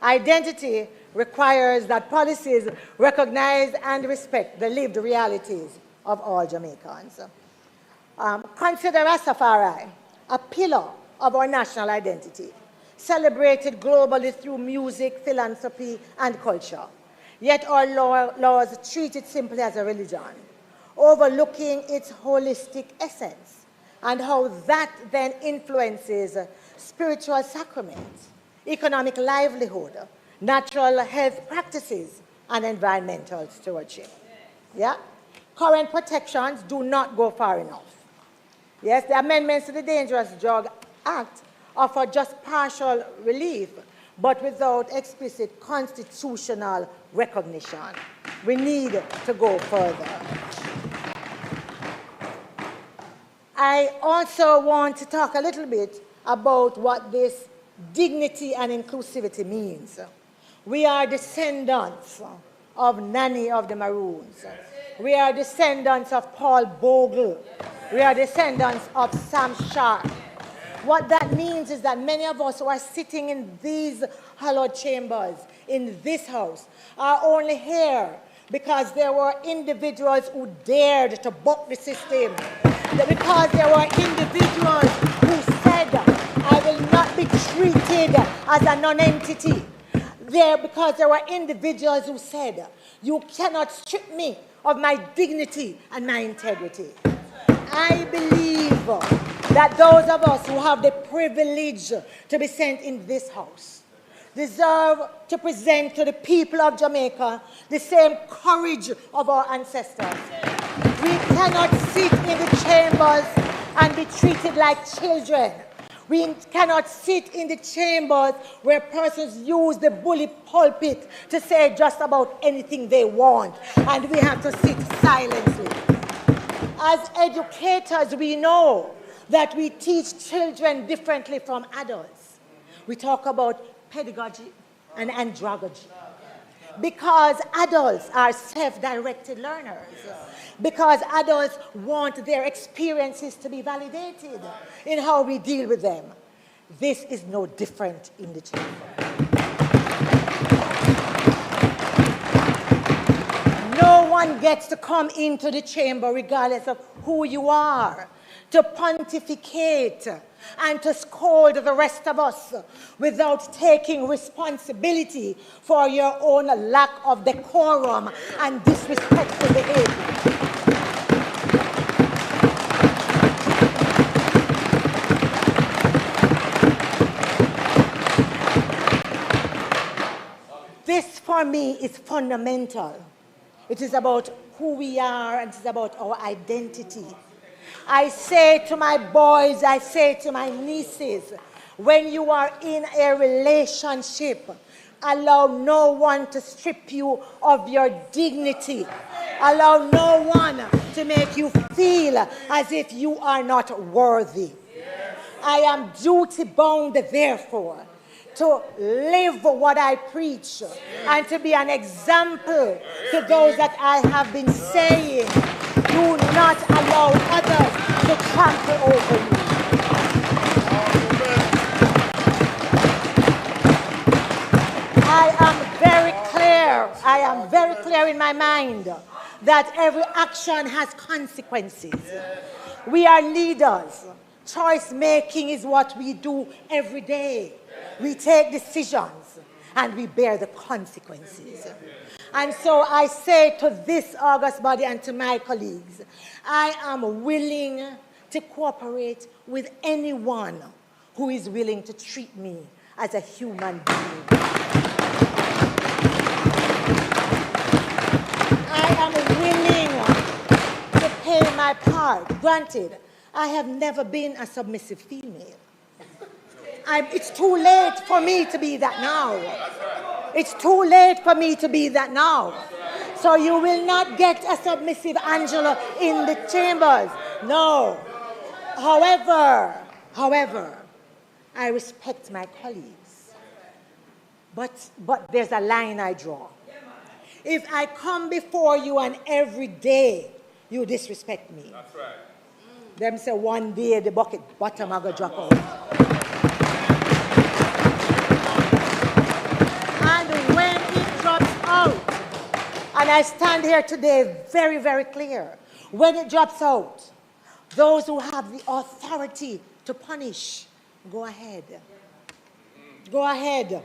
Identity requires that policies recognize and respect the lived realities of all Jamaicans. Consider Rastafari, a pillar of our national identity, celebrated globally through music, philanthropy, and culture. Yet our laws treat it simply as a religion, overlooking its holistic essence and how that then influences spiritual sacraments, economic livelihood, natural health practices, and environmental stewardship. Yeah? Current protections do not go far enough. Yes, the amendments to the Dangerous Drug Act offer just partial relief, but without explicit constitutional recognition. We need to go further. I also want to talk a little bit about what this dignity and inclusivity means. We are descendants of Nanny of the Maroons. We are descendants of Paul Bogle. We are descendants of Sam Sharp. What that means is that many of us who are sitting in these hallowed chambers, in this house, are only here because there were individuals who dared to buck the system. Because there were individuals who said, I will not be treated as a non-entity. Because there were individuals who said, you cannot strip me of my dignity and my integrity. I believe that those of us who have the privilege to be sent in this house deserve to present to the people of Jamaica the same courage of our ancestors. We cannot sit in the chambers and be treated like children. We cannot sit in the chambers where persons use the bully pulpit to say just about anything they want, and we have to sit silently. As educators, we know that we teach children differently from adults. We talk about pedagogy and andragogy. Because adults are self-directed learners. Because adults want their experiences to be validated in how we deal with them. This is no different in the chamber. No one gets to come into the chamber, regardless of who you are, to pontificate and to scold the rest of us without taking responsibility for your own lack of decorum and disrespectful behavior. for me, is fundamental. It is about who we are, and it is about our identity. I say to my boys, I say to my nieces, when you are in a relationship, allow no one to strip you of your dignity. Allow no one to make you feel as if you are not worthy. I am duty-bound, therefore, to live what I preach and to be an example to those that I have been saying, do not allow others to trample over you. I am very clear in my mind that every action has consequences. We are leaders. Choice making is what we do every day. We take decisions and we bear the consequences. And so I say to this august body and to my colleagues, I am willing to cooperate with anyone who is willing to treat me as a human being. I am willing to play my part. Granted, I have never been a submissive female. It's too late for me to be that now. It's too late for me to be that now. So you will not get a submissive Angela in the chambers. No. However, I respect my colleagues. But there's a line I draw. If I come before you and every day you disrespect me, that's right. Them say one day the bucket bottom I go drop out. And when it drops out, and I stand here today very, very clear, when it drops out, those who have the authority to punish, go ahead. Go ahead.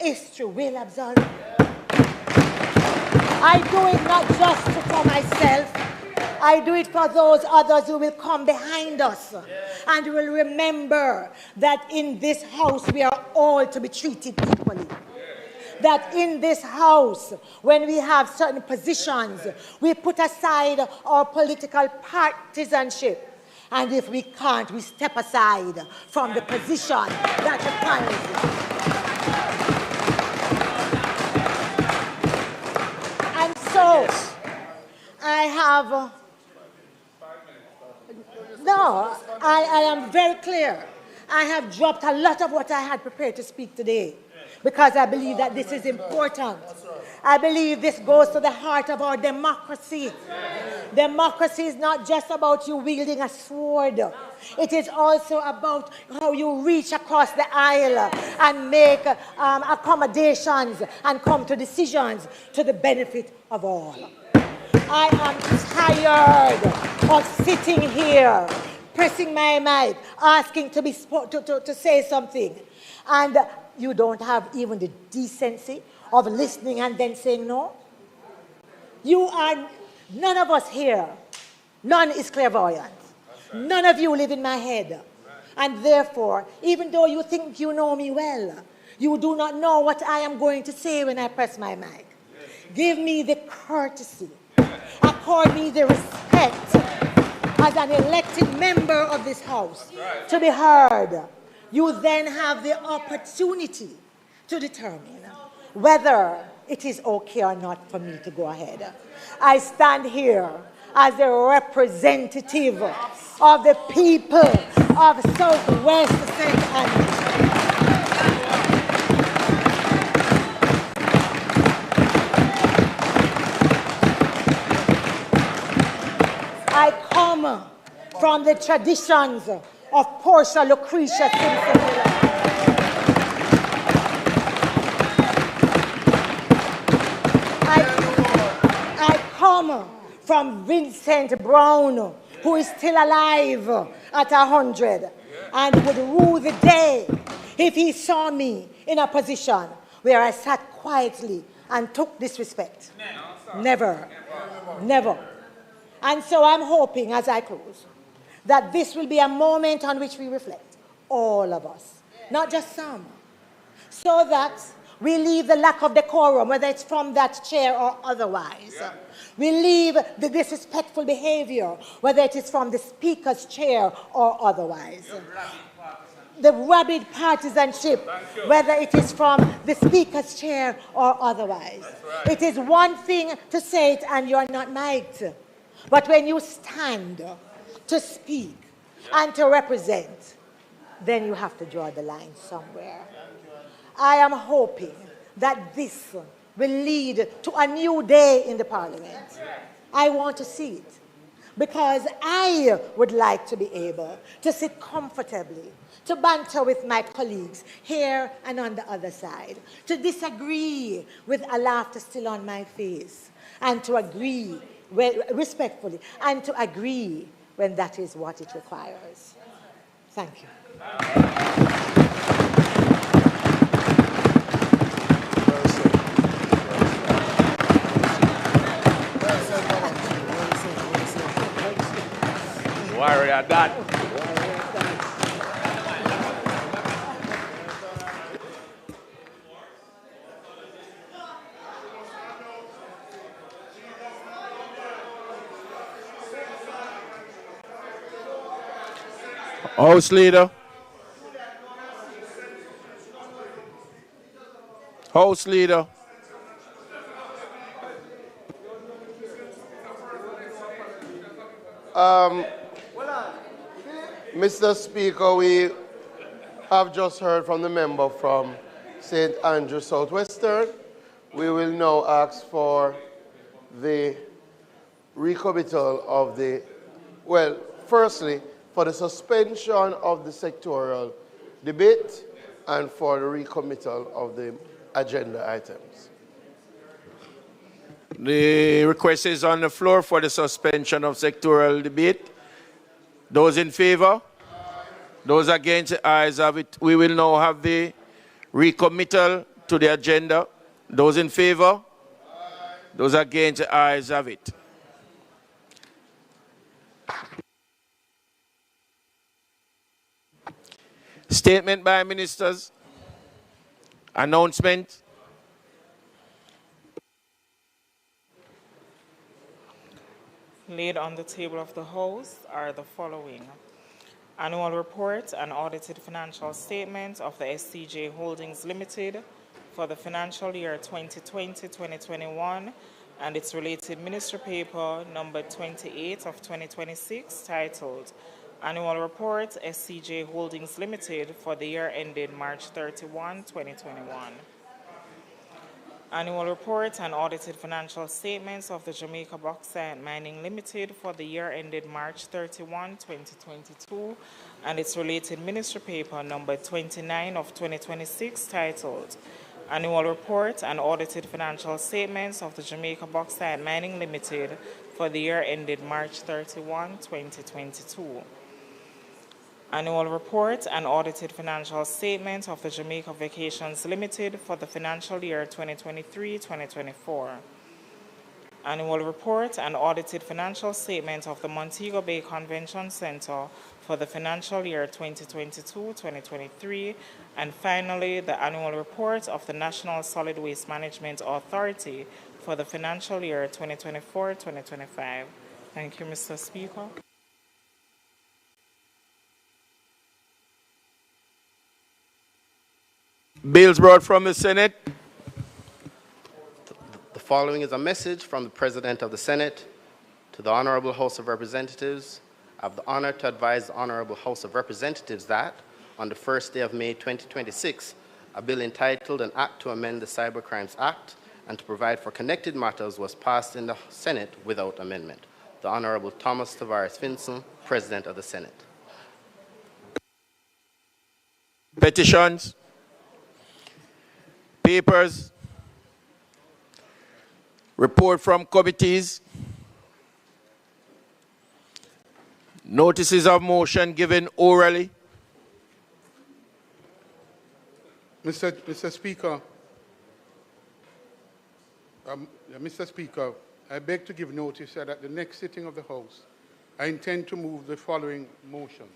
History will absolve. I do it not just for myself. I do it for those others who will come behind us and will remember that in this house we are all to be treated equally. That in this house, when we have certain positions, we put aside our political partisanship. And if we can't, we step aside from the position that requires it. And so, I am very clear. I have dropped a lot of what I had prepared to speak today because I believe that this is important. I believe this goes to the heart of our democracy. Democracy is not just about you wielding a sword. It is also about how you reach across the aisle and make accommodations and come to decisions to the benefit of all. I am tired of sitting here, pressing my mic, asking to be to say something, and you don't have even the decency of listening and then saying no. None of us here, none is clairvoyant. None of you live in my head. And therefore, even though you think you know me well, you do not know what I am going to say when I press my mic. Give me the courtesy. Accord me the respect as an elected member of this house to be heard. You then have the opportunity to determine whether it is okay or not for me to go ahead. I stand here as a representative of the people of Southwest St. Andrews. I come from the traditions of Portia Lucretia Simpson. I come from Vincent Brown, who is still alive at 100 and would rue the day if he saw me in a position where I sat quietly and took disrespect. Never. Never. And so I'm hoping, as I close, that this will be a moment on which we reflect, all of us, not just some, so that We leave the lack of decorum, whether it's from that chair or otherwise. Yeah. We leave the disrespectful behavior, whether it is from the speaker's chair or otherwise. The rabid partisanship, whether it is from the speaker's chair or otherwise. Right. It is one thing to say it and you're not mic'd. But when you stand to speak and to represent, then you have to draw the line somewhere. I am hoping that this will lead to a new day in the Parliament. I want to see it because I would like to be able to sit comfortably, to banter with my colleagues here and on the other side, to disagree with a laughter still on my face, and to agree respectfully, and to agree when that is what it requires. Thank you. Warrior that. House Leader. House Leader. Mr. Speaker, we have just heard from the member from St. Andrew Southwestern. We will now ask for the recommittal of the, well, firstly, for the suspension of the sectoral debate and for the recommittal of the agenda items. The request is on the floor for the suspension of sectoral debate. Those in favor? Those against, the ayes have it. We will now have the recommittal to the agenda. Those in favor? Those against, the ayes have it. Statement by ministers. Announcement. Laid on the table of the House are the following. Annual report and audited financial statement of the SCJ Holdings Limited for the financial year 2020-2021 and its related ministry paper number 28 of 2026 titled Annual Report SCJ Holdings Limited for the year ended March 31, 2021. Annual report and audited financial statements of the Jamaica Bauxite Mining Limited for the year ended March 31, 2022, and its related ministry paper number 29 of 2026 titled Annual Report and Audited Financial Statements of the Jamaica Bauxite Mining Limited for the year ended March 31, 2022. Annual report and audited financial statement of the Jamaica Vacations Limited for the financial year 2023-2024. Annual report and audited financial statement of the Montego Bay Convention Center for the financial year 2022-2023. And finally, the annual report of the National Solid Waste Management Authority for the financial year 2024-2025. Thank you, Mr. Speaker. Bills brought from the Senate. The following is a message from the President of the Senate to the Honorable House of Representatives. I have the honor to advise the Honorable House of Representatives that on the first day of May 2026, a bill entitled An Act to Amend the Cybercrimes Act and to provide for connected matters was passed in the Senate without amendment. The Honorable Thomas Tavares Finson, President of the Senate. Petitions. Papers. Report from committees. Notices of motion given orally. Mr. Speaker, I beg to give notice that at the next sitting of the House, I intend to move the following motion.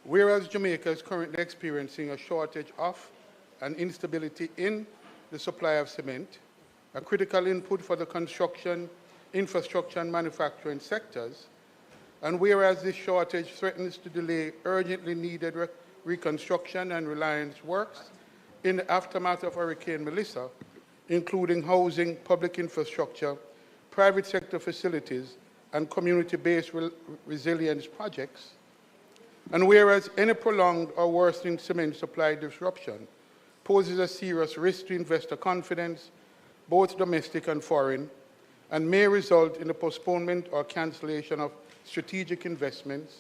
Whereas Jamaica is currently experiencing a shortage of and instability in the supply of cement, a critical input for the construction, infrastructure, and manufacturing sectors, and whereas this shortage threatens to delay urgently needed reconstruction and reliance works in the aftermath of Hurricane Melissa, including housing, public infrastructure, private sector facilities, and community-based resilience projects, and whereas any prolonged or worsening cement supply disruption poses a serious risk to investor confidence, both domestic and foreign, and may result in the postponement or cancellation of strategic investments,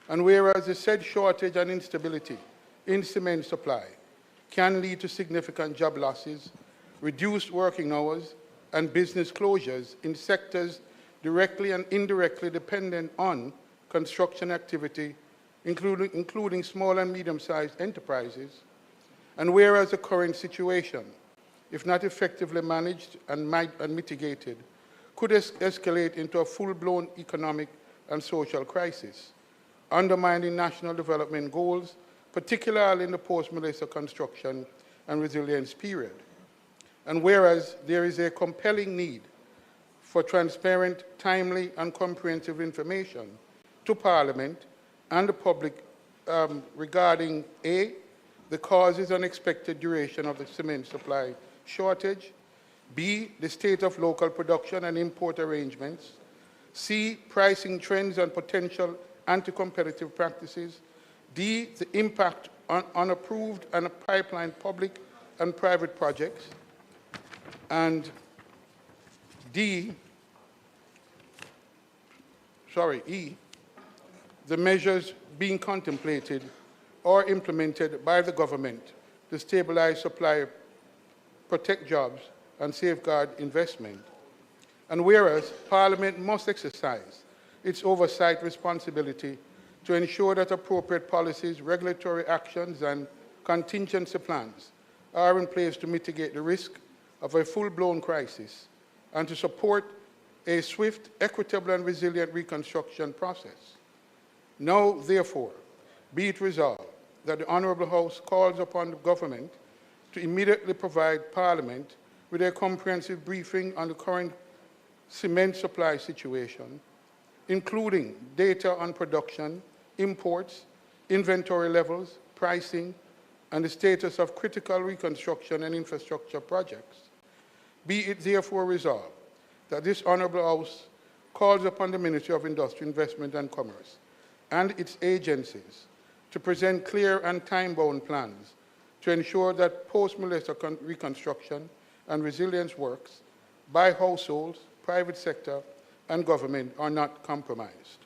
and whereas the said shortage and instability in cement supply can lead to significant job losses, reduced working hours, and business closures in sectors directly and indirectly dependent on construction activity, including small and medium-sized enterprises, and whereas the current situation, if not effectively managed and mitigated, could escalate into a full-blown economic and social crisis, undermining national development goals, particularly in the post-Melissa construction and resilience period. And whereas there is a compelling need for transparent, timely, and comprehensive information to Parliament and the public regarding A, the causes and expected duration of the cement supply shortage, B, the state of local production and import arrangements, C, pricing trends and potential anti-competitive practices, D, the impact on unapproved and pipeline public and private projects, and E, the measures being contemplated or implemented by the government to stabilize supply, protect jobs, and safeguard investment. And whereas Parliament must exercise its oversight responsibility to ensure that appropriate policies, regulatory actions, and contingency plans are in place to mitigate the risk of a full-blown crisis and to support a swift, equitable, and resilient reconstruction process. Now, therefore, be it resolved that the Honourable House calls upon the government to immediately provide Parliament with a comprehensive briefing on the current cement supply situation, including data on production, imports, inventory levels, pricing, and the status of critical reconstruction and infrastructure projects. Be it therefore resolved that this Honourable House calls upon the Ministry of Industry, Investment and Commerce and its agencies to present clear and time-bound plans to ensure that post-Melissa reconstruction and resilience works by households, private sector, and government are not compromised.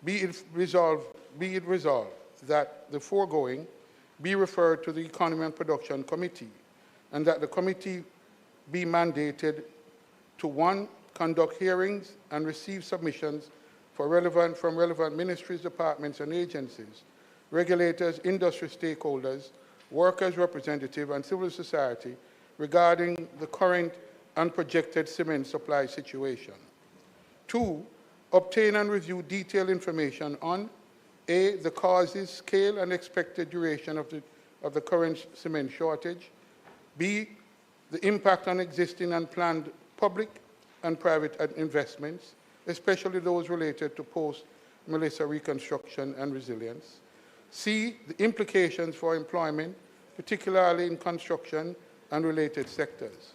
Be it resolved that the foregoing be referred to the Economy and Production Committee, and that the committee be mandated to 1, conduct hearings and receive submissions from relevant ministries, departments, and agencies, regulators, industry stakeholders, workers' representatives, and civil society regarding the current and projected cement supply situation. 2, obtain and review detailed information on A, the causes, scale, and expected duration of the current cement shortage, B, the impact on existing and planned public and private investments, especially those related to post-Melissa reconstruction and resilience, C, the implications for employment, particularly in construction and related sectors.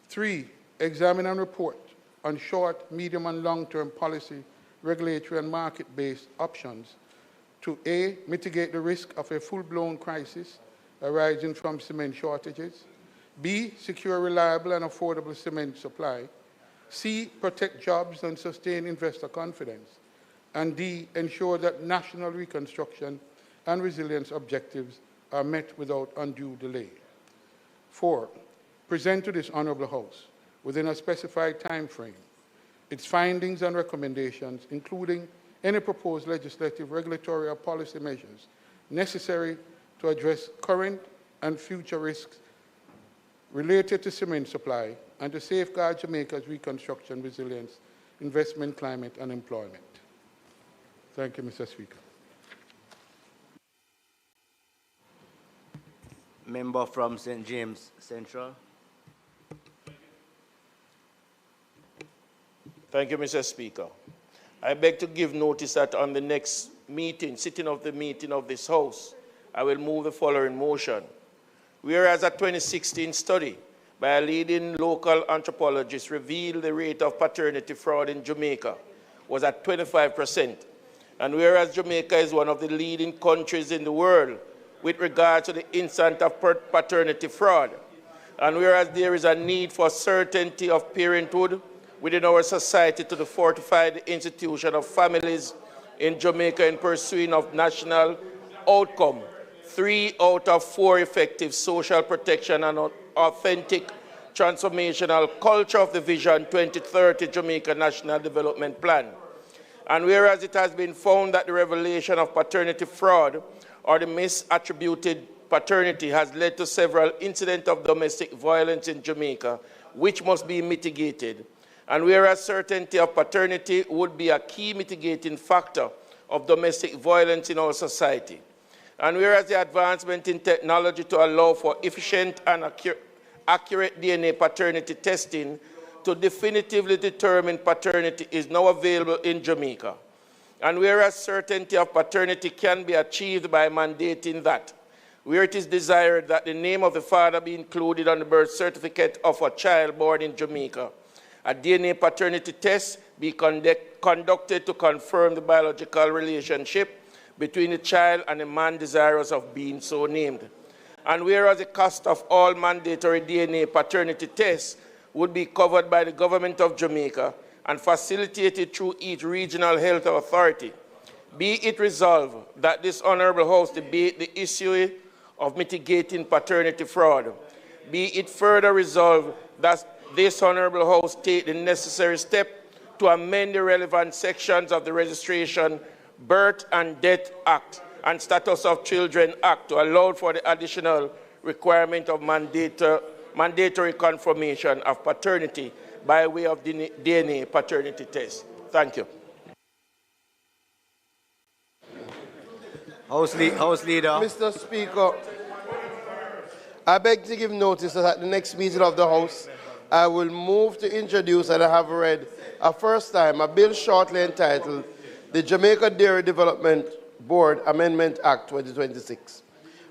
3, examine and report on short, medium, and long-term policy, regulatory, and market-based options to A, mitigate the risk of a full-blown crisis arising from cement shortages, B, secure reliable and affordable cement supply, C, protect jobs and sustain investor confidence, and D, ensure that national reconstruction and resilience objectives are met without undue delay. 4, present to this Honourable House, within a specified time frame, its findings and recommendations, including any proposed legislative, regulatory, or policy measures necessary to address current and future risks related to cement supply and to safeguard Jamaica's reconstruction, resilience, investment, climate, and employment. Thank you, Mr. Speaker. Member from St. James Central. Thank you, Mr. Speaker. I beg to give notice that on the next sitting of this House, I will move the following motion. Whereas a 2016 study by a leading local anthropologist revealed the rate of paternity fraud in Jamaica was at 25%, and whereas Jamaica is one of the leading countries in the world with regard to the incidence of paternity fraud, and whereas there is a need for certainty of parenthood within our society to fortify the institution of families in Jamaica in pursuit of national outcome, 3 out of 4 effective social protection and authentic transformational culture of the Vision 2030 Jamaica National Development Plan. And whereas it has been found that the revelation of paternity fraud or the misattributed paternity has led to several incidents of domestic violence in Jamaica, which must be mitigated, and whereas certainty of paternity would be a key mitigating factor of domestic violence in our society, and whereas the advancement in technology to allow for efficient and accurate DNA paternity testing to definitively determine paternity is now available in Jamaica, and whereas certainty of paternity can be achieved by mandating that, where it is desired that the name of the father be included on the birth certificate of a child born in Jamaica, a DNA paternity test be conducted to confirm the biological relationship between the child and the man desirous of being so named. And whereas the cost of all mandatory DNA paternity tests would be covered by the government of Jamaica and facilitated through each regional health authority, be it resolved that this Honourable House debate the issue of mitigating paternity fraud. Be it further resolved that this Honourable House take the necessary step to amend the relevant sections of the Registration, Birth and Death Act and Status of Children Act to allow for the additional requirement of mandatory confirmation of paternity by way of DNA paternity test. Thank you. House Leader. Mr. Speaker, I beg to give notice that at the next meeting of the House, I will move to introduce and I have read a first time a bill shortly entitled the Jamaica Dairy Development Board Amendment Act 2026.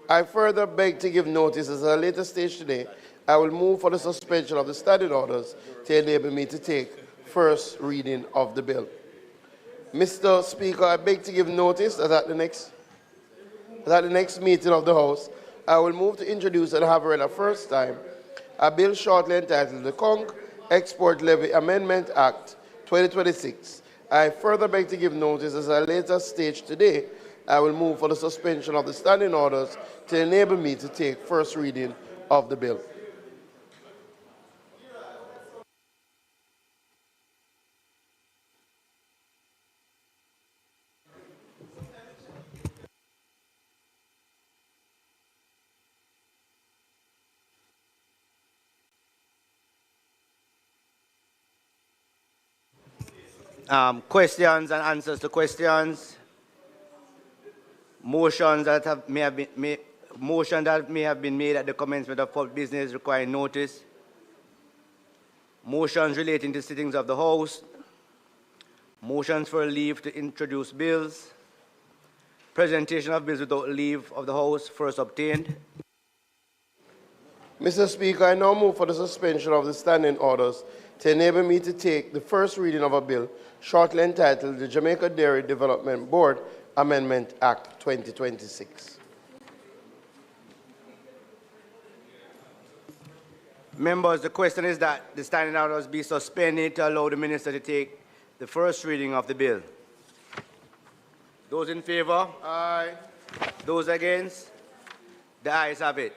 I further beg to give notice at a later stage today, I will move for the suspension of the standing orders to enable me to take first reading of the bill. Mr. Speaker, I beg to give notice that at the next meeting of the House, I will move to introduce and have read a first time a bill shortly entitled the Conch Export Levy Amendment Act 2026. I further beg to give notice as a later stage today, I will move for the suspension of the standing orders to enable me to take first reading of the bill. Questions and answers to questions. Motions that may have been made at the commencement of public business requiring notice. Motions relating to sittings of the House. Motions for leave to introduce bills. Presentation of bills without leave of the House first obtained. Mr. Speaker, I now move for the suspension of the standing orders to enable me to take the first reading of a bill shortly entitled the Jamaica Dairy Development Board Amendment Act 2026. Members, the question is that the standing orders be suspended to allow the Minister to take the first reading of the bill. Those in favour? Aye. Those against? The ayes have it.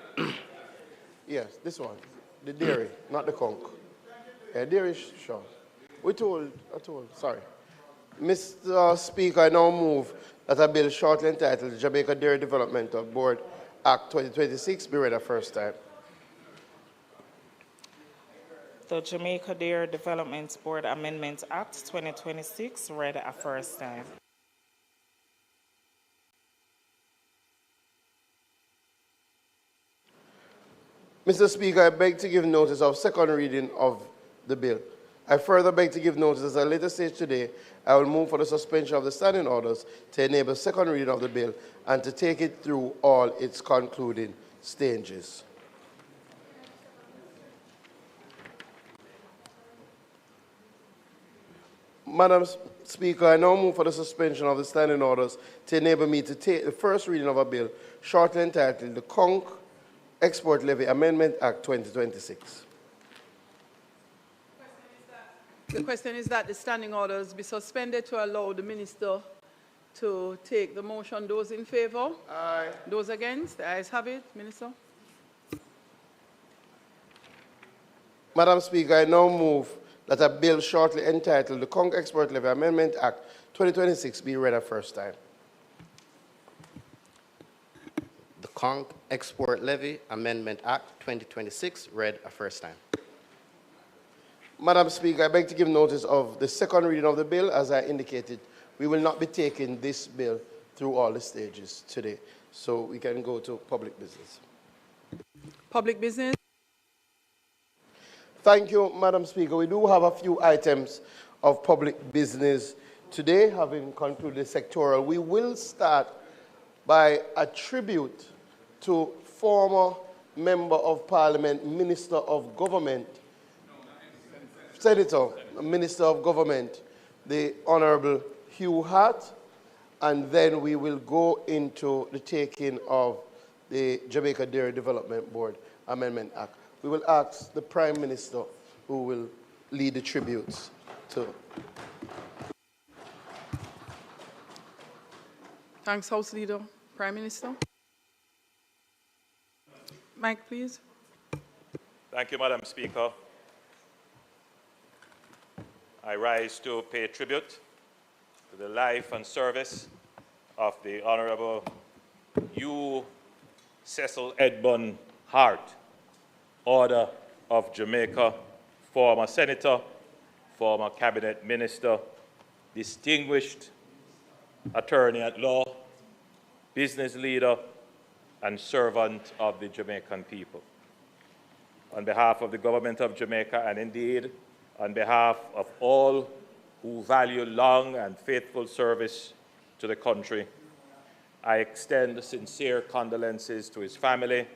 Yes, this one, the dairy, not the conch. Dairy, sure. Sorry. Mr. Speaker, I now move that a bill shortly entitled the Jamaica Dairy Developmental Board Act 2026 be read a first time. The Jamaica Dairy Development Board Amendment Act 2026 read a first time. Mr. Speaker, I beg to give notice of second reading of the bill. I further beg to give notice at a later stage today, I will move for the suspension of the standing orders to enable second reading of the bill and to take it through all its concluding stages. Madam Speaker, I now move for the suspension of the standing orders to enable me to take the first reading of a bill shortly entitled the Conch Export Levy Amendment Act 2026. The question is that the standing orders be suspended to allow the minister to take the motion. Those in favor? Aye. Those against? The ayes have it. Minister. Madam Speaker, I now move that a bill shortly entitled the Conch Export Levy Amendment Act 2026 be read a first time. The Conch Export Levy Amendment Act 2026 read a first time. Madam Speaker, I beg to give notice of the second reading of the bill. As I indicated, we will not be taking this bill through all the stages today, so we can go to public business. Public business. Thank you, Madam Speaker. We do have a few items of public business today, having concluded the sectoral. We will start by a tribute to former Member of Parliament, Minister of Government, Senator, Minister of Government, the Honourable Hugh Hart, and then we will go into the taking of the Jamaica Dairy Development Board Amendment Act. We will ask the Prime Minister who will lead the tributes to. Thanks, House Leader. Prime Minister. Mike, please. Thank you, Madam Speaker. I rise to pay tribute to the life and service of the Honourable Hugh Cecil Edmund Hart, Order of Jamaica, former Senator, former Cabinet Minister, distinguished attorney at law, business leader, and servant of the Jamaican people. On behalf of the government of Jamaica, and indeed on behalf of all who value long and faithful service to the country, I extend sincere condolences to his family,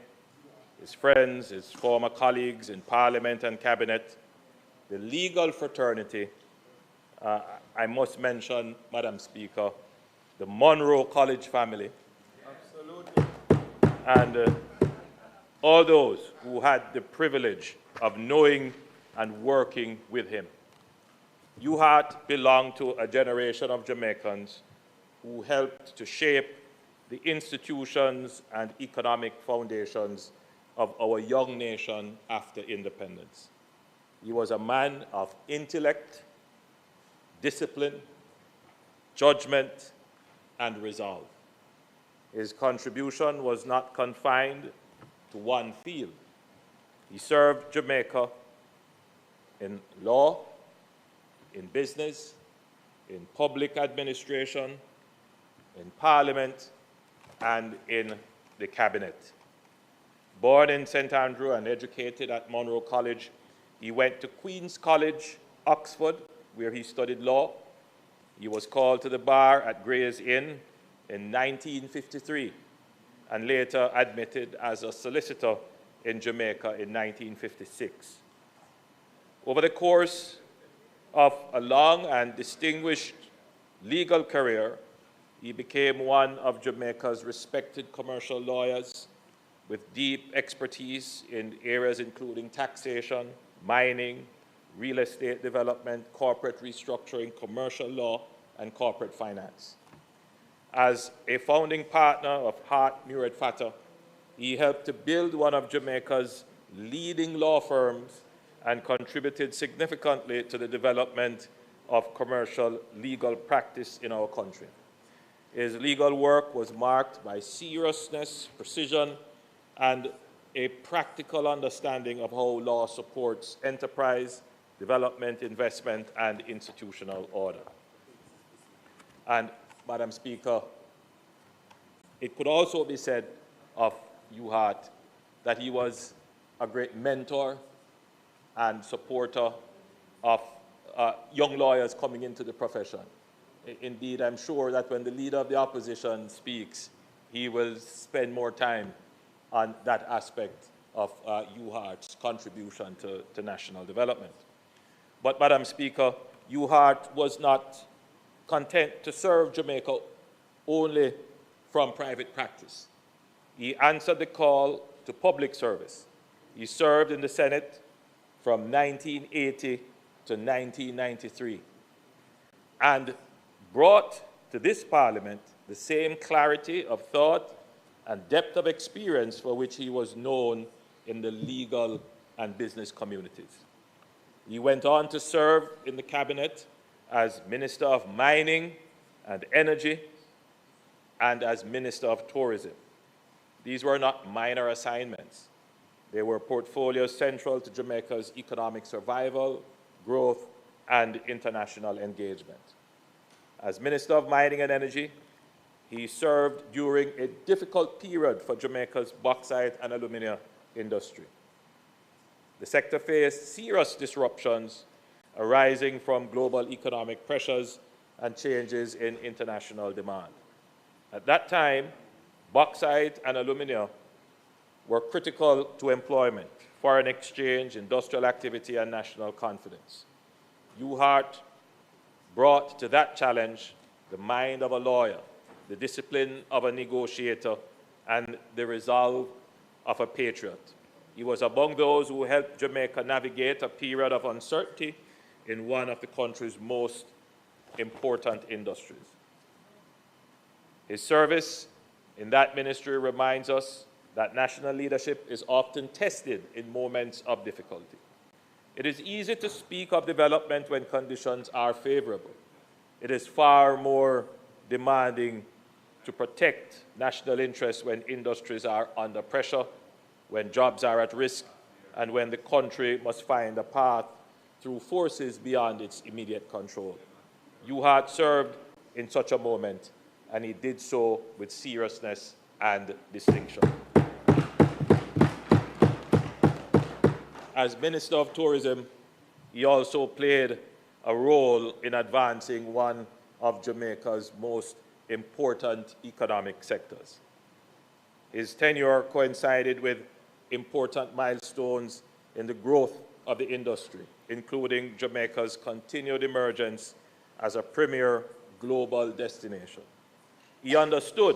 his friends, his former colleagues in Parliament and Cabinet, the legal fraternity. I must mention, Madam Speaker, the Monroe College family. Absolutely. And all those who had the privilege of knowing and working with him. Hugh Hart belonged to a generation of Jamaicans who helped to shape the institutions and economic foundations of our young nation after independence. He was a man of intellect, discipline, judgment, and resolve. His contribution was not confined to one field. He served Jamaica in law, in business, in public administration, in Parliament, and in the Cabinet. Born in St. Andrew and educated at Monroe College, he went to Queen's College, Oxford, where he studied law. He was called to the bar at Gray's Inn in 1953 and later admitted as a solicitor in Jamaica in 1956. Over the course of a long and distinguished legal career, he became one of Jamaica's respected commercial lawyers with deep expertise in areas including taxation, mining, real estate development, corporate restructuring, commercial law, and corporate finance. As a founding partner of Hart, Murad Fattah, he helped to build one of Jamaica's leading law firms and contributed significantly to the development of commercial legal practice in our country. His legal work was marked by seriousness, precision, and a practical understanding of how law supports enterprise, development, investment, and institutional order. And, Madam Speaker, it could also be said of Hugh Hart that he was a great mentor and supporter of young lawyers coming into the profession. Indeed, I'm sure that when the leader of the opposition speaks, he will spend more time on that aspect of UHART's contribution to national development. But, Madam Speaker, UHART was not content to serve Jamaica only from private practice. He answered the call to public service. He served in the Senate from 1980 to 1993 and brought to this Parliament the same clarity of thought and depth of experience for which he was known in the legal and business communities. He went on to serve in the Cabinet as Minister of Mining and Energy and as Minister of Tourism. These were not minor assignments. They were portfolios central to Jamaica's economic survival, growth, and international engagement. As Minister of Mining and Energy, he served during a difficult period for Jamaica's bauxite and alumina industry. The sector faced serious disruptions arising from global economic pressures and changes in international demand. At that time, bauxite and alumina were critical to employment, foreign exchange, industrial activity, and national confidence. UHART brought to that challenge the mind of a lawyer, the discipline of a negotiator, and the resolve of a patriot. He was among those who helped Jamaica navigate a period of uncertainty in one of the country's most important industries. His service in that ministry reminds us that national leadership is often tested in moments of difficulty. It is easy to speak of development when conditions are favorable. It is far more demanding to protect national interests when industries are under pressure, when jobs are at risk, and when the country must find a path through forces beyond its immediate control. UHART served in such a moment, and he did so with seriousness and distinction. As Minister of Tourism, he also played a role in advancing one of Jamaica's most important economic sectors. His tenure coincided with important milestones in the growth of the industry, including Jamaica's continued emergence as a premier global destination. He understood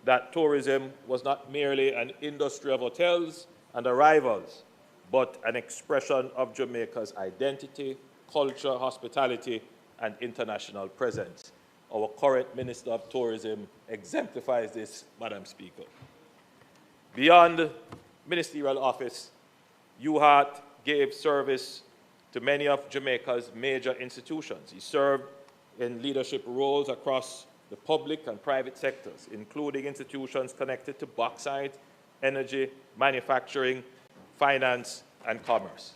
that tourism was not merely an industry of hotels and arrivals, but an expression of Jamaica's identity, culture, hospitality, and international presence. Our current Minister of Tourism exemplifies this, Madam Speaker. Beyond ministerial office, UHART gave service to many of Jamaica's major institutions. He served in leadership roles across the public and private sectors, including institutions connected to bauxite, energy, manufacturing, finance, and commerce.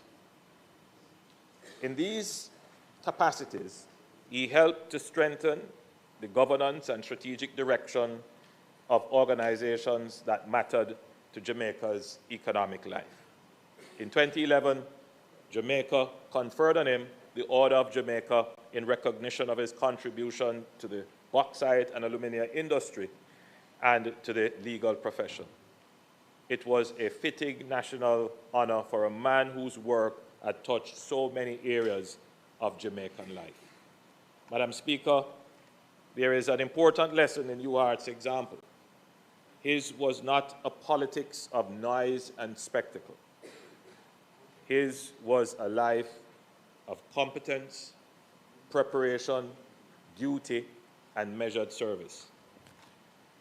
In these capacities, he helped to strengthen the governance and strategic direction of organizations that mattered to Jamaica's economic life. In 2011, Jamaica conferred on him the Order of Jamaica in recognition of his contribution to the bauxite and alumina industry and to the legal profession. It was a fitting national honor for a man whose work had touched so many areas of Jamaican life. Madam Speaker, there is an important lesson in UHART's example. His was not a politics of noise and spectacle. His was a life of competence, preparation, duty, and measured service.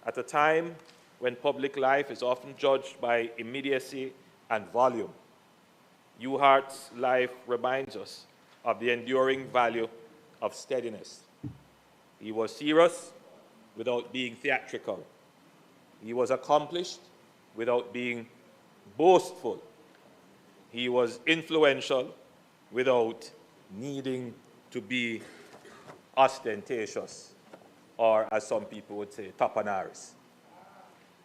At a time when public life is often judged by immediacy and volume, UHART's life reminds us of the enduring value of steadiness. He was serious without being theatrical. He was accomplished without being boastful. He was influential without needing to be ostentatious, or as some people would say, tapanaris.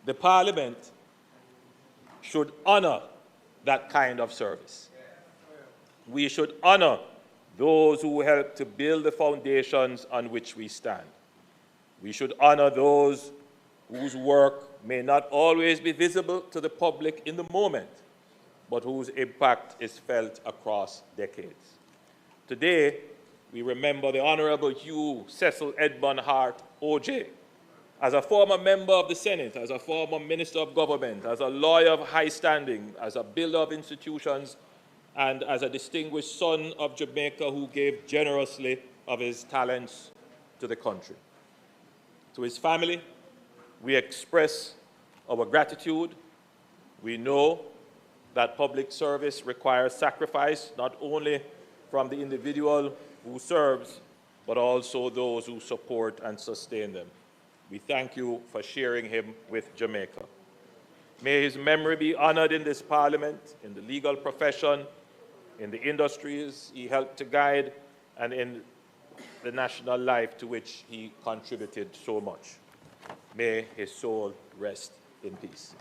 The Parliament should honor that kind of service. We should honor those who help to build the foundations on which we stand. We should honor those whose work may not always be visible to the public in the moment, but whose impact is felt across decades. Today, we remember the Honorable Hugh Cecil Edmund Hart, OJ. As a former member of the Senate, as a former Minister of Government, as a lawyer of high standing, as a builder of institutions, and as a distinguished son of Jamaica who gave generously of his talents to the country. To his family, we express our gratitude. We know that public service requires sacrifice, not only from the individual who serves, but also those who support and sustain them. We thank you for sharing him with Jamaica. May his memory be honored in this Parliament, in the legal profession, in the industries he helped to guide, and in the national life to which he contributed so much. May his soul rest in peace.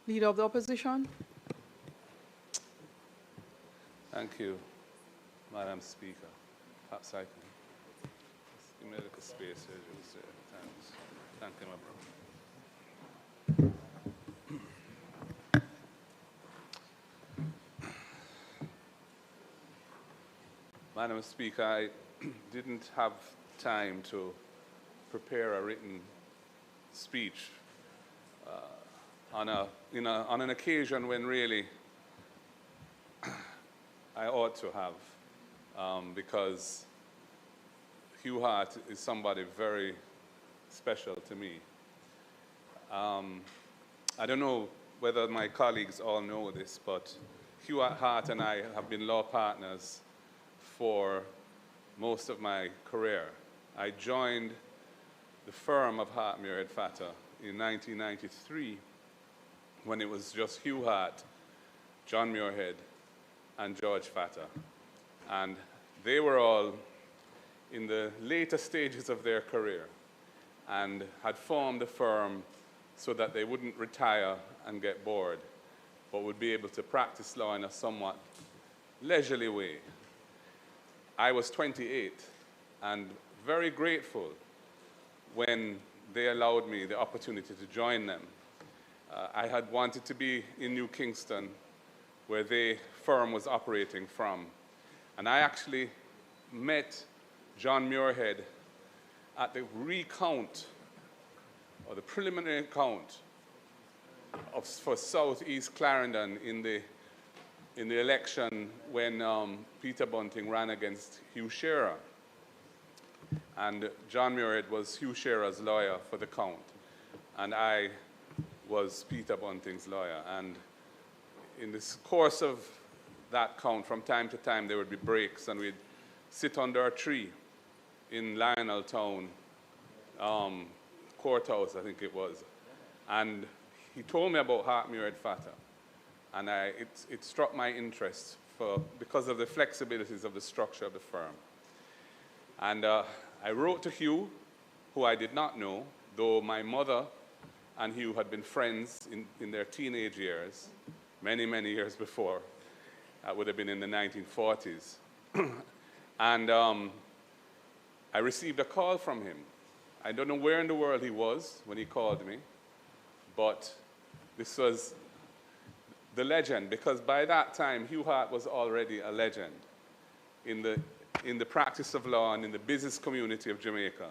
Leader of the Opposition. Thank you, Madam Speaker. Perhaps I can just give me a little space here, just thanks. Thank you, my brother. Madam Speaker, I didn't have time to prepare a written speech on an occasion when really I ought to have, because Hugh Hart is somebody very special to me. I don't know whether my colleagues all know this, but Hugh Hart and I have been law partners for most of my career. I joined the firm of Hart, Muirhead, Fatter in 1993 when it was just Hugh Hart, John Muirhead, and George Fatter. And they were all in the later stages of their career and had formed a firm so that they wouldn't retire and get bored, but would be able to practice law in a somewhat leisurely way. I was 28 and very grateful when they allowed me the opportunity to join them. I had wanted to be in New Kingston, where their firm was operating from. And I actually met John Muirhead at the recount, or the preliminary count, for Southeast Clarendon in the election when Peter Bunting ran against Hugh Shearer. And John Muirhead was Hugh Shearer's lawyer for the count. And I was Peter Bunting's lawyer. And in this course of that count, from time to time, there would be breaks, and we'd sit under a tree in Lionel Town, courthouse, I think it was. And he told me about Hart, Muirhead, Fatter. And it struck my interest because of the flexibilities of the structure of the firm. And I wrote to Hugh, who I did not know, though my mother and Hugh had been friends in their teenage years, many, many years before. That would have been in the 1940s. And I received a call from him. I don't know where in the world he was when he called me, but this was the legend, because by that time, Hugh Hart was already a legend in the practice of law and in the business community of Jamaica.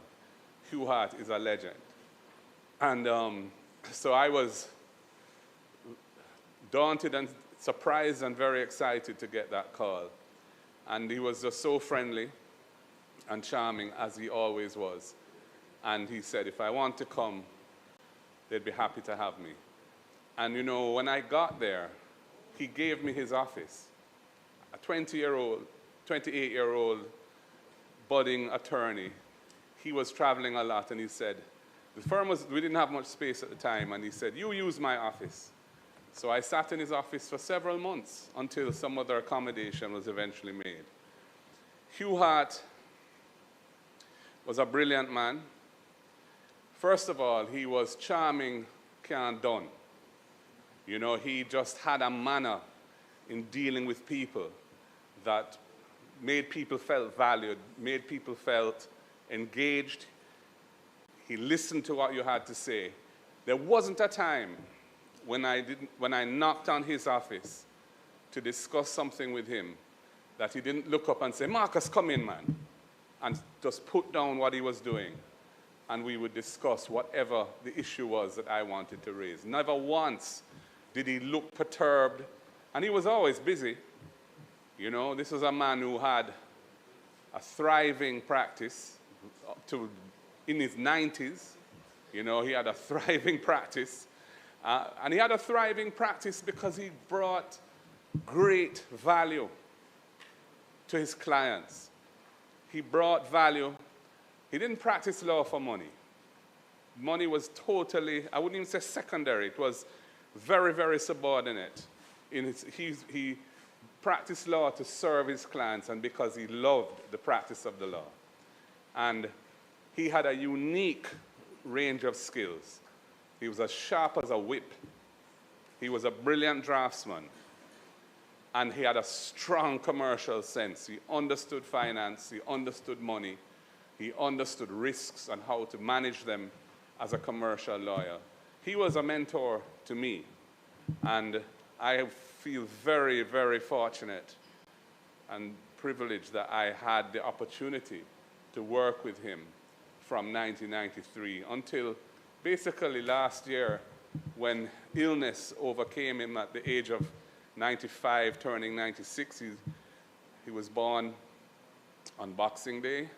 Hugh Hart is a legend. And so I was daunted and surprised and very excited to get that call. And he was just so friendly and charming, as he always was. And he said, if I want to come, they'd be happy to have me. And you know, when I got there, he gave me his office. A 28-year-old budding attorney. He was traveling a lot, and he said, we didn't have much space at the time, and he said, you use my office. So I sat in his office for several months until some other accommodation was eventually made. Hugh Hart was a brilliant man, First of all, he was charming, can't done. You know, he just had a manner in dealing with people that made people felt valued, made people felt engaged. He listened to what you had to say. There wasn't a time when I knocked on his office to discuss something with him that he didn't look up and say, "Marcus, come in, man," and just put down what he was doing, and we would discuss whatever the issue was that I wanted to raise. Never once did he look perturbed, and he was always busy. You know, this was a man who had a thriving practice in his 90s. You know, he had a thriving practice. And he had a thriving practice because he brought great value to his clients. He brought value. He didn't practice law for money. Money was totally, I wouldn't even say secondary. It was very, very subordinate. He practiced law to serve his clients and because he loved the practice of the law. And he had a unique range of skills. He was as sharp as a whip. He was a brilliant draftsman. And he had a strong commercial sense. He understood finance, he understood money, he understood risks and how to manage them as a commercial lawyer. He was a mentor to me. And I feel very, very fortunate and privileged that I had the opportunity to work with him from 1993 until basically last year when illness overcame him at the age of 95, turning 96. He was born on Boxing Day,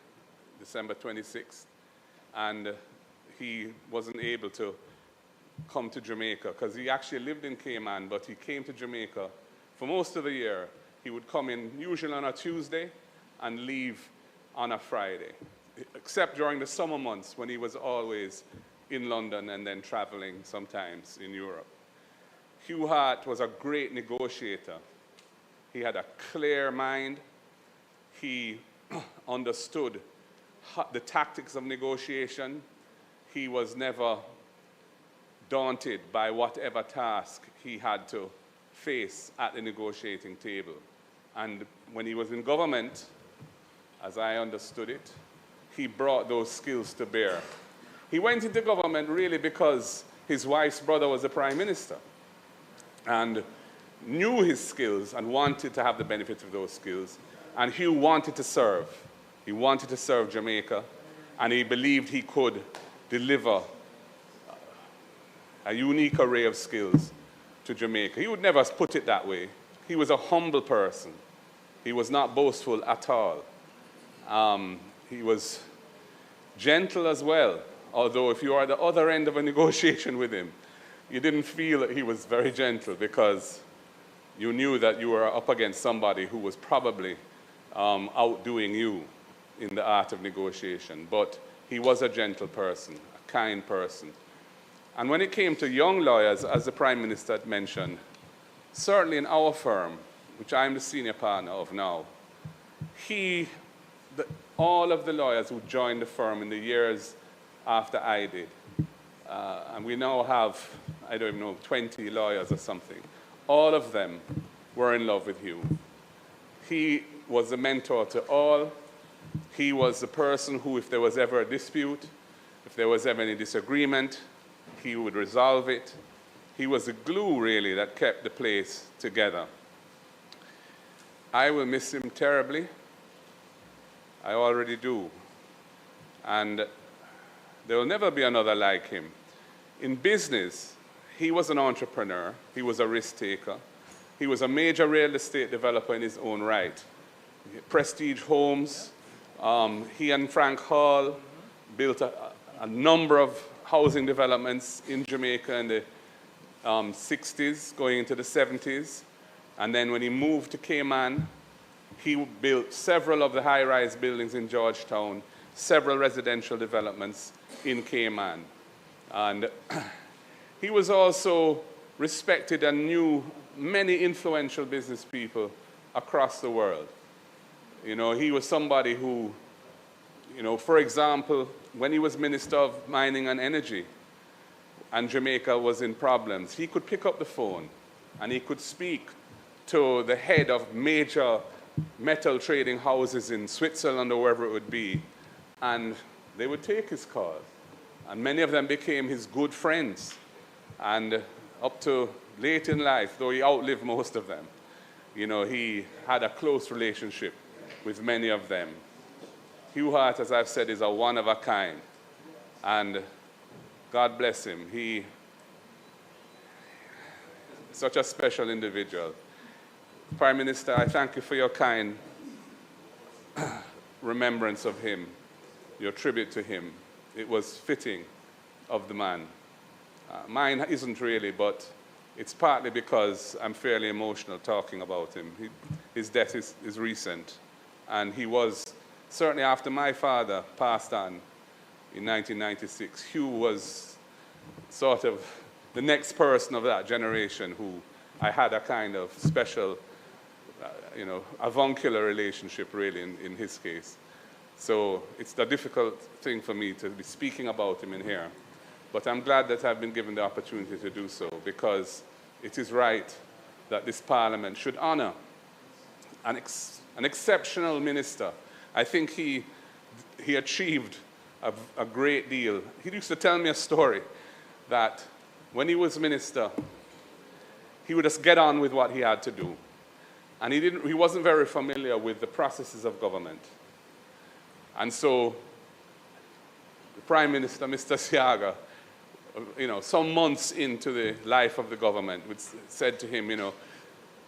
December 26th, and he wasn't able to come to Jamaica because he actually lived in Cayman, but he came to Jamaica for most of the year. He would come in usually on a Tuesday and leave on a Friday, except during the summer months when he was always in London and then traveling sometimes in Europe. Hugh Hart was a great negotiator. He had a clear mind. He understood the tactics of negotiation. He was never daunted by whatever task he had to face at the negotiating table. And when he was in government, as I understood it, he brought those skills to bear. He went into government really because his wife's brother was the prime minister and knew his skills and wanted to have the benefit of those skills. And Hugh wanted to serve. He wanted to serve Jamaica, and he believed he could deliver a unique array of skills to Jamaica. He would never put it that way. He was a humble person. He was not boastful at all. He was gentle as well, although if you are at the other end of a negotiation with him, you didn't feel that he was very gentle because you knew that you were up against somebody who was probably outdoing you in the art of negotiation. But he was a gentle person, a kind person. And when it came to young lawyers, as the Prime Minister had mentioned, certainly in our firm, which I'm the senior partner of now, all of the lawyers who joined the firm in the years after I did, and we now have, I don't even know, 20 lawyers or something, all of them were in love with Hugh. He was a mentor to all. He was the person who, if there was ever a dispute, if there was ever any disagreement, he would resolve it. He was the glue, really, that kept the place together. I will miss him terribly. I already do. And there will never be another like him. In business, he was an entrepreneur. He was a risk taker. He was a major real estate developer in his own right. Prestige homes. He and Frank Hall built a number of housing developments in Jamaica in the 60s, going into the 70s. And then when he moved to Cayman, he built several of the high-rise buildings in Georgetown, several residential developments in Cayman. And he was also respected and knew many influential business people across the world. You know, he was somebody who, You know, for example, when he was Minister of Mining and Energy and Jamaica was in problems, he could pick up the phone and he could speak to the head of major metal trading houses in Switzerland or wherever it would be, and they would take his call. And many of them became his good friends. And up to late in life, though he outlived most of them, you know, he had a close relationship with many of them. Hugh Hart, as I've said, is a one of a kind. And God bless him. He's such a special individual. Prime Minister, I thank you for your kind remembrance of him, your tribute to him. It was fitting of the man. Mine isn't really, but it's partly because I'm fairly emotional talking about him. His death is recent, and he was, certainly after my father passed on in 1996, Hugh was sort of the next person of that generation who I had a kind of special, you know, avuncular relationship really in his case. So it's a difficult thing for me to be speaking about him in here. But I'm glad that I've been given the opportunity to do so, because it is right that this Parliament should honor an exceptional minister. I think he achieved a great deal. He used to tell me a story that when he was minister, he would just get on with what he had to do. And he wasn't very familiar with the processes of government. And so the Prime Minister, Mr. Siaga, you know, some months into the life of the government, said to him, you know,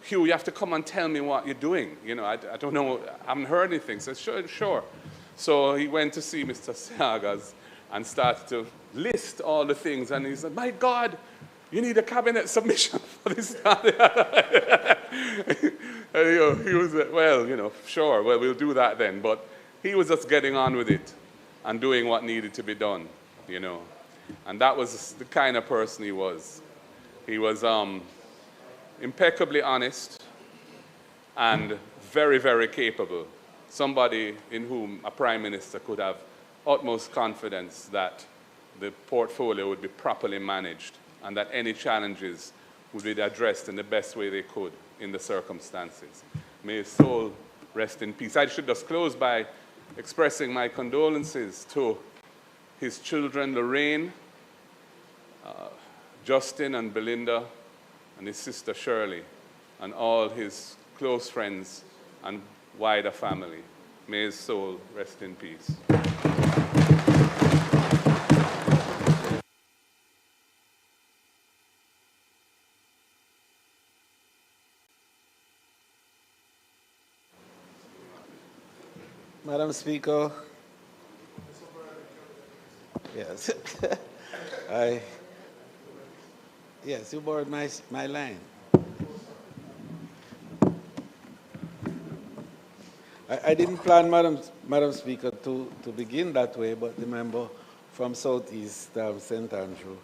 Hugh, you have to come and tell me what you're doing. You know, I don't know, I haven't heard anything. So sure. So he went to see Mr. Siagas and started to list all the things. And he said, my God, you need a cabinet submission for this. And, you know, he was, well, you know, sure, well, we'll do that then. But he was just getting on with it and doing what needed to be done, you know. And that was the kind of person he was. He was impeccably honest and very, very capable. Somebody in whom a prime minister could have utmost confidence that the portfolio would be properly managed and that any challenges would be addressed in the best way they could in the circumstances. May his soul rest in peace. I should just close by expressing my condolences to his children, Lorraine, Justin and Belinda, and his sister Shirley, and all his close friends and wider family. May his soul rest in peace. Madam Speaker, yes, yes, you borrowed my line. I didn't plan, Madam Speaker, to begin that way, but the member from Southeast St. Andrew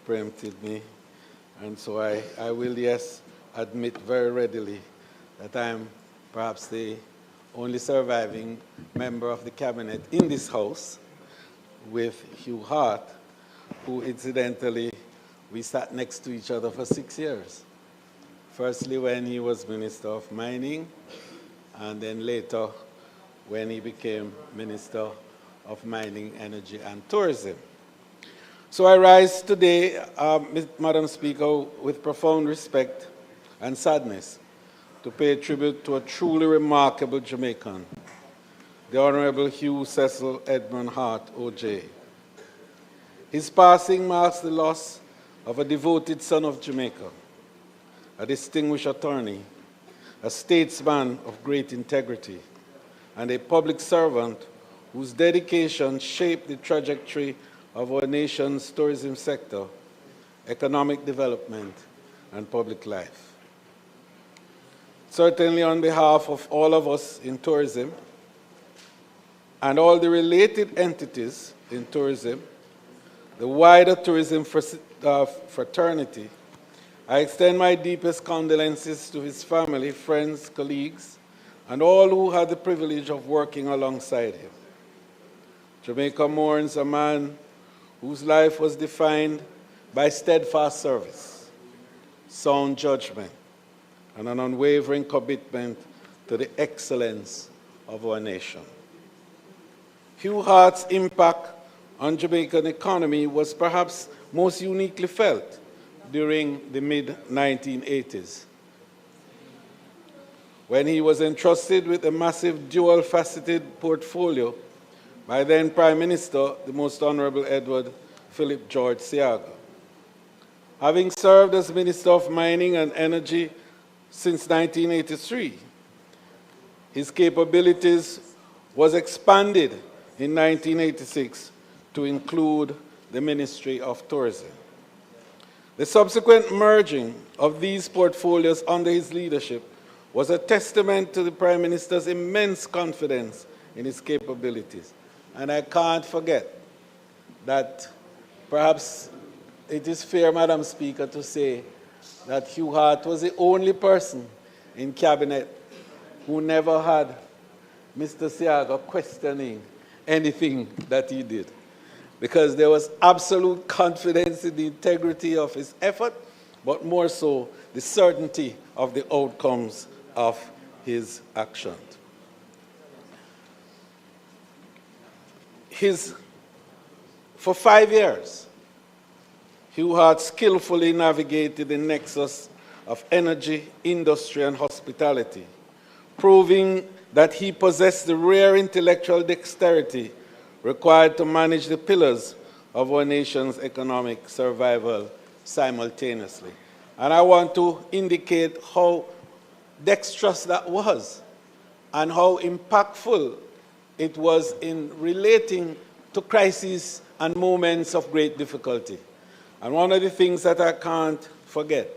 preempted me, and so I will, yes, admit very readily that I'm perhaps the only surviving member of the cabinet in this House, with Hugh Hart, who incidentally, we sat next to each other for 6 years. Firstly, when he was Minister of Mining, and then later when he became Minister of Mining, Energy, and Tourism. So I rise today, Madam Speaker, with profound respect and sadness to pay tribute to a truly remarkable Jamaican, the Honorable Hugh Cecil Edmund Hart, OJ. His passing marks the loss of a devoted son of Jamaica, a distinguished attorney, a statesman of great integrity, and a public servant whose dedication shaped the trajectory of our nation's tourism sector, economic development, and public life. Certainly on behalf of all of us in tourism and all the related entities in tourism, the wider tourism fraternity, I extend my deepest condolences to his family, friends, colleagues, and all who had the privilege of working alongside him. Jamaica mourns a man whose life was defined by steadfast service, sound judgment, and an unwavering commitment to the excellence of our nation. Hugh Hart's impact on Jamaican economy was perhaps most uniquely felt during the mid-1980s, when he was entrusted with a massive dual-faceted portfolio by then Prime Minister, the Most Honorable Edward Philip George Seaga. Having served as Minister of Mining and Energy since 1983, his capabilities was expanded in 1986 to include the Ministry of Tourism. The subsequent merging of these portfolios under his leadership was a testament to the Prime Minister's immense confidence in his capabilities. And I can't forget that perhaps it is fair, Madam Speaker, to say that Hugh Hart was the only person in Cabinet who never had Mr. Seaga questioning anything that he did, because there was absolute confidence in the integrity of his effort, but more so the certainty of the outcomes of his actions. For 5 years, Hugh Hart skillfully navigated the nexus of energy, industry, and hospitality, proving that he possessed the rare intellectual dexterity required to manage the pillars of our nation's economic survival simultaneously. And I want to indicate how dexterous that was and how impactful it was in relating to crises and moments of great difficulty. And one of the things that I can't forget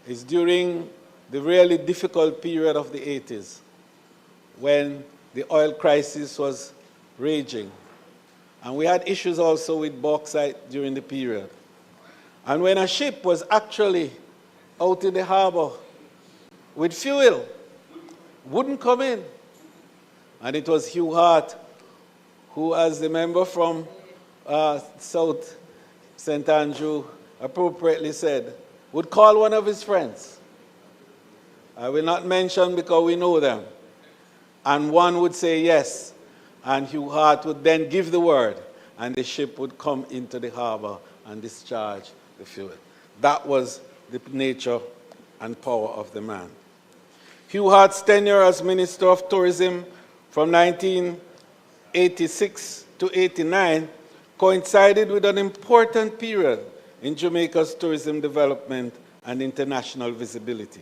is during the really difficult period of the 80s, when the oil crisis was raging. And we had issues also with bauxite during the period. And when a ship was actually out in the harbor with fuel, wouldn't come in. And it was Hugh Hart who, as the member from South St. Andrew appropriately said, would call one of his friends. I will not mention because we know them. And one would say yes, and Hugh Hart would then give the word, and the ship would come into the harbor and discharge the fuel. That was the nature and power of the man. Hugh Hart's tenure as Minister of Tourism from 1986 to 89 coincided with an important period in Jamaica's tourism development and international visibility.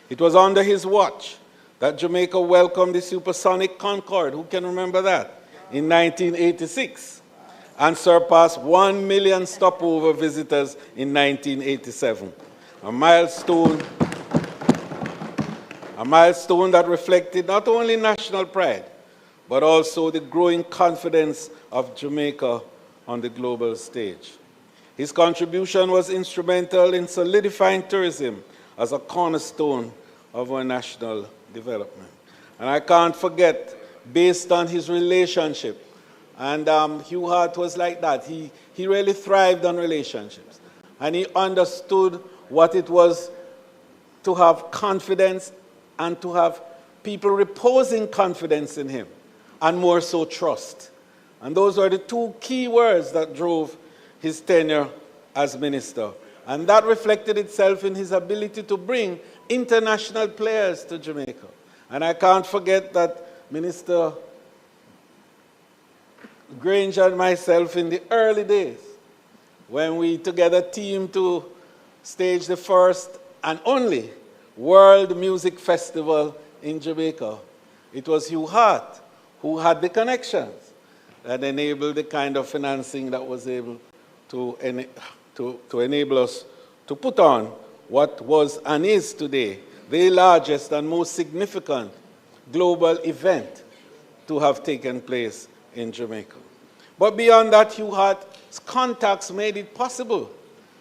It was under his watch that Jamaica welcomed the supersonic Concorde, who can remember that, in 1986, and surpassed 1 million stopover visitors in 1987, a milestone that reflected not only national pride, but also the growing confidence of Jamaica on the global stage. His contribution was instrumental in solidifying tourism as a cornerstone of our national development. And I can't forget, based on his relationship, and Hugh Hart was like that. He really thrived on relationships. And he understood what it was to have confidence and to have people reposing confidence in him, and more so trust. And those were the two key words that drove his tenure as minister. And that reflected itself in his ability to bring international players to Jamaica. And I can't forget that Minister Granger and myself in the early days, when we together teamed to stage the first and only World Music Festival in Jamaica. It was Hugh Hart who had the connections that enabled the kind of financing that was able to enable us to put on what was and is today the largest and most significant global event to have taken place in Jamaica. But beyond that, Hugh Hart's contacts made it possible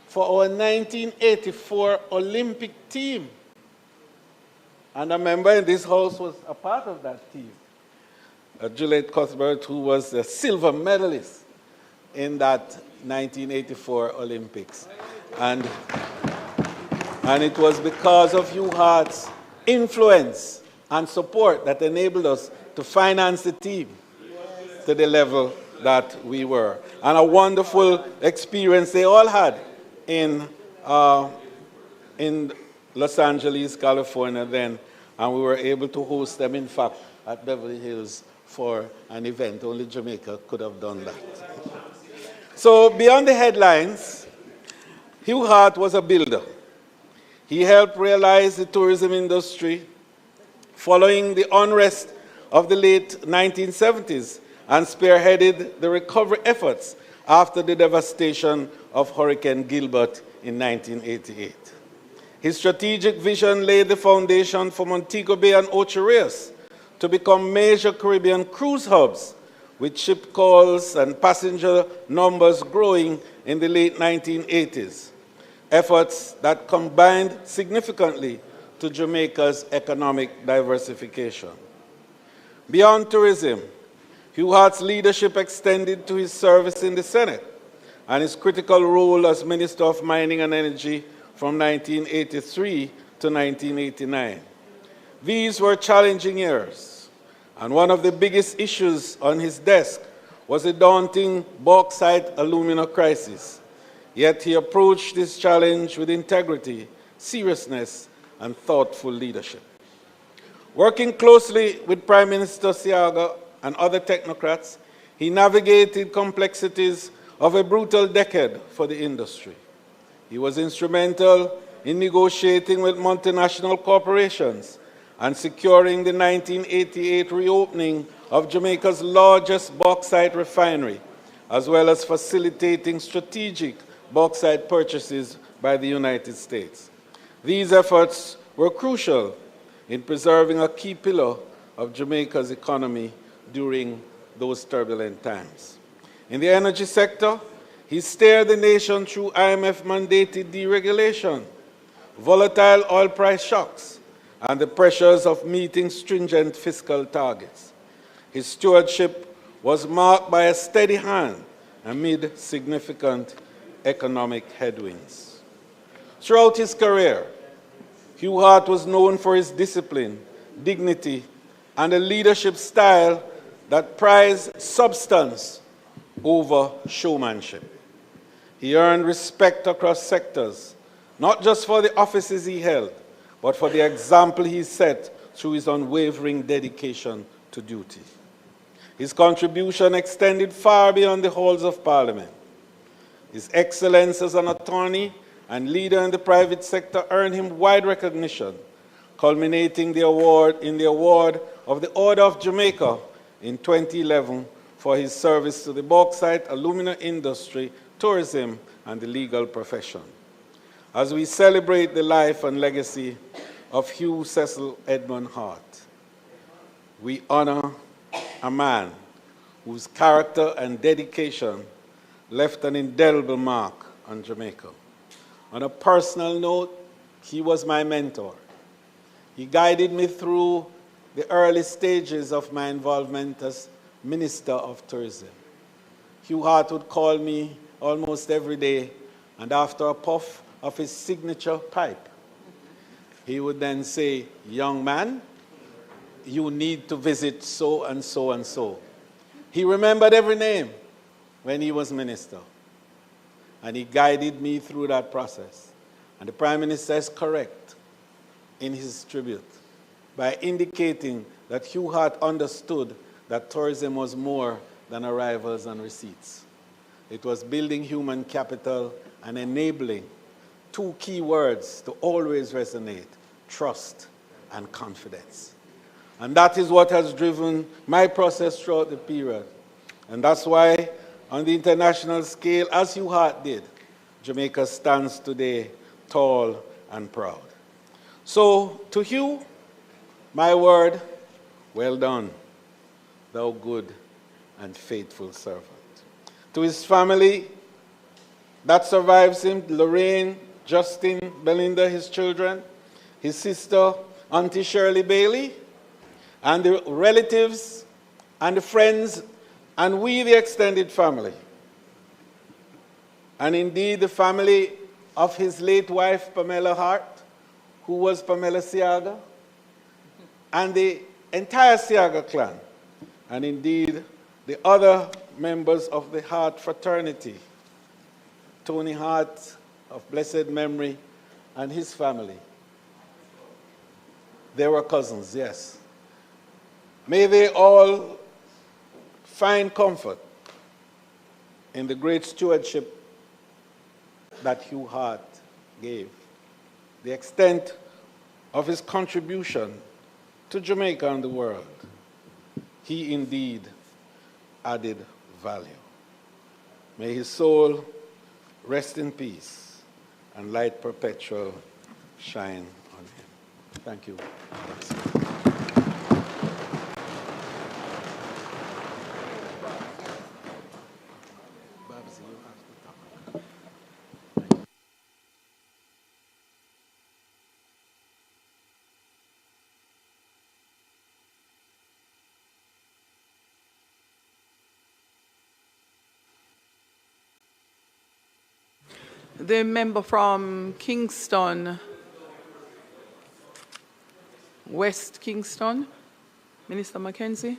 for our 1984 Olympic team. And a member in this house was a part of that team. Juliet Cuthbert, who was a silver medalist in that 1984 Olympics. And it was because of Hugh Hart's influence and support that enabled us to finance the team to the level that we were. And a wonderful experience they all had in Los Angeles, California then, and we were able to host them, in fact, at Beverly Hills for an event. Only Jamaica could have done that. So beyond the headlines, Hugh Hart was a builder. He helped realize the tourism industry following the unrest of the late 1970s and spearheaded the recovery efforts after the devastation of Hurricane Gilbert in 1988. His strategic vision laid the foundation for Montego Bay and Ocho Rios to become major Caribbean cruise hubs, with ship calls and passenger numbers growing in the late 1980s, efforts that combined significantly to Jamaica's economic diversification. Beyond tourism, Hugh Hart's leadership extended to his service in the Senate and his critical role as Minister of Mining and Energy from 1983 to 1989. These were challenging years, and one of the biggest issues on his desk was the daunting bauxite alumina crisis. Yet he approached this challenge with integrity, seriousness, and thoughtful leadership. Working closely with Prime Minister Seaga and other technocrats, he navigated complexities of a brutal decade for the industry. He was instrumental in negotiating with multinational corporations and securing the 1988 reopening of Jamaica's largest bauxite refinery, as well as facilitating strategic bauxite purchases by the United States. These efforts were crucial in preserving a key pillar of Jamaica's economy during those turbulent times. In the energy sector, he steered the nation through IMF-mandated deregulation, volatile oil price shocks, and the pressures of meeting stringent fiscal targets. His stewardship was marked by a steady hand amid significant economic headwinds. Throughout his career, Hugh Hart was known for his discipline, dignity, and a leadership style that prized substance over showmanship. He earned respect across sectors, not just for the offices he held, but for the example he set through his unwavering dedication to duty. His contribution extended far beyond the halls of Parliament. His excellence as an attorney and leader in the private sector earned him wide recognition, culminating in the award of the Order of Jamaica in 2011 for his service to the bauxite, alumina industry, tourism, and the legal profession. As we celebrate the life and legacy of Hugh Cecil Edmund Hart, we honor a man whose character and dedication left an indelible mark on Jamaica. On a personal note, he was my mentor. He guided me through the early stages of my involvement as Minister of Tourism. Hugh Hart would call me almost every day, and after a puff of his signature pipe, he would then say, "Young man, you need to visit so and so and so." He remembered every name when he was minister, and he guided me through that process. And the Prime Minister is correct in his tribute by indicating that Hugh Hart understood that tourism was more than arrivals and receipts. It was building human capital and enabling two key words to always resonate: trust and confidence. And that is what has driven my process throughout the period. And that's why, on the international scale, as Hugh Hart did, Jamaica stands today tall and proud. So, to Hugh, my word, well done, thou good and faithful servant. To his family that survives him, Lorraine, Justin, Belinda, his children, his sister, Auntie Shirley Bailey, and the relatives and the friends, and we, the extended family, and indeed the family of his late wife, Pamela Hart, who was Pamela Siaga, and the entire Siaga clan, and indeed the other members of the Hart fraternity, Tony Hart of blessed memory, and his family. They were cousins, yes. May they all find comfort in the great stewardship that Hugh Hart gave, the extent of his contribution to Jamaica and the world. He indeed added value. May his soul rest in peace and light perpetual shine on him. Thank you. The member from Kingston, West Kingston, Minister Mackenzie.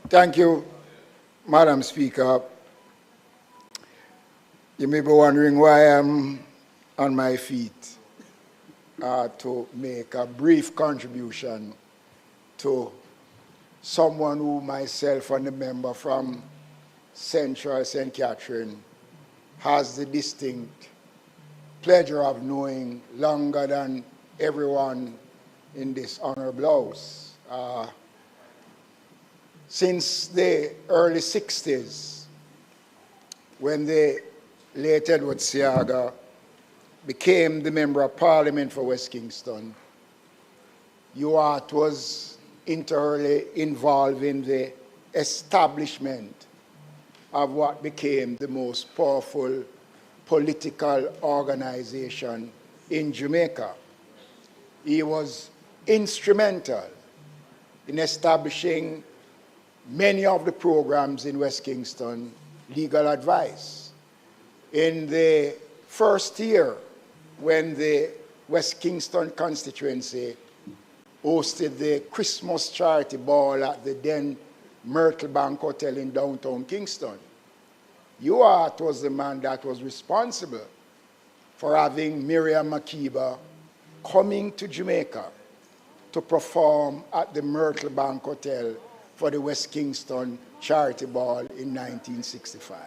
Thank you, Madam Speaker. You may be wondering why I'm on my feet to make a brief contribution to someone who myself and the member from Central St. Catherine has the distinct pleasure of knowing longer than everyone in this honorable house. Since the early 60s, when the late Edward Siaga became the Member of Parliament for West Kingston, UART was integrally involved in the establishment of what became the most powerful political organization in Jamaica. He was instrumental in establishing many of the programs in West Kingston, legal advice. In the first year, when the West Kingston constituency hosted the Christmas charity ball at the then Myrtle Bank Hotel in downtown Kingston, UART was the man that was responsible for having Miriam Makeba coming to Jamaica to perform at the Myrtle Bank Hotel for the West Kingston charity ball in 1965.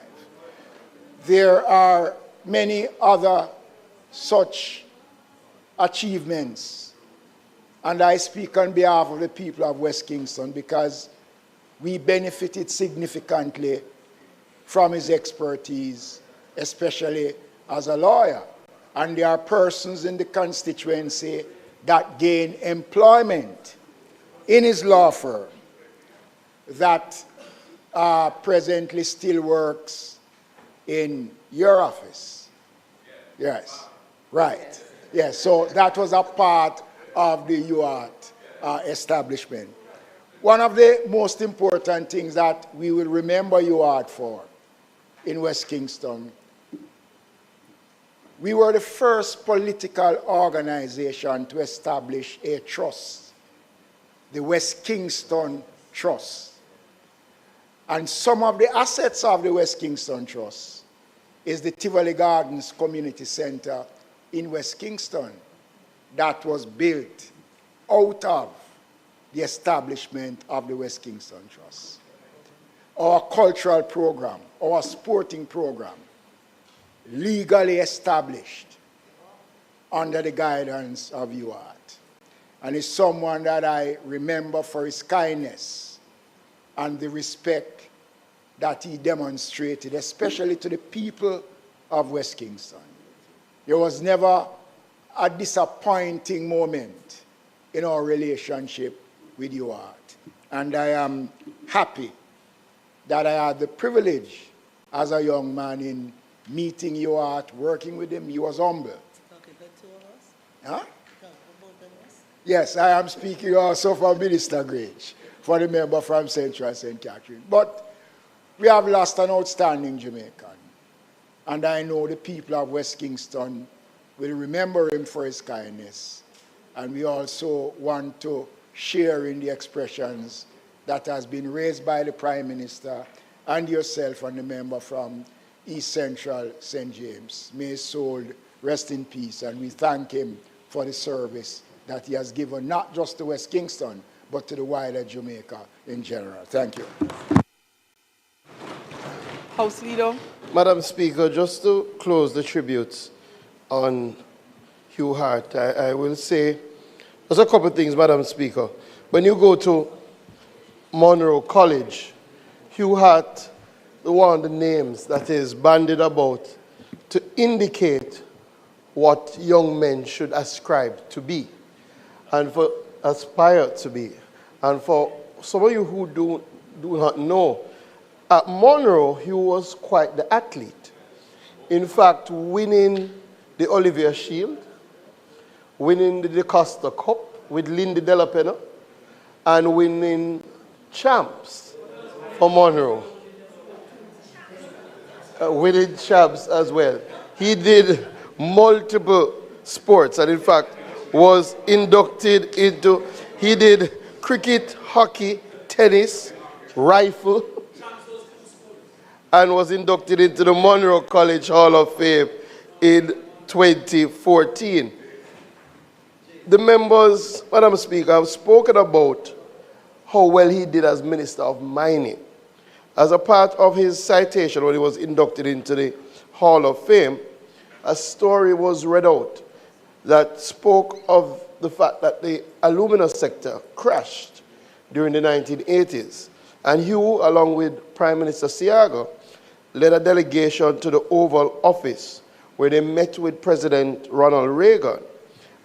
There are many other such achievements, and I speak on behalf of the people of West Kingston because we benefited significantly from his expertise, especially as a lawyer. And there are persons in the constituency that gain employment in his law firm that presently still works in your office. Yes, right. Yes, so that was a part of the UART establishment. One of the most important things that we will remember UART for in West Kingston, we were the first political organization to establish a trust, the West Kingston Trust. And some of the assets of the West Kingston Trust is the Tivoli Gardens Community Center in West Kingston that was built out of the establishment of the West Kingston Trust. Our cultural program, our sporting program, legally established under the guidance of UART. And is someone that I remember for his kindness and the respect that he demonstrated, especially to the people of West Kingston. There was never a disappointing moment in our relationship with UART. And I am happy that I had the privilege as a young man in meeting UART, working with him. He was humble. Huh? Yes, I am speaking also for Minister Grange, for the member from Central St. Catherine. But we have lost an outstanding Jamaican. And I know the people of West Kingston will remember him for his kindness. And we also want to share in the expressions that has been raised by the Prime Minister and yourself and the member from East Central St. James. May his soul rest in peace, and we thank him for the service that he has given not just to West Kingston, but to the wider Jamaica in general. Thank you. House Leader. Madam Speaker, just to close the tributes on Hugh Hart, I will say there's a couple of things, Madam Speaker. When you go to Monroe College, Hugh Hart, one of the names that is bandied about to indicate what young men should ascribe to be and for aspire to be. And for some of you who do not know, at Monroe, he was quite the athlete. In fact, winning the Olivier Shield, winning the DeCosta Cup with Lindy Delapena, and winning champs for Monroe. Winning champs as well. He did multiple sports, and in fact was inducted into, he did cricket, hockey, tennis, rifle, and was inducted into the Monroe College Hall of Fame in 2014. The members, Madam Speaker, have spoken about how well he did as Minister of Mining. As a part of his citation when he was inducted into the Hall of Fame, a story was read out that spoke of the fact that the alumina sector crashed during the 1980s. And Hugh, along with Prime Minister Siaga, led a delegation to the Oval Office where they met with President Ronald Reagan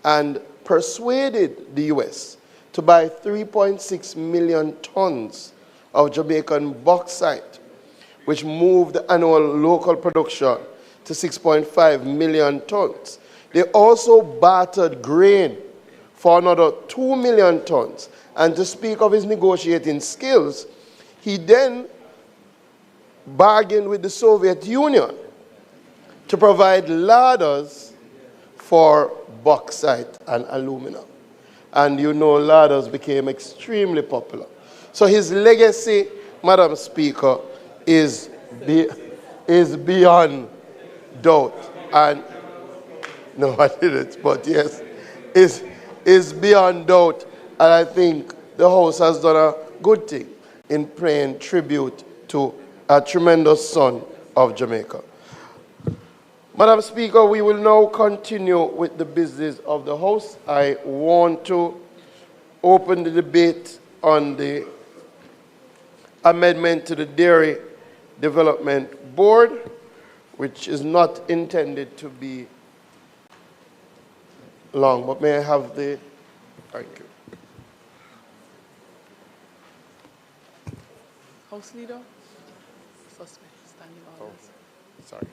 and persuaded the U.S. to buy 3.6 million tons of Jamaican bauxite, which moved the annual local production to 6.5 million tons. They also bartered grain for another 2 million tons. And to speak of his negotiating skills, he then bargained with the Soviet Union to provide ladders for bauxite and aluminum. And you know ladders became extremely popular. So his legacy, Madam Speaker, is beyond doubt. And no, I didn't, but yes, is beyond doubt. And I think the House has done a good thing in paying tribute to a tremendous son of Jamaica. Madam Speaker, we will now continue with the business of the House. I want to open the debate on the amendment to the Dairy Development Board, which is not intended to be long, but may I have the, thank you. House Leader? Suspect, standing orders. Sorry.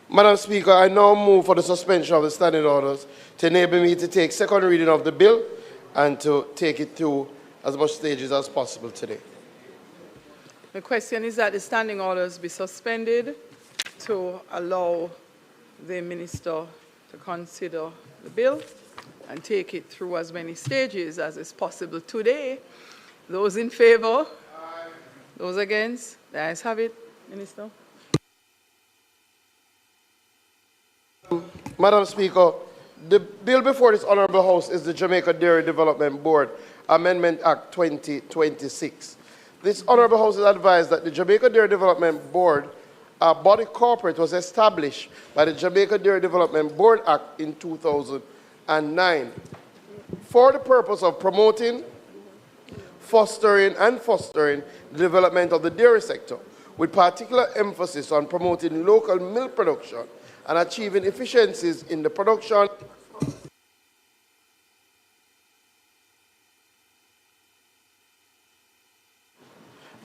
Madam Speaker, I now move for the suspension of the standing orders to enable me to take second reading of the bill and to take it through as much stages as possible today. The question is that the standing orders be suspended to allow the minister to consider the bill and take it through as many stages as is possible today. Those in favor? Aye. Those against? The ayes have it, Minister. Madam Speaker, the bill before this Honourable House is the Jamaica Dairy Development Board Amendment Act 2026. This Honourable House is advised that the Jamaica Dairy Development Board, a body corporate, was established by the Jamaica Dairy Development Board Act in 2009 for the purpose of promoting, fostering the development of the dairy sector, with particular emphasis on promoting local milk production and achieving efficiencies in the production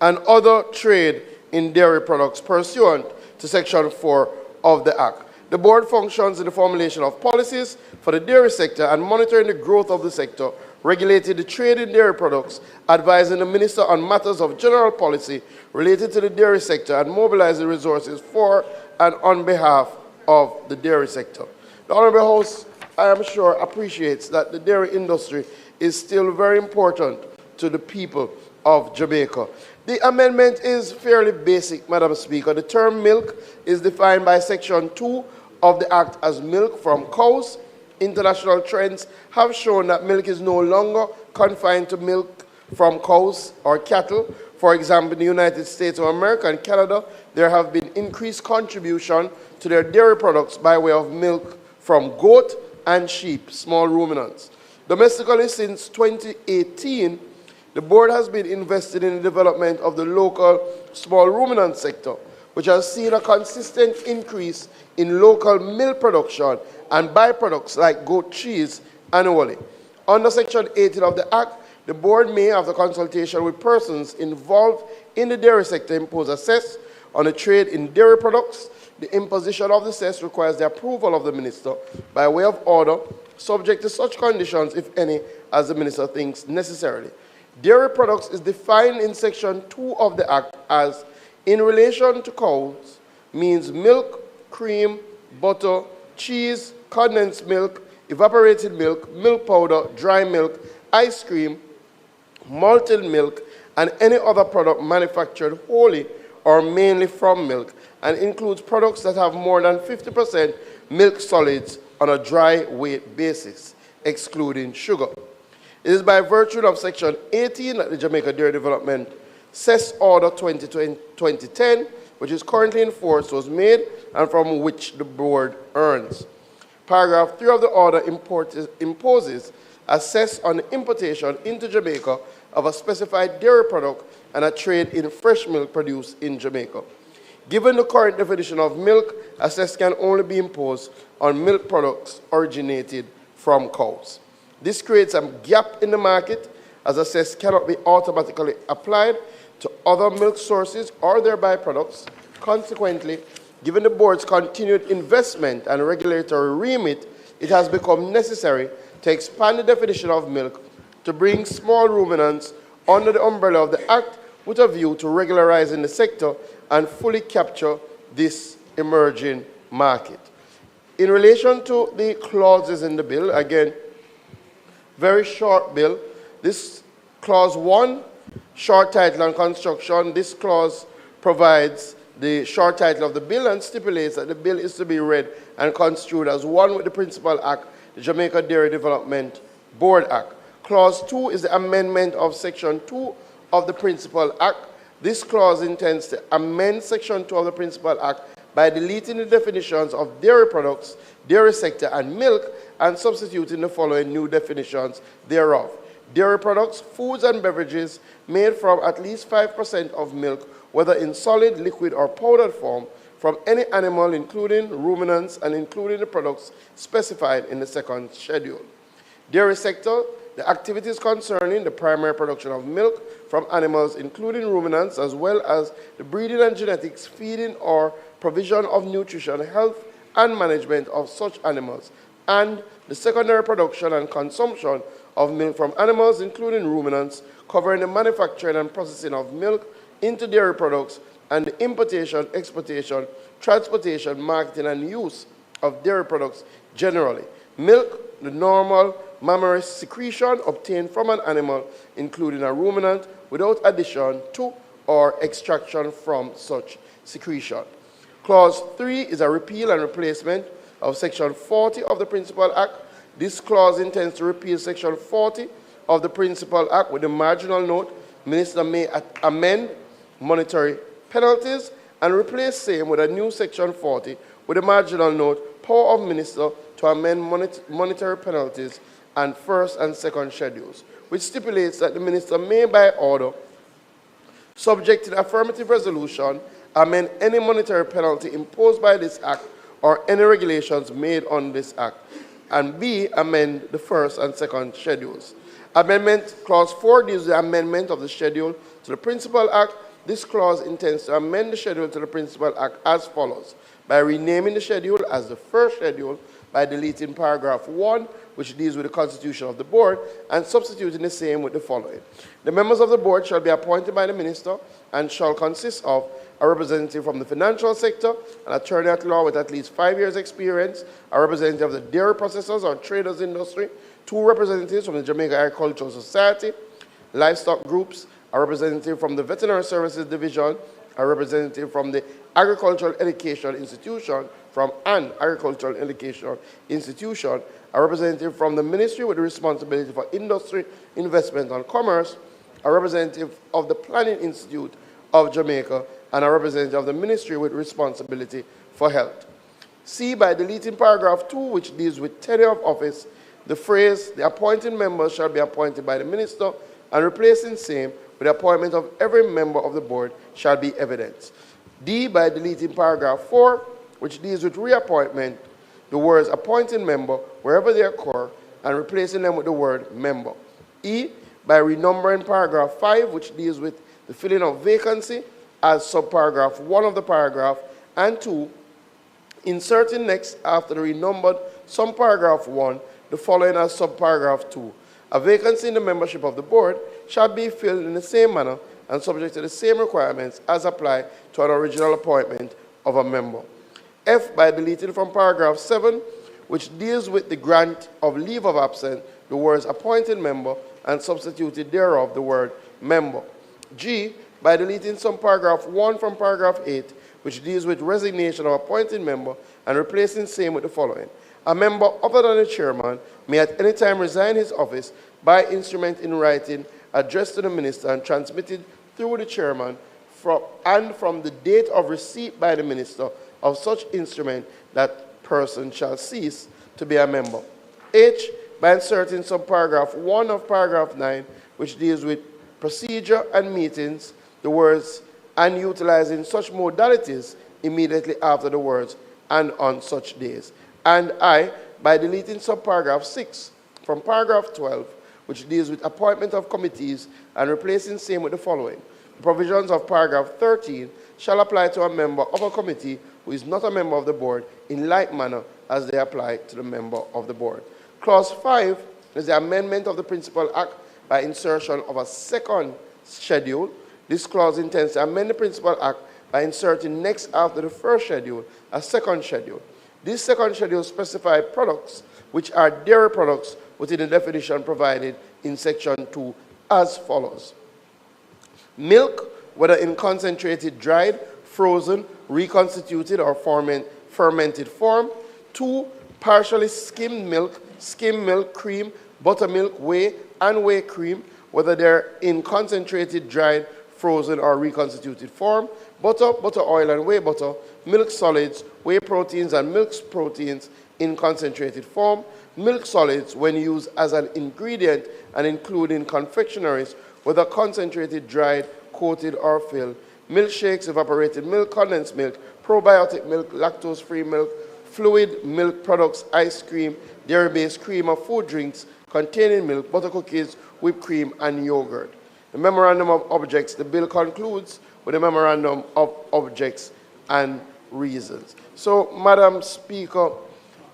and other trade in dairy products pursuant to Section 4 of the Act. The board functions in the formulation of policies for the dairy sector and monitoring the growth of the sector, regulating the trade in dairy products, advising the minister on matters of general policy related to the dairy sector, and mobilizing resources for and on behalf of the dairy sector. The Honourable House, I am sure, appreciates that the dairy industry is still very important to the people of Jamaica. The amendment is fairly basic, Madam Speaker. The term milk is defined by Section 2 of the Act as milk from cows. International trends have shown that milk is no longer confined to milk from cows or cattle. For example, in the United States of America and Canada, there have been increased contribution to their dairy products by way of milk from goat and sheep, small ruminants. Domestically, since 2018, the board has been invested in the development of the local small ruminant sector, which has seen a consistent increase in local milk production and byproducts like goat cheese annually. Under Section 18 of the Act, the board may, after consultation with persons involved in the dairy sector, impose a cess on the trade in dairy products. The imposition of the cess requires the approval of the minister by way of order, subject to such conditions, if any, as the minister thinks necessary. Dairy products is defined in Section 2 of the Act as, in relation to cows, means milk, cream, butter, cheese, condensed milk, evaporated milk, milk powder, dry milk, ice cream, malted milk, and any other product manufactured wholly or mainly from milk, and includes products that have more than 50% milk solids on a dry weight basis, excluding sugar. It is by virtue of Section 18 that the Jamaica Dairy Development Cess Order 2010, which is currently in force, was made and from which the board earns. Paragraph 3 of the order imposes a cess on the importation into Jamaica of a specified dairy product and a trade in fresh milk produced in Jamaica. Given the current definition of milk, a cess can only be imposed on milk products originated from cows. This creates a gap in the market, as a cess cannot be automatically applied to other milk sources or their byproducts. Consequently, given the board's continued investment and regulatory remit, it has become necessary to expand the definition of milk to bring small ruminants under the umbrella of the Act with a view to regularizing the sector and fully capture this emerging market. In relation to the clauses in the bill, again, very short bill. This clause 1, short title and construction, this clause provides the short title of the bill and stipulates that the bill is to be read and construed as one with the Principal Act, the Jamaica Dairy Development Board Act. Clause 2 is the amendment of Section 2 of the Principal Act. This clause intends to amend Section 2 of the Principal Act by deleting the definitions of dairy products, dairy sector, and milk, and substituting the following new definitions thereof. Dairy products, foods and beverages made from at least 5% of milk, whether in solid, liquid, or powdered form, from any animal, including ruminants, and including the products specified in the second schedule. Dairy sector, the activities concerning the primary production of milk from animals, including ruminants, as well as the breeding and genetics, feeding, or provision of nutrition, health, and management of such animals, and the secondary production and consumption of milk from animals, including ruminants, covering the manufacturing and processing of milk into dairy products, and the importation, exportation, transportation, marketing, and use of dairy products generally. Milk, the normal mammary secretion obtained from an animal, including a ruminant, without addition to or extraction from such secretion. Clause 3 is a repeal and replacement of Section 40 of the Principal Act. This clause intends to repeal Section 40 of the Principal Act with the marginal note, Minister may amend monetary penalties and replace same with a new Section 40 with a marginal note, power of Minister to amend monetary penalties and first and second schedules, which stipulates that the Minister may, by order, subject to the affirmative resolution, amend any monetary penalty imposed by this Act or any regulations made on this Act, and B, amend the first and second schedules. Amendment Clause 4 deals with the amendment of the schedule to the Principal Act this clause intends to amend the schedule to the Principal Act as follows: by renaming the schedule as the first schedule, by deleting paragraph 1, which deals with the constitution of the board, and substituting the same with the following. The members of the board shall be appointed by the minister and shall consist of a representative from the financial sector, an attorney at law with at least 5 years' experience, a representative of the dairy processors or traders industry, 2 representatives from the Jamaica Agricultural Society, livestock groups, a representative from the Veterinary Services Division, a representative from the Agricultural Education Institution, from an Agricultural Education Institution, a representative from the Ministry with the responsibility for industry, investment, and commerce, a representative of the Planning Institute of Jamaica, and a representative of the Ministry with responsibility for health. C, by deleting paragraph 2, which deals with tenure of office, the phrase, the appointed members shall be appointed by the minister, and replacing same with the appointment of every member of the board shall be evidenced. D, by deleting paragraph 4, which deals with reappointment, the words appointed member wherever they occur, and replacing them with the word member. E, by renumbering paragraph 5, which deals with the filling of vacancy, as subparagraph 1 of the paragraph, and 2, inserting next after the renumbered subparagraph 1, the following as subparagraph 2. A vacancy in the membership of the board shall be filled in the same manner and subject to the same requirements as apply to an original appointment of a member. F, by deleting from paragraph 7, which deals with the grant of leave of absence, the words appointed member, and substituted thereof the word member. G, by deleting some paragraph 1 from paragraph 8, which deals with resignation of appointed member, and replacing same with the following. A member other than the chairman may at any time resign his office by instrument in writing addressed to the minister and transmitted through the chairman from the date of receipt by the minister of such instrument, that person shall cease to be a member. H, by inserting subparagraph 1 of paragraph 9, which deals with procedure and meetings, the words, and utilizing such modalities immediately after the words, and on such days. And I, by deleting subparagraph 6 from paragraph 12, which deals with appointment of committees, and replacing same with the following. The provisions of paragraph 13 shall apply to a member of a committee who is not a member of the board in like manner as they apply to the member of the board. Clause 5 is the amendment of the Principal Act by insertion of a second schedule. This clause intends to amend the Principal Act by inserting next after the first schedule a second schedule. This second schedule specifies products which are dairy products within the definition provided in section 2 as follows. Milk, whether in concentrated, dried, frozen, reconstituted, or fermented form. 2, partially skimmed milk, cream, buttermilk, whey, and whey cream, whether they're in concentrated, dried, frozen, or reconstituted form. Butter, butter oil, and whey butter. Milk solids, whey proteins, and milk proteins in concentrated form. Milk solids when used as an ingredient and including confectionaries, whether concentrated, dried, coated, or filled. Milkshakes, evaporated milk, condensed milk, probiotic milk, lactose-free milk, fluid milk products, ice cream, dairy-based cream, or food drinks containing milk, butter cookies, whipped cream, and yogurt. The memorandum of objects, the bill concludes with a memorandum of objects and reasons. So, Madam Speaker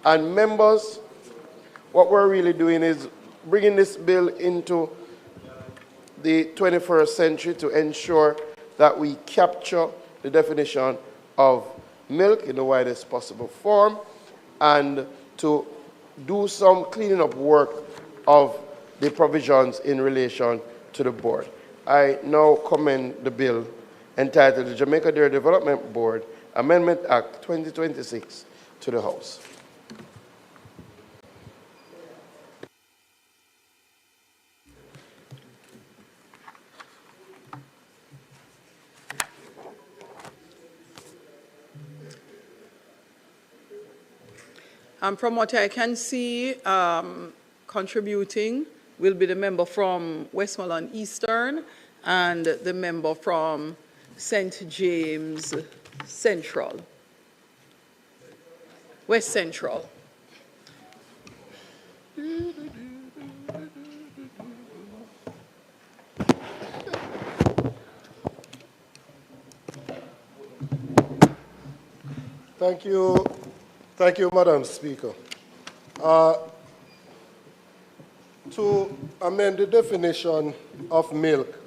and members, what we're really doing is bringing this bill into the 21st century to ensure that we capture the definition of milk in the widest possible form and to do some cleaning up work of the provisions in relation to the board. I now commend the bill entitled the Jamaica Dairy Development Board Amendment Act 2026 to the House. From what I can see, contributing will be the member from Westmoreland Eastern and the member from St. James Central, West Central. Thank you, Madam Speaker. To amend the definition of milk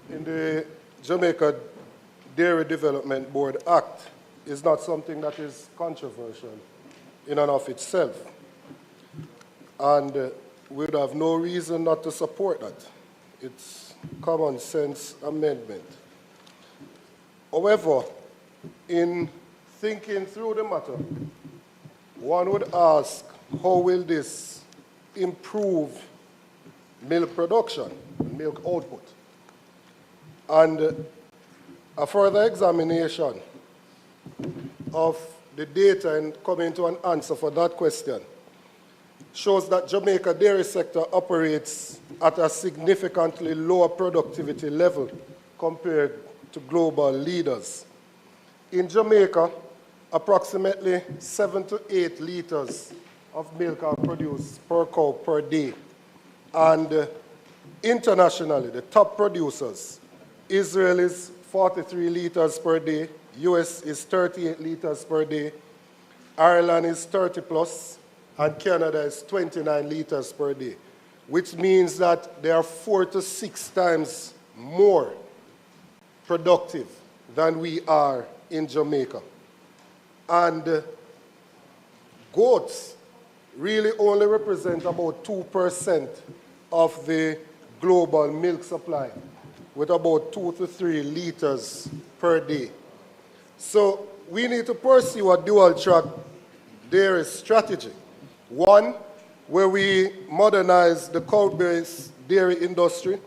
in the Jamaica Dairy Development Board Act is not something that is controversial in and of itself. And we would have no reason not to support that. It's common sense amendment. However, in thinking through the matter, one would ask, how will this improve milk production, milk output? And a further examination of the data and coming to an answer for that question shows that Jamaica dairy sector operates at a significantly lower productivity level compared to global leaders. In Jamaica, approximately 7 to 8 liters of milk are produced per cow per day. And internationally, the top producers, Israel is 43 liters per day, US is 38 liters per day, Ireland is 30 plus, and Canada is 29 liters per day, which means that they are 4 to 6 times more productive than we are in Jamaica. And goats really only represent about 2% of the global milk supply, with about 2 to 3 liters per day. So we need to pursue a dual-track dairy strategy. One, where we modernize the cow-based dairy industry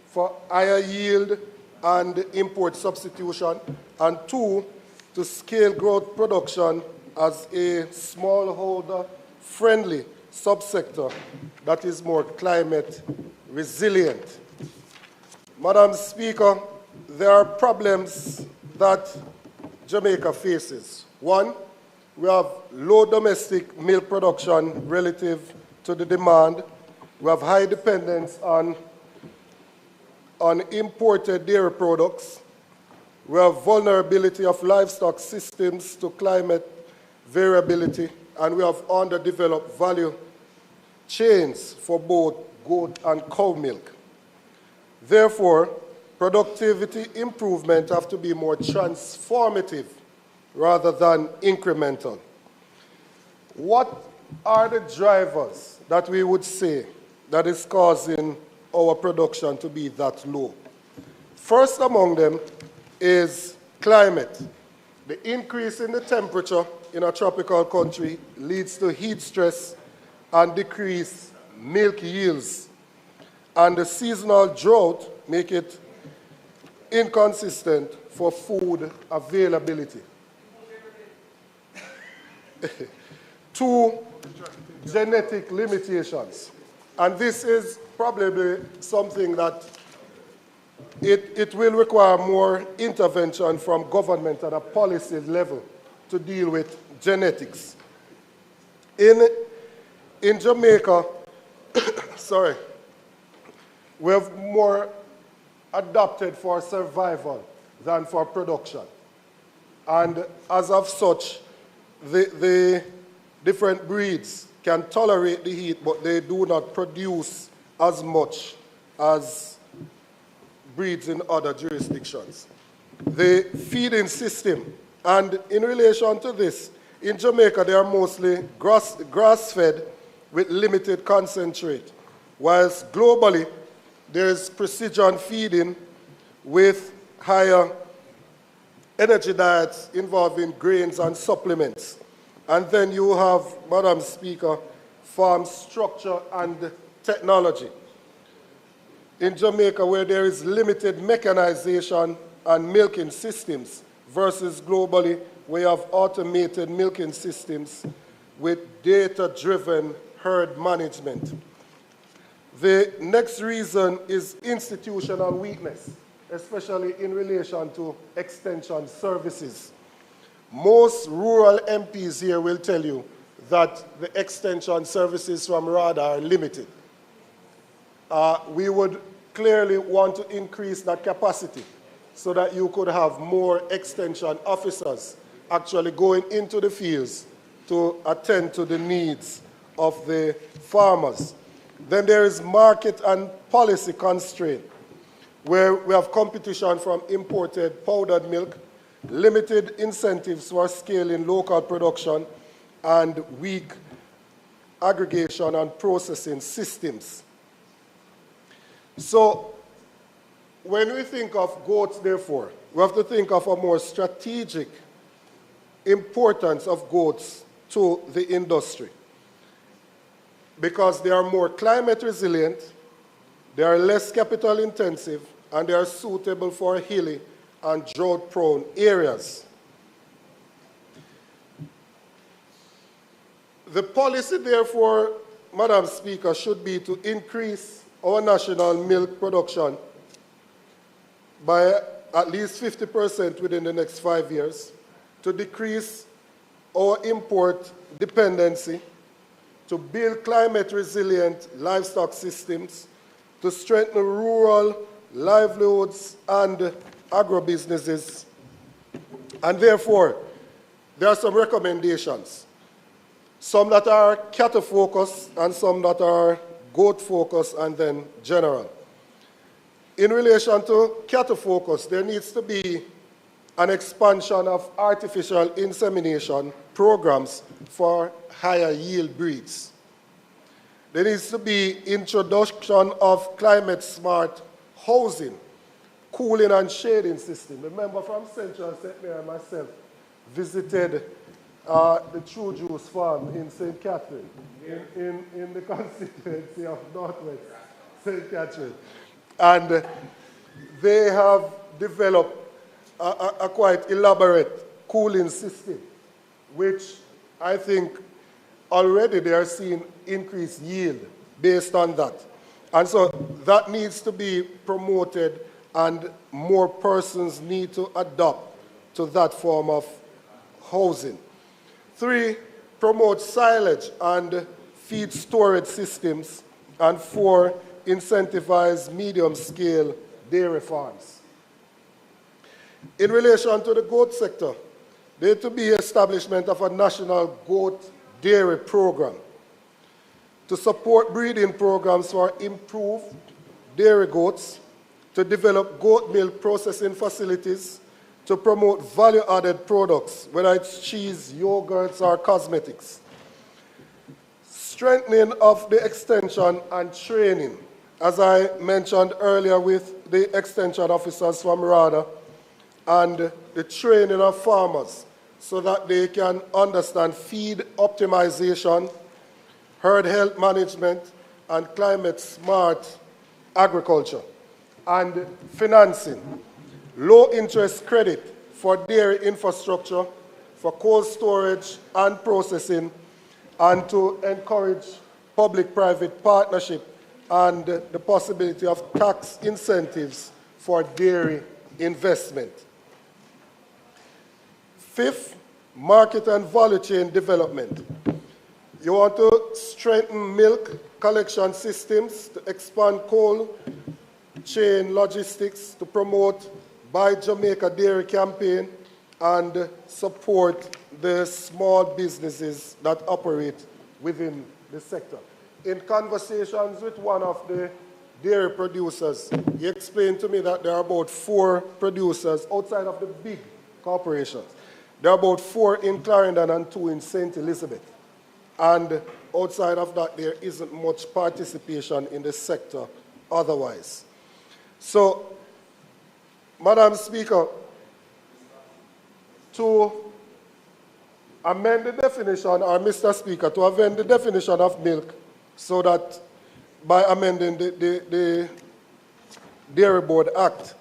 for higher yield and import substitution, and two, to scale growth production as a smallholder-friendly subsector that is more climate resilient. Madam Speaker, there are problems that Jamaica faces. One, we have low domestic milk production relative to the demand. We have high dependence on imported dairy products. We have vulnerability of livestock systems to climate variability, and we have underdeveloped value chains for both goat and cow milk. Therefore, productivity improvement have to be more transformative rather than incremental. What are the drivers that we would say that is causing our production to be that low? First among them is climate. The increase in the temperature in a tropical country leads to heat stress and decreased milk yields. And the seasonal drought make it inconsistent for food availability. 2, genetic limitations. And this is probably something that it will require more intervention from government at a policy level to deal with genetics. In Jamaica, sorry, we have more adapted for survival than for production. And as of such, the different breeds can tolerate the heat, but they do not produce as much as breeds in other jurisdictions. The feeding system, and in relation to this, in Jamaica they are mostly grass-fed with limited concentrate, whilst globally there is precision feeding with higher energy diets involving grains and supplements. And then you have, Madam Speaker, farm structure and technology. In Jamaica, where there is limited mechanization and milking systems, versus globally, where you have automated milking systems with data-driven herd management. The next reason is institutional weakness, especially in relation to extension services. Most rural MPs here will tell you that the extension services from RADA are limited. We would clearly want to increase that capacity so that you could have more extension officers actually going into the fields to attend to the needs of the farmers. Then there is market and policy constraint, where we have competition from imported powdered milk, limited incentives for scaling local production, and weak aggregation and processing systems. So when we think of goats, therefore, we have to think of a more strategic importance of goats to the industry, because they are more climate resilient, they are less capital intensive, and they are suitable for hilly and drought-prone areas. The policy, therefore, Madam Speaker, should be to increase our national milk production by at least 50% within the next 5 years, to decrease our import dependency, to build climate-resilient livestock systems, to strengthen rural livelihoods and agro-businesses. And therefore, there are some recommendations, some that are cattle-focused and some that are goat-focused and then general. In relation to cattle focus, there needs to be an expansion of artificial insemination programs for higher yield breeds. There needs to be introduction of climate-smart housing, cooling and shading system. Remember, from Central St. Mary and myself visited the True Juice farm in St. Catherine, in the constituency of Northwest St. Catherine. And they have developed a quite elaborate cooling system, which I think already they are seeing increased yield based on that. And so that needs to be promoted, and more persons need to adopt to that form of housing. 3, promote silage and feed storage systems. And 4, incentivize medium-scale dairy farms. In relation to the goat sector, there is to be establishment of a national goat dairy program to support breeding programs for improved dairy goats, to develop goat milk processing facilities, to promote value-added products, whether it's cheese, yogurts, or cosmetics. Strengthening of the extension and training, as I mentioned earlier with the extension officers from RADA, and the training of farmers so that they can understand feed optimization, herd health management, and climate-smart agriculture. And financing, low-interest credit for dairy infrastructure, for cold storage and processing, and to encourage public-private partnership and the possibility of tax incentives for dairy investment. 5th, market and value chain development. You want to strengthen milk collection systems, to expand cold chain logistics, to promote Buy Jamaica Dairy campaign, and support the small businesses that operate within the sector. In conversations with one of the dairy producers, he explained to me that there are about 4 producers outside of the big corporations. There are about 4 in Clarendon and 2 in St. Elizabeth. And outside of that, there isn't much participation in the sector otherwise. So, Madam Speaker, to amend the definition, or Mr. Speaker, to amend the definition of milk so that by amending the Dairy Board Act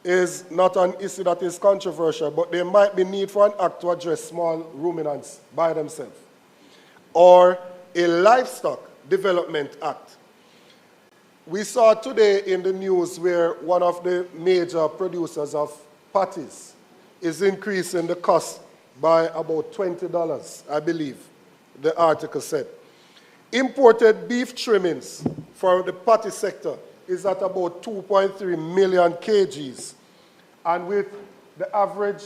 is not an issue that is controversial, but there might be need for an act to address small ruminants by themselves. Or a Livestock Development Act. We saw today in the news where one of the major producers of patties is increasing the cost by about $20, I believe, the article said. Imported beef trimmings for the patty sector is at about 2.3 million kgs. And with the average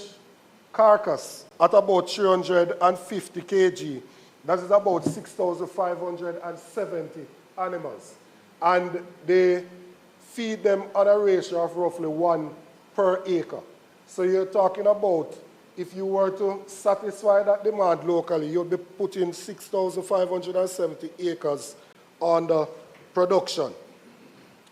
carcass at about 350 kg. That is about 6,570 animals. And they feed them on a ratio of roughly 1 per acre. So you're talking about, if you were to satisfy that demand locally, you'll be putting 6,570 acres on the production.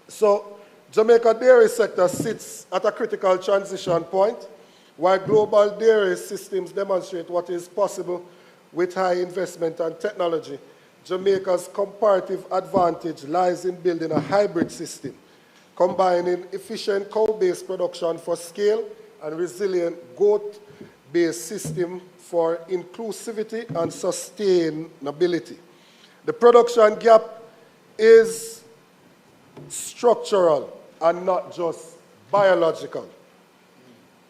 So Jamaica dairy sector sits at a critical transition point, while global dairy systems demonstrate what is possible with high investment and technology. Jamaica's comparative advantage lies in building a hybrid system, combining efficient cow-based production for scale and resilient goat-based system for inclusivity and sustainability. The production gap is structural and not just biological.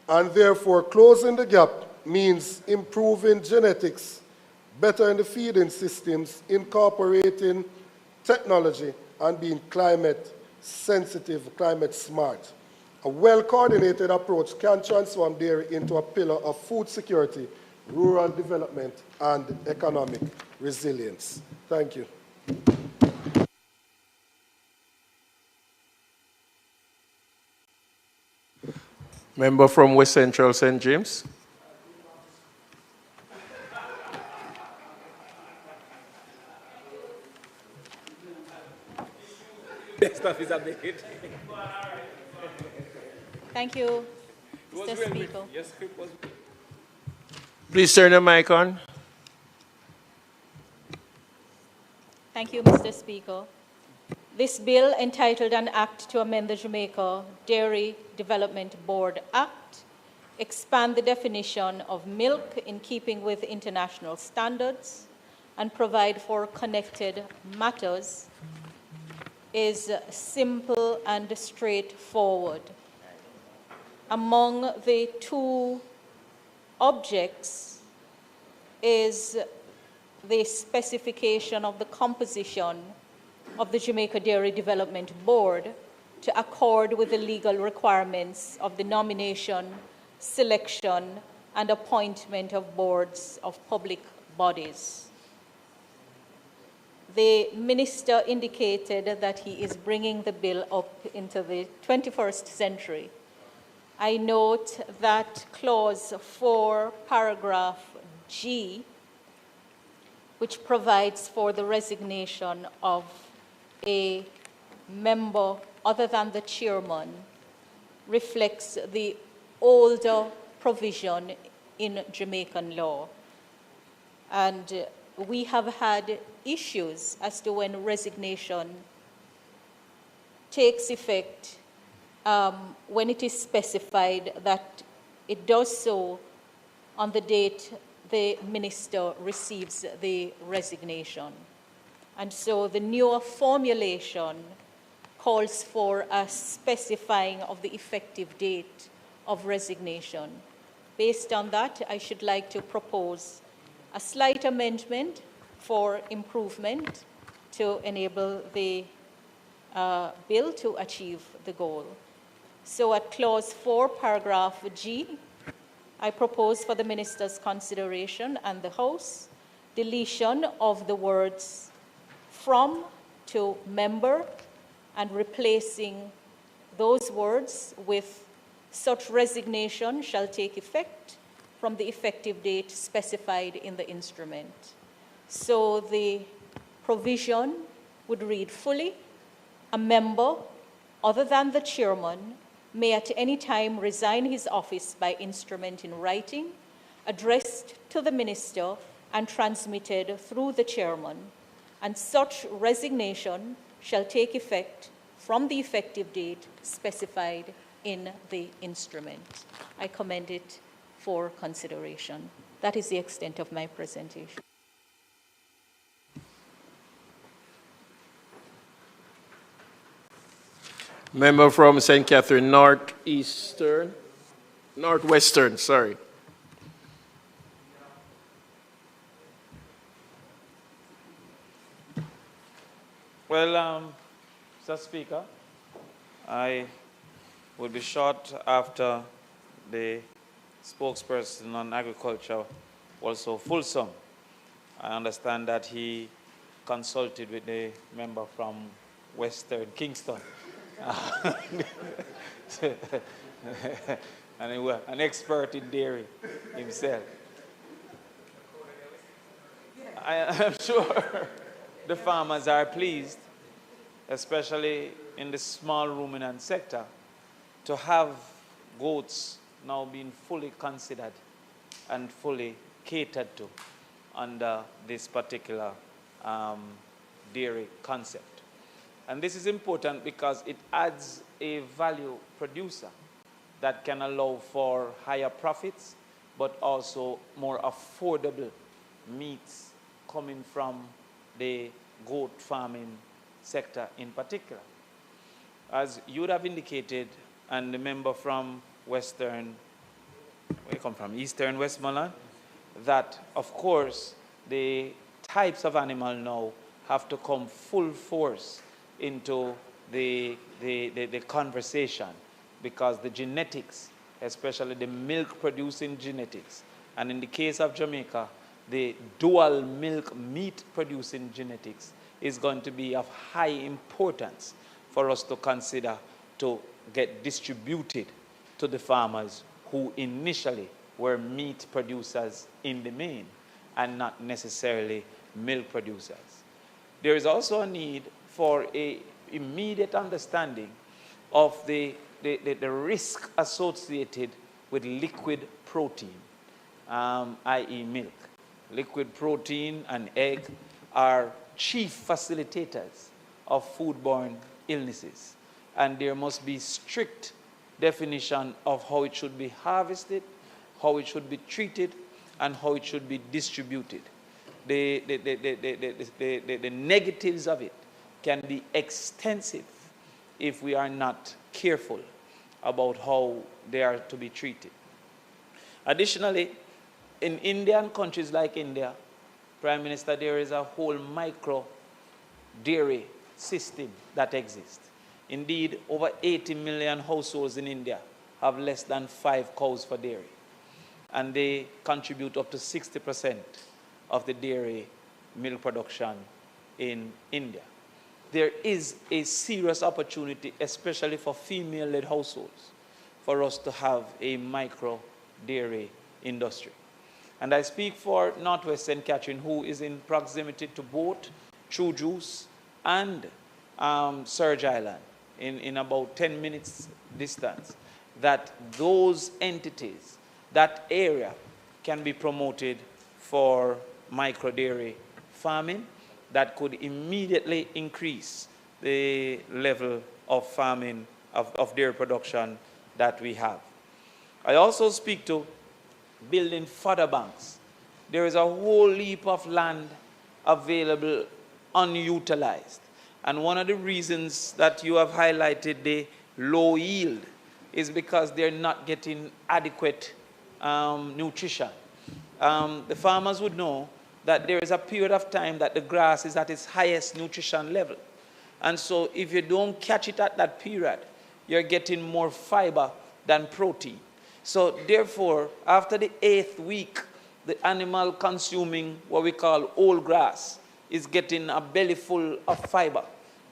And therefore, closing the gap means improving genetics, better in the feeding systems, incorporating technology, and being climate sensitive, climate smart. A well-coordinated approach can transform dairy into a pillar of food security, rural development, and economic resilience. Thank you. Member from West Central St. James. Thank you, Mr. Speaker. Please turn the mic on. Thank you, Mr. Speaker. This bill, entitled An Act to Amend the Jamaica Dairy Development Board Act, expand the definition of milk in keeping with international standards and provide for connected matters, is simple and straightforward. Among the two objects is the specification of the composition of the Jamaica Dairy Development Board to accord with the legal requirements of the nomination, selection, and appointment of boards of public bodies. The minister indicated that he is bringing the bill up into the 21st century. I note that clause 4, paragraph G, which provides for the resignation of a member other than the chairman, reflects the older provision in Jamaican law. And we have had issues as to when resignation takes effect, when it is specified that it does so on the date the minister receives the resignation. And so the newer formulation calls for a specifying of the effective date of resignation. Based on that, I should like to propose a slight amendment for improvement to enable the bill to achieve the goal. So at clause 4, paragraph G, I propose for the minister's consideration and the House deletion of the words from to member and replacing those words with such resignation shall take effect from the effective date specified in the instrument. So the provision would read fully, a member other than the chairman may at any time resign his office by instrument in writing, addressed to the minister and transmitted through the chairman, and such resignation shall take effect from the effective date specified in the instrument. I commend it for consideration. That is the extent of my presentation. Member from St. Catherine Northwestern, sorry. Well, Mr. Speaker, I will be short after the spokesperson on agriculture was so fulsome. I understand that he consulted with the member from Western Kingston. And he was an expert in dairy himself. I am sure the farmers are pleased, especially in the small ruminant sector, to have goats now being fully considered and fully catered to under this particular dairy concept. And this is important because it adds a value producer that can allow for higher profits, but also more affordable meats coming from the goat farming sector in particular. As you would have indicated, and the member from Western, where you come from, Eastern Westmoreland, that of course the types of animal now have to come full force into the conversation, because the genetics, especially the milk producing genetics, and in the case of Jamaica, the dual milk meat producing genetics is going to be of high importance for us to consider to get distributed to the farmers who initially were meat producers in the main and not necessarily milk producers. There is also a need for an immediate understanding of the risk associated with liquid protein, i.e. milk. Liquid protein and egg are chief facilitators of foodborne illnesses, and there must be strict definition of how it should be harvested, how it should be treated, and how it should be distributed. The negatives of it can be extensive if we are not careful about how they are to be treated. Additionally, in Indian countries like India, Prime Minister, there is a whole micro dairy system that exists. Indeed, over 80 million households in India have less than 5 cows for dairy, and they contribute up to 60% of the dairy milk production in India. There is a serious opportunity, especially for female-led households, for us to have a micro dairy industry. And I speak for Northwest St. Catherine, who is in proximity to both True Juice and Surge Island, in about 10 minutes distance, that those entities, that area, can be promoted for micro dairy farming that could immediately increase the level of farming, of dairy production that we have. I also speak to building fodder banks. There is a whole heap of land available unutilized. And one of the reasons that you have highlighted the low yield is because they're not getting adequate nutrition. The farmers would know that there is a period of time that the grass is at its highest nutrition level. And so if you don't catch it at that period, you're getting more fiber than protein. So therefore, after the 8th week, the animal consuming what we call old grass is getting a belly full of fiber,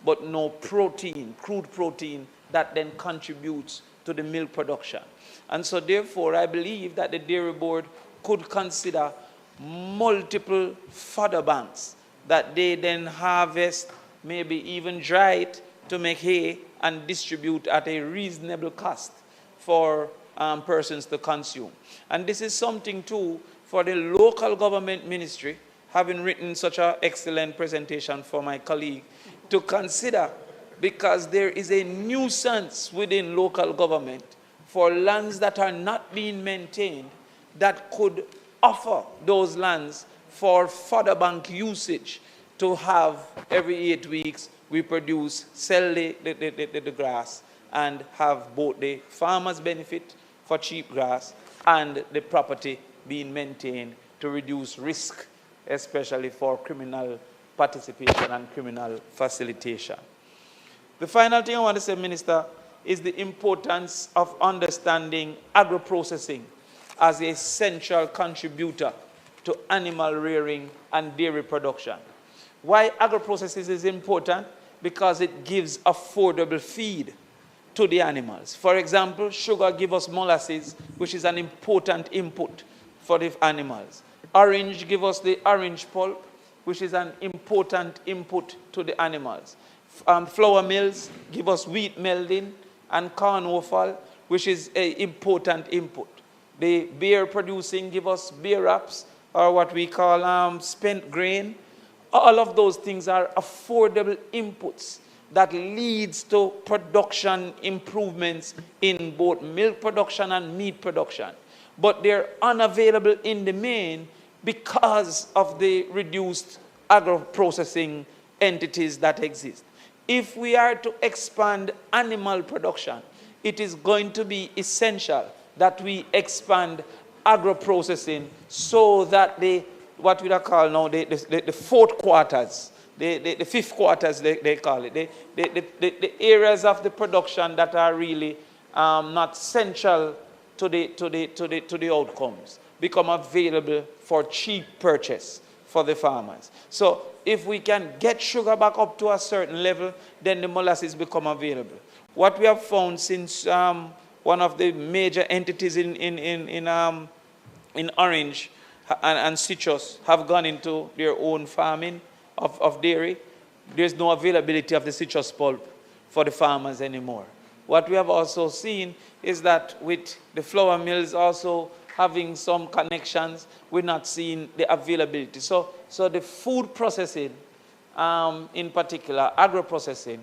but no protein, crude protein, that then contributes to the milk production. And so therefore, I believe that the Dairy Board could consider multiple fodder banks that they then harvest, maybe even dry it to make hay and distribute at a reasonable cost for persons to consume. And this is something too for the local government ministry, having written such an excellent presentation for my colleague, to consider, because there is a nuisance within local government for lands that are not being maintained, that could offer those lands for fodder bank usage, to have every 8 weeks we produce, sell the grass, and have both the farmers benefit for cheap grass and the property being maintained to reduce risk, especially for criminal participation and criminal facilitation. The final thing I want to say, Minister, is the importance of understanding agro-processing as a central contributor to animal rearing and dairy production. Why agro-processing is important? Because it gives affordable feed to the animals. For example, sugar gives us molasses, which is an important input for the animals. Orange gives us the orange pulp, which is an important input to the animals. Flour mills give us wheat melding and corn offal, which is an important input. The beer producing give us beer wraps, or what we call spent grain. All of those things are affordable inputs that leads to production improvements in both milk production and meat production. But they're unavailable in the main because of the reduced agro-processing entities that exist. If we are to expand animal production, it is going to be essential that we expand agro-processing so that what we call now the fourth quarters, the fifth quarters they call it, the areas of the production that are really not central to the outcomes become available for cheap purchase for the farmers. So if we can get sugar back up to a certain level, then the molasses become available. What we have found since one of the major entities in orange and citrus have gone into their own farming of dairy, there's no availability of the citrus pulp for the farmers anymore. What we have also seen is that with the flour mills also having some connections, we're not seeing the availability. So the food processing, in particular, agro-processing,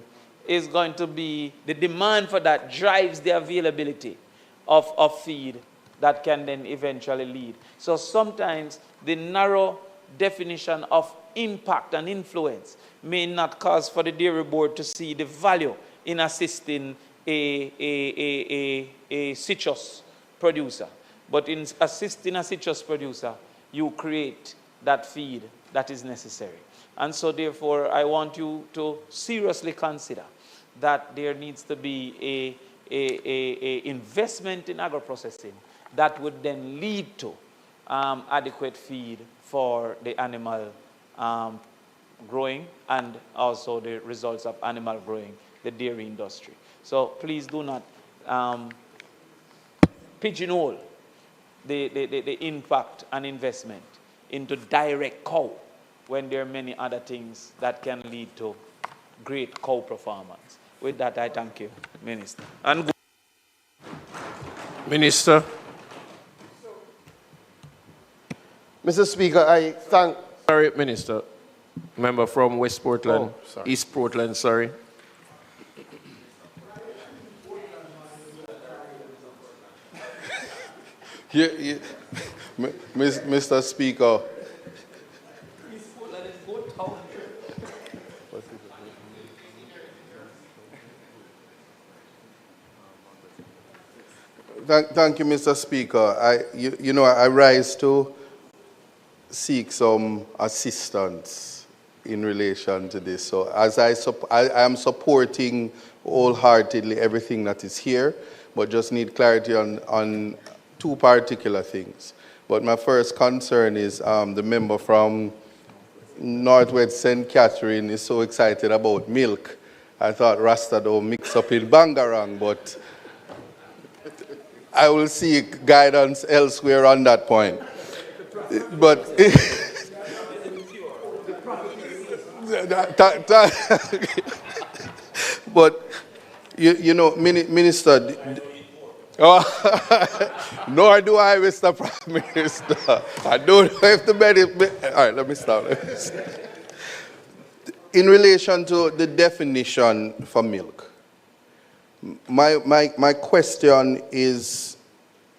is going to be, the demand for that drives the availability of feed that can then eventually lead. So sometimes the narrow definition of impact and influence may not cause for the dairy board to see the value in assisting a citrus producer. But in assisting a citrus producer, you create that feed that is necessary. And so therefore, I want you to seriously consider that there needs to be a investment in agro-processing that would then lead to adequate feed for the animal growing and also the results of animal growing, the dairy industry. So please do not pigeonhole the impact and investment into direct cow when there are many other things that can lead to great cow performance. With that, I thank you, Minister. And Minister. Mr. Speaker, I thank... Sorry, Minister. Member from West Portland, East Portland, sorry. Mr. Speaker. Thank you, Mr. Speaker. I rise to seek some assistance in relation to this. So as I am supporting wholeheartedly everything that is here, but just need clarity on two particular things. But my first concern is the member from Northwest St. Catherine is so excited about milk. I thought Rasta don't mix up in Bangarang, but I will seek guidance elsewhere on that point. But but you know, Minister, nor do I, Mr. Prime Minister. I don't know if the benefit. All right, let me start. In relation to the definition for milk, my question is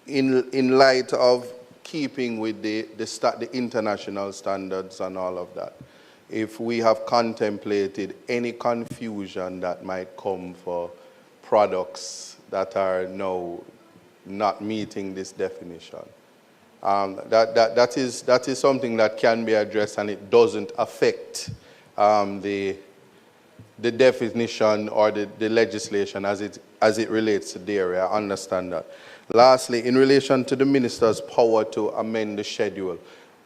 in light of keeping with the international standards and all of that, if we have contemplated any confusion that might come for products that are now not meeting this definition. That is something that can be addressed, and it doesn't affect the definition or the legislation as it relates to dairy. I understand that. Lastly, in relation to the minister's power to amend the schedule,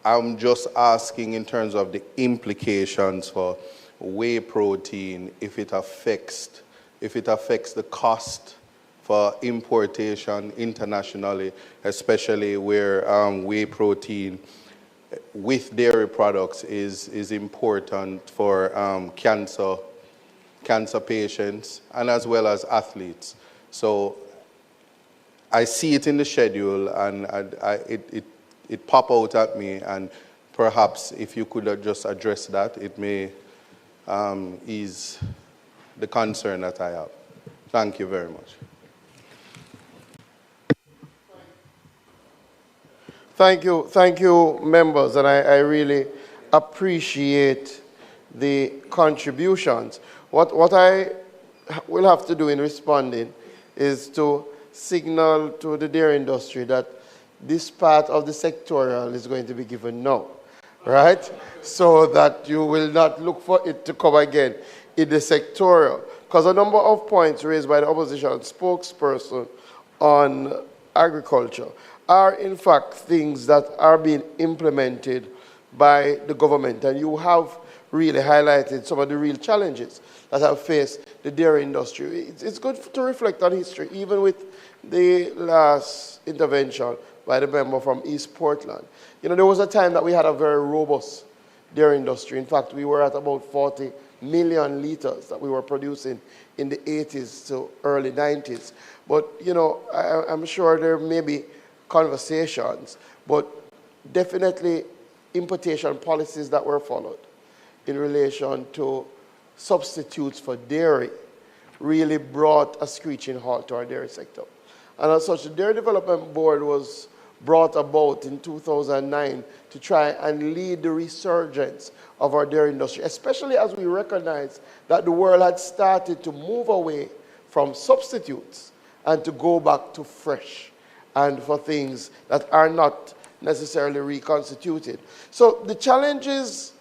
I'm just asking in terms of the implications for whey protein, if it affects the cost for importation internationally, especially where whey protein with dairy products is important for cancer patients and as well as athletes. So I see it in the schedule and it pop out at me, and perhaps if you could just address that, it may ease the concern that I have. Thank you very much. Thank you, members, and I really appreciate the contributions. What I will have to do in responding is to signal to the dairy industry that this part of the sectorial is going to be given now, right? So that you will not look for it to come again in the sectorial. Because a number of points raised by the opposition spokesperson on agriculture are in fact things that are being implemented by the government. And you have really highlighted some of the real challenges that have faced the dairy industry. It's good to reflect on history, even with the last intervention by the member from East Portland. You know, there was a time that we had a very robust dairy industry. In fact, we were at about 40 million liters that we were producing in the 80s to early 90s. But, you know, I'm sure there may be conversations, but definitely importation policies that were followed in relation to substitutes for dairy really brought a screeching halt to our dairy sector. And as such, the Dairy Development Board was brought about in 2009 to try and lead the resurgence of our dairy industry, especially as we recognize that the world had started to move away from substitutes and to go back to fresh and for things that are not necessarily reconstituted. So the challenges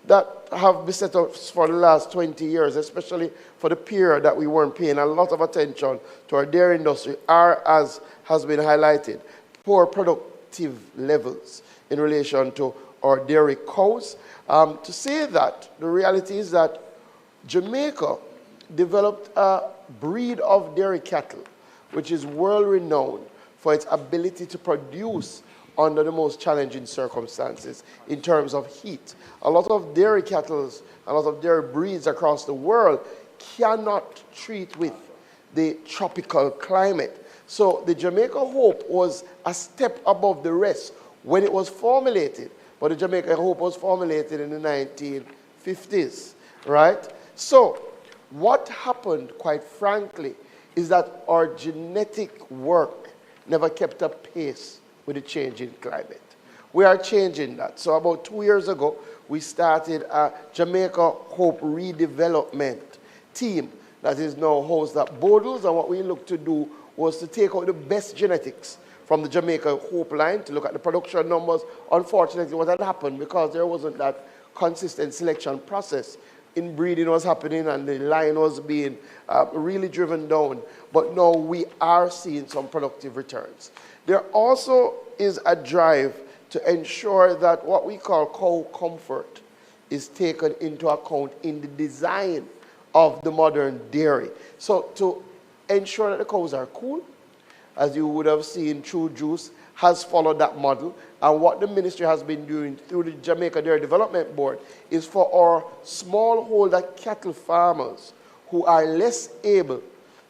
that have beset us for the last 20 years, especially for the period that we weren't paying a lot of attention to our dairy industry, are, as has been highlighted, poor productive levels in relation to our dairy cows. To say that, the reality is that Jamaica developed a breed of dairy cattle which is world-renowned for its ability to produce under the most challenging circumstances in terms of heat. A lot of dairy cattle, a lot of dairy breeds across the world cannot treat with the tropical climate. So the Jamaica Hope was a step above the rest when it was formulated. But the Jamaica Hope was formulated in the 1950s, right? So what happened, quite frankly, is that our genetic work never kept up pace with the changing climate. We are changing that. So about 2 years ago, we started a Jamaica Hope redevelopment team that is now housed at Bodles, and what we looked to do was to take out the best genetics from the Jamaica Hope line to look at the production numbers. Unfortunately, what had happened, because there wasn't that consistent selection process, inbreeding was happening and the line was being really driven down. But now we are seeing some productive returns. There also is a drive to ensure that what we call cow comfort is taken into account in the design of the modern dairy. So to ensure that the cows are cool, as you would have seen, True Juice has followed that model. And what the ministry has been doing through the Jamaica Dairy Development Board is for our smallholder cattle farmers who are less able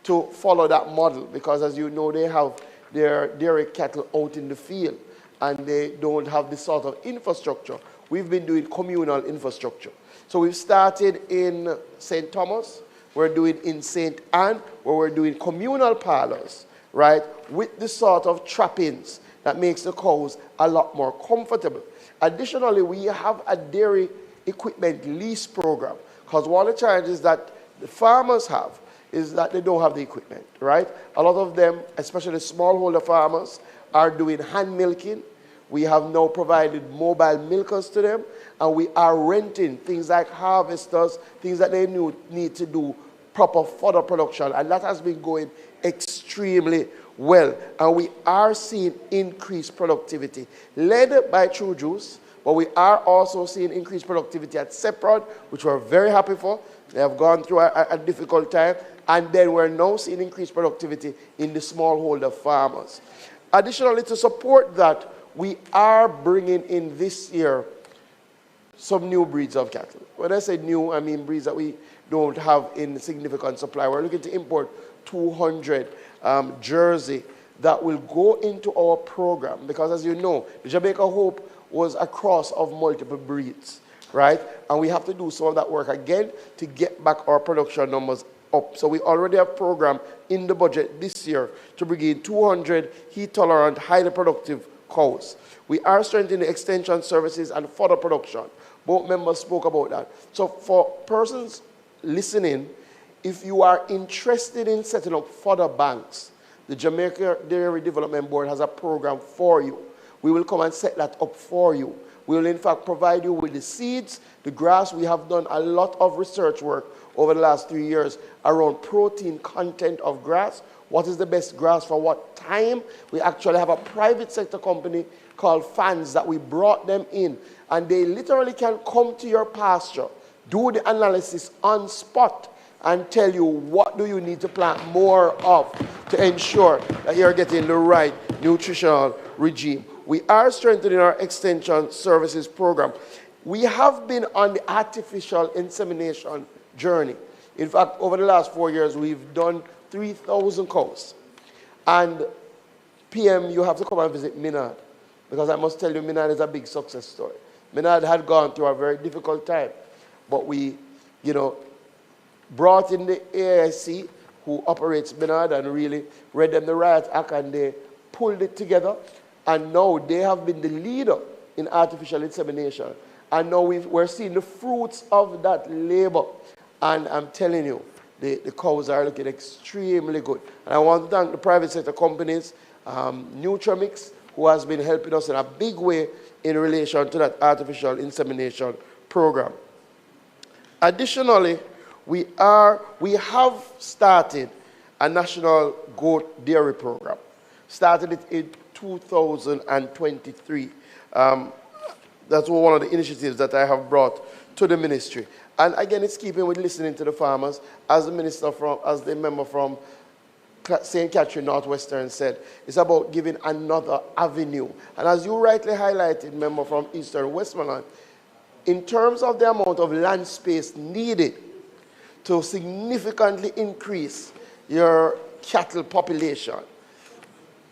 to follow that model, because as you know, they have their dairy cattle out in the field and they don't have the sort of infrastructure. We've been doing communal infrastructure. So we've started in St. Thomas, we're doing in St. Anne, where we're doing communal parlors, right, with the sort of trappings that makes the cows a lot more comfortable. Additionally, we have a dairy equipment lease program, because one of the challenges that the farmers have is that they don't have the equipment, right? A lot of them, especially smallholder farmers, are doing hand milking. We have now provided mobile milkers to them, and we are renting things like harvesters, things that they need to do proper fodder production, and that has been going extremely well, and we are seeing increased productivity, led by True Juice, but we are also seeing increased productivity at Seprod, which we're very happy for. They have gone through a difficult time, and then we're now seeing increased productivity in the smallholder farmers. Additionally, to support that, we are bringing in this year some new breeds of cattle. When I say new, I mean breeds that we don't have in significant supply. We're looking to import 200 Jersey that will go into our program, because as you know, the Jamaica Hope was a cross of multiple breeds, right? And we have to do some of that work again to get back our production numbers up. So we already have a program in the budget this year to bring in 200 heat-tolerant, highly productive cows. We are strengthening the extension services and fodder production. Both members spoke about that. So for persons listening, if you are interested in setting up fodder banks, the Jamaica Dairy Development Board has a program for you. We will come and set that up for you. We will in fact provide you with the seeds, the grass. We have done a lot of research work over the last 3 years around protein content of grass. What is the best grass for what time? We actually have a private sector company called Fans that we brought them in, and they literally can come to your pasture, do the analysis on spot, and tell you what do you need to plant more of to ensure that you're getting the right nutritional regime. We are strengthening our extension services program. We have been on the artificial insemination journey. In fact, over the last 4 years, we've done 3,000 cows. And PM, you have to come and visit Minard, because I must tell you, Minard is a big success story. Minard had gone through a very difficult time, but we, brought in the AIC, who operates Minard, and really read them the right act, and they pulled it together. And now they have been the leader in artificial insemination. And now we're seeing the fruits of that labor. And I'm telling you, the cows are looking extremely good. And I want to thank the private sector companies, Nutramix, who has been helping us in a big way in relation to that artificial insemination program. Additionally, we have started a national goat dairy program. Started it in 2023. That's one of the initiatives that I have brought to the ministry. And again, it's keeping with listening to the farmers. As the member from St. Catherine Northwestern said, it's about giving another avenue. And as you rightly highlighted, member from Eastern Westmoreland, in terms of the amount of land space needed to significantly increase your cattle population,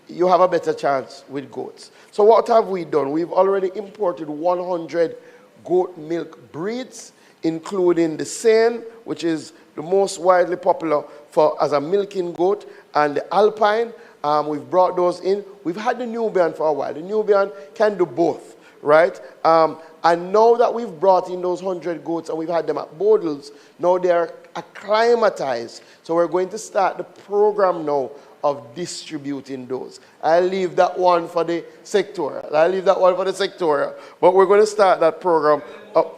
you have a better chance with goats. So what have we done? We've already imported 100 goat milk breeds, including the Seine, which is the most widely popular as a milking goat, and the Alpine. We've brought those in. We've had the Nubian for a while. The Nubian can do both, right? And now that we've brought in those 100 goats and we've had them at Bodles, now they're acclimatized. So we're going to start the program now of distributing those. I'll leave that one for the sectorial. But we're going to start that program up.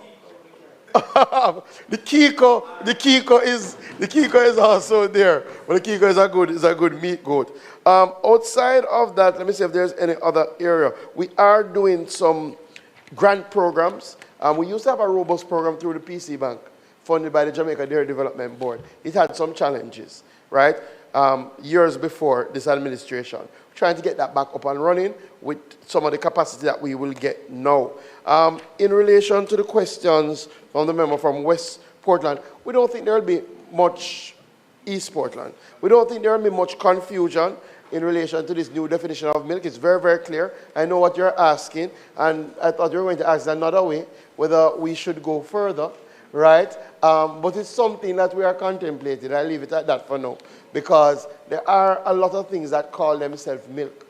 the Kiko is also there. But the Kiko is a good meat goat. Outside of that, let me see if there's any other area. We are doing some grant programs. We used to have a robust program through the PC Bank, funded by the Jamaica Dairy Development Board. It had some challenges, right? Years before this administration. We're trying to get that back up and running with some of the capacity that we will get now. In relation to the questions from the member from West Portland, we don't think there will be much East Portland. We don't think there will be much confusion in relation to this new definition of milk. It's very, very clear. I know what you're asking, and I thought you were going to ask another way, whether we should go further, right? But it's something that we are contemplating. I'll leave it at that for now, because there are a lot of things that call themselves milk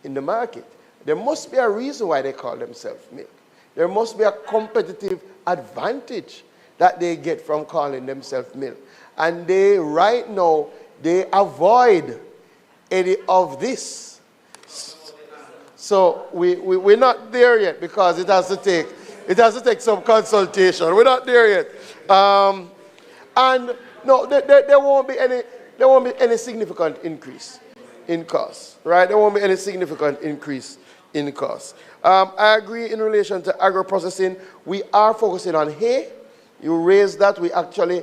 in the market. There must be a reason why they call themselves milk. There must be a competitive advantage that they get from calling themselves milk. And they, right now, they avoid any of this. So we're not there yet, because it has to take some consultation. We're not there yet. And no, there won't be any significant increase. in cost, right? There won't be any significant increase in cost. I agree in relation to agro-processing. We are focusing on hay. You raised that. We actually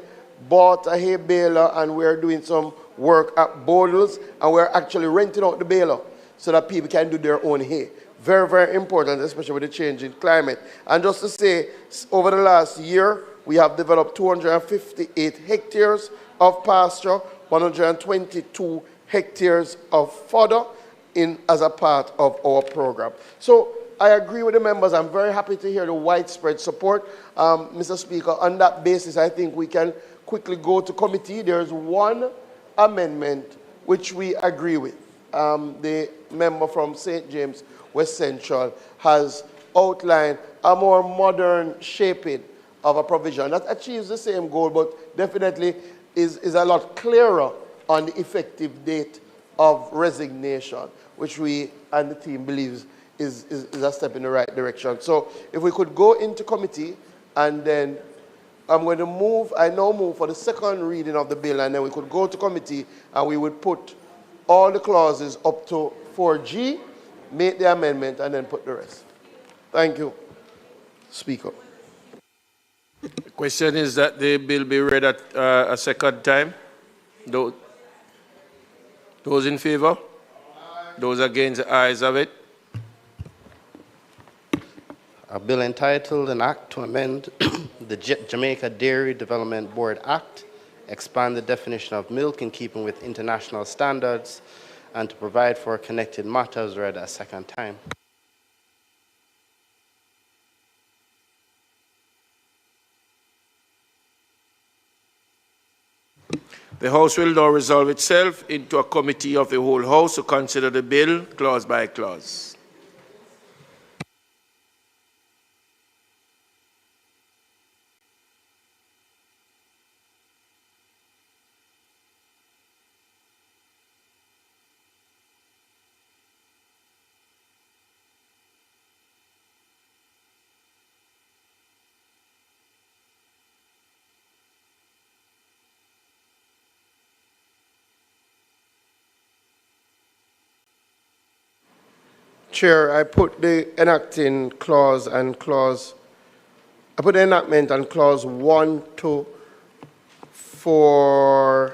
bought a hay baler and we're doing some work at Borders and we're actually renting out the baler so that people can do their own hay. Very, very important, especially with the change in climate. And just to say, over the last year, we have developed 258 hectares of pasture, 122 hectares of fodder as a part of our program. So I agree with the members. I'm very happy to hear the widespread support. Mr. Speaker, on that basis, I think we can quickly go to committee. There's one amendment which we agree with. The member from St. James West Central has outlined a more modern shaping of a provision that achieves the same goal, but definitely is a lot clearer on the effective date of resignation, which we and the team believes is a step in the right direction. So if we could go into committee, and then I'm going to move, I now move for the second reading of the bill, and then we could go to committee and we would put all the clauses up to 4G, make the amendment, and then put the rest. Thank you, Speaker. The question is that the bill be read at a second time. Those in favor? Those against, the ayes have it. A bill entitled An Act to Amend the Jamaica Dairy Development Board Act, expand the definition of milk in keeping with international standards, and to provide for connected matters read a second time. The House will now resolve itself into a committee of the whole House to consider the bill clause by clause. Chair, I put the enacting clause and clause, I put the enactment and clause 1 to 4F.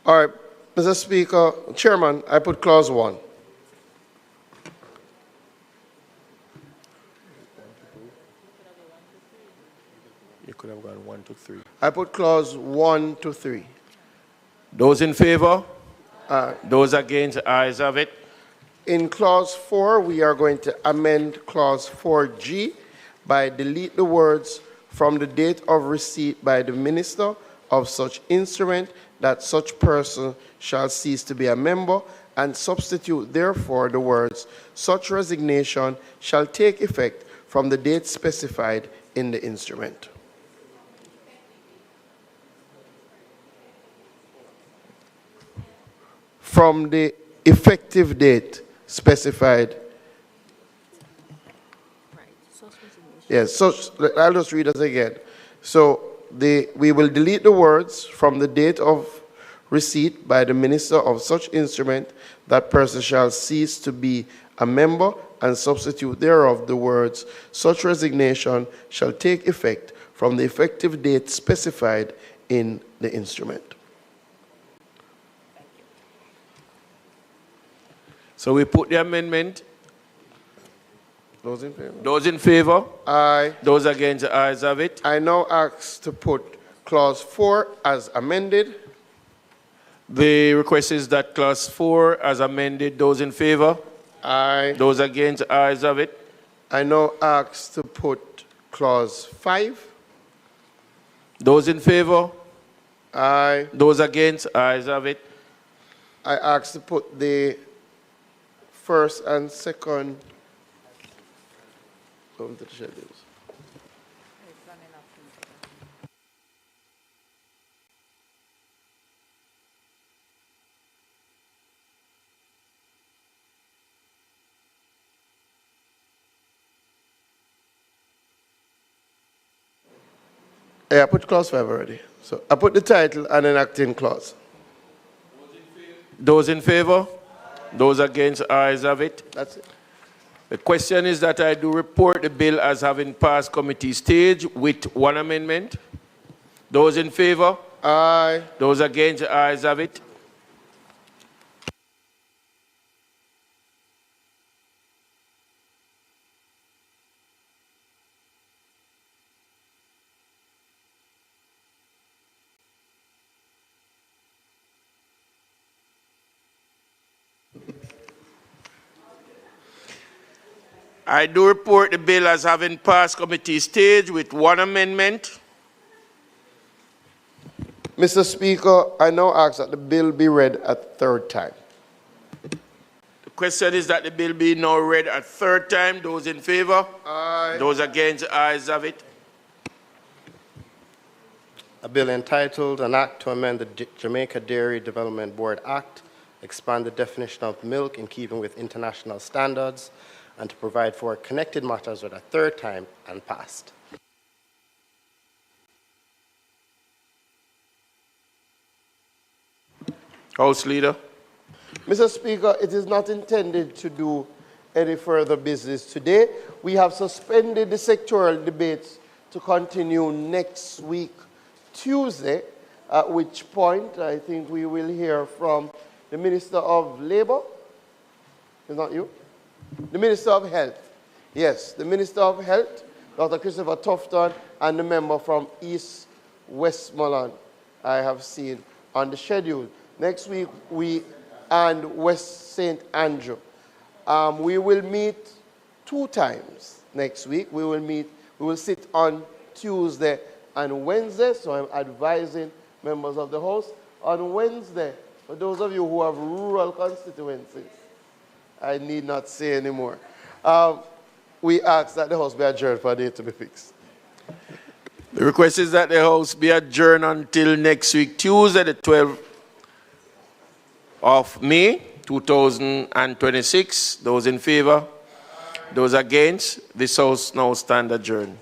All right. Mr. Speaker, Chairman, I put clause 1. You could have gone 1 to 3. I put clause 1 to 3. Those in favor? Those against, the ayes have it. In clause 4, we are going to amend clause 4G by delete the words from the date of receipt by the minister of such instrument that such person shall cease to be a member, and substitute therefore the words, such resignation shall take effect from the date specified in the instrument. From the effective date specified. Yes, so I'll just read it again. So we will delete the words from the date of receipt by the minister of such instrument that person shall cease to be a member, and substitute thereof the words such resignation shall take effect from the effective date specified in the instrument. So we put the amendment. Those in favor? Those in favor? Aye. Those against, the ayes have it. I now ask to put clause 4 as amended. The request is that clause 4 as amended. Those in favor? Aye. Those against, the ayes have it. I now ask to put clause 5. Those in favor? Aye. Those against, the ayes have it. I ask to put the first and second. Come to the schedules. Yeah, I put clause 5 already. So I put the title and enacting clause. Those in favor? Those against? Ayes have it. That's it. The question is that I do report the bill as having passed committee stage with one amendment. Those in favor? Aye. Those against? Ayes have it. I do report the bill as having passed committee stage with one amendment. Mr. Speaker, I now ask that the bill be read a third time. The question is that the bill be now read a third time. Those in favor? Aye. Those against? Ayes have it. A bill entitled An Act to Amend the Jamaica Dairy Development Board Act, expand the definition of milk in keeping with international standards, and to provide for connected matters read a third time and passed. House Leader. Mr. Speaker, it is not intended to do any further business today. We have suspended the sectoral debates to continue next week, Tuesday, at which point I think we will hear from the Minister of Labour. Is not you? The Minister of Health. Yes, the Minister of Health, Dr. Christopher Tufton, and the member from East Westmoreland I have seen on the schedule. Next week, and West St. Andrew. We will meet 2 times next week. We will sit on Tuesday and Wednesday, so I'm advising members of the House. On Wednesday, for those of you who have rural constituencies, I need not say anymore. We ask that the House be adjourned for a date to be fixed. The request is that the House be adjourned until next week, Tuesday, the 12th of May, 2026. Those in favor? Those against? This House now stand adjourned.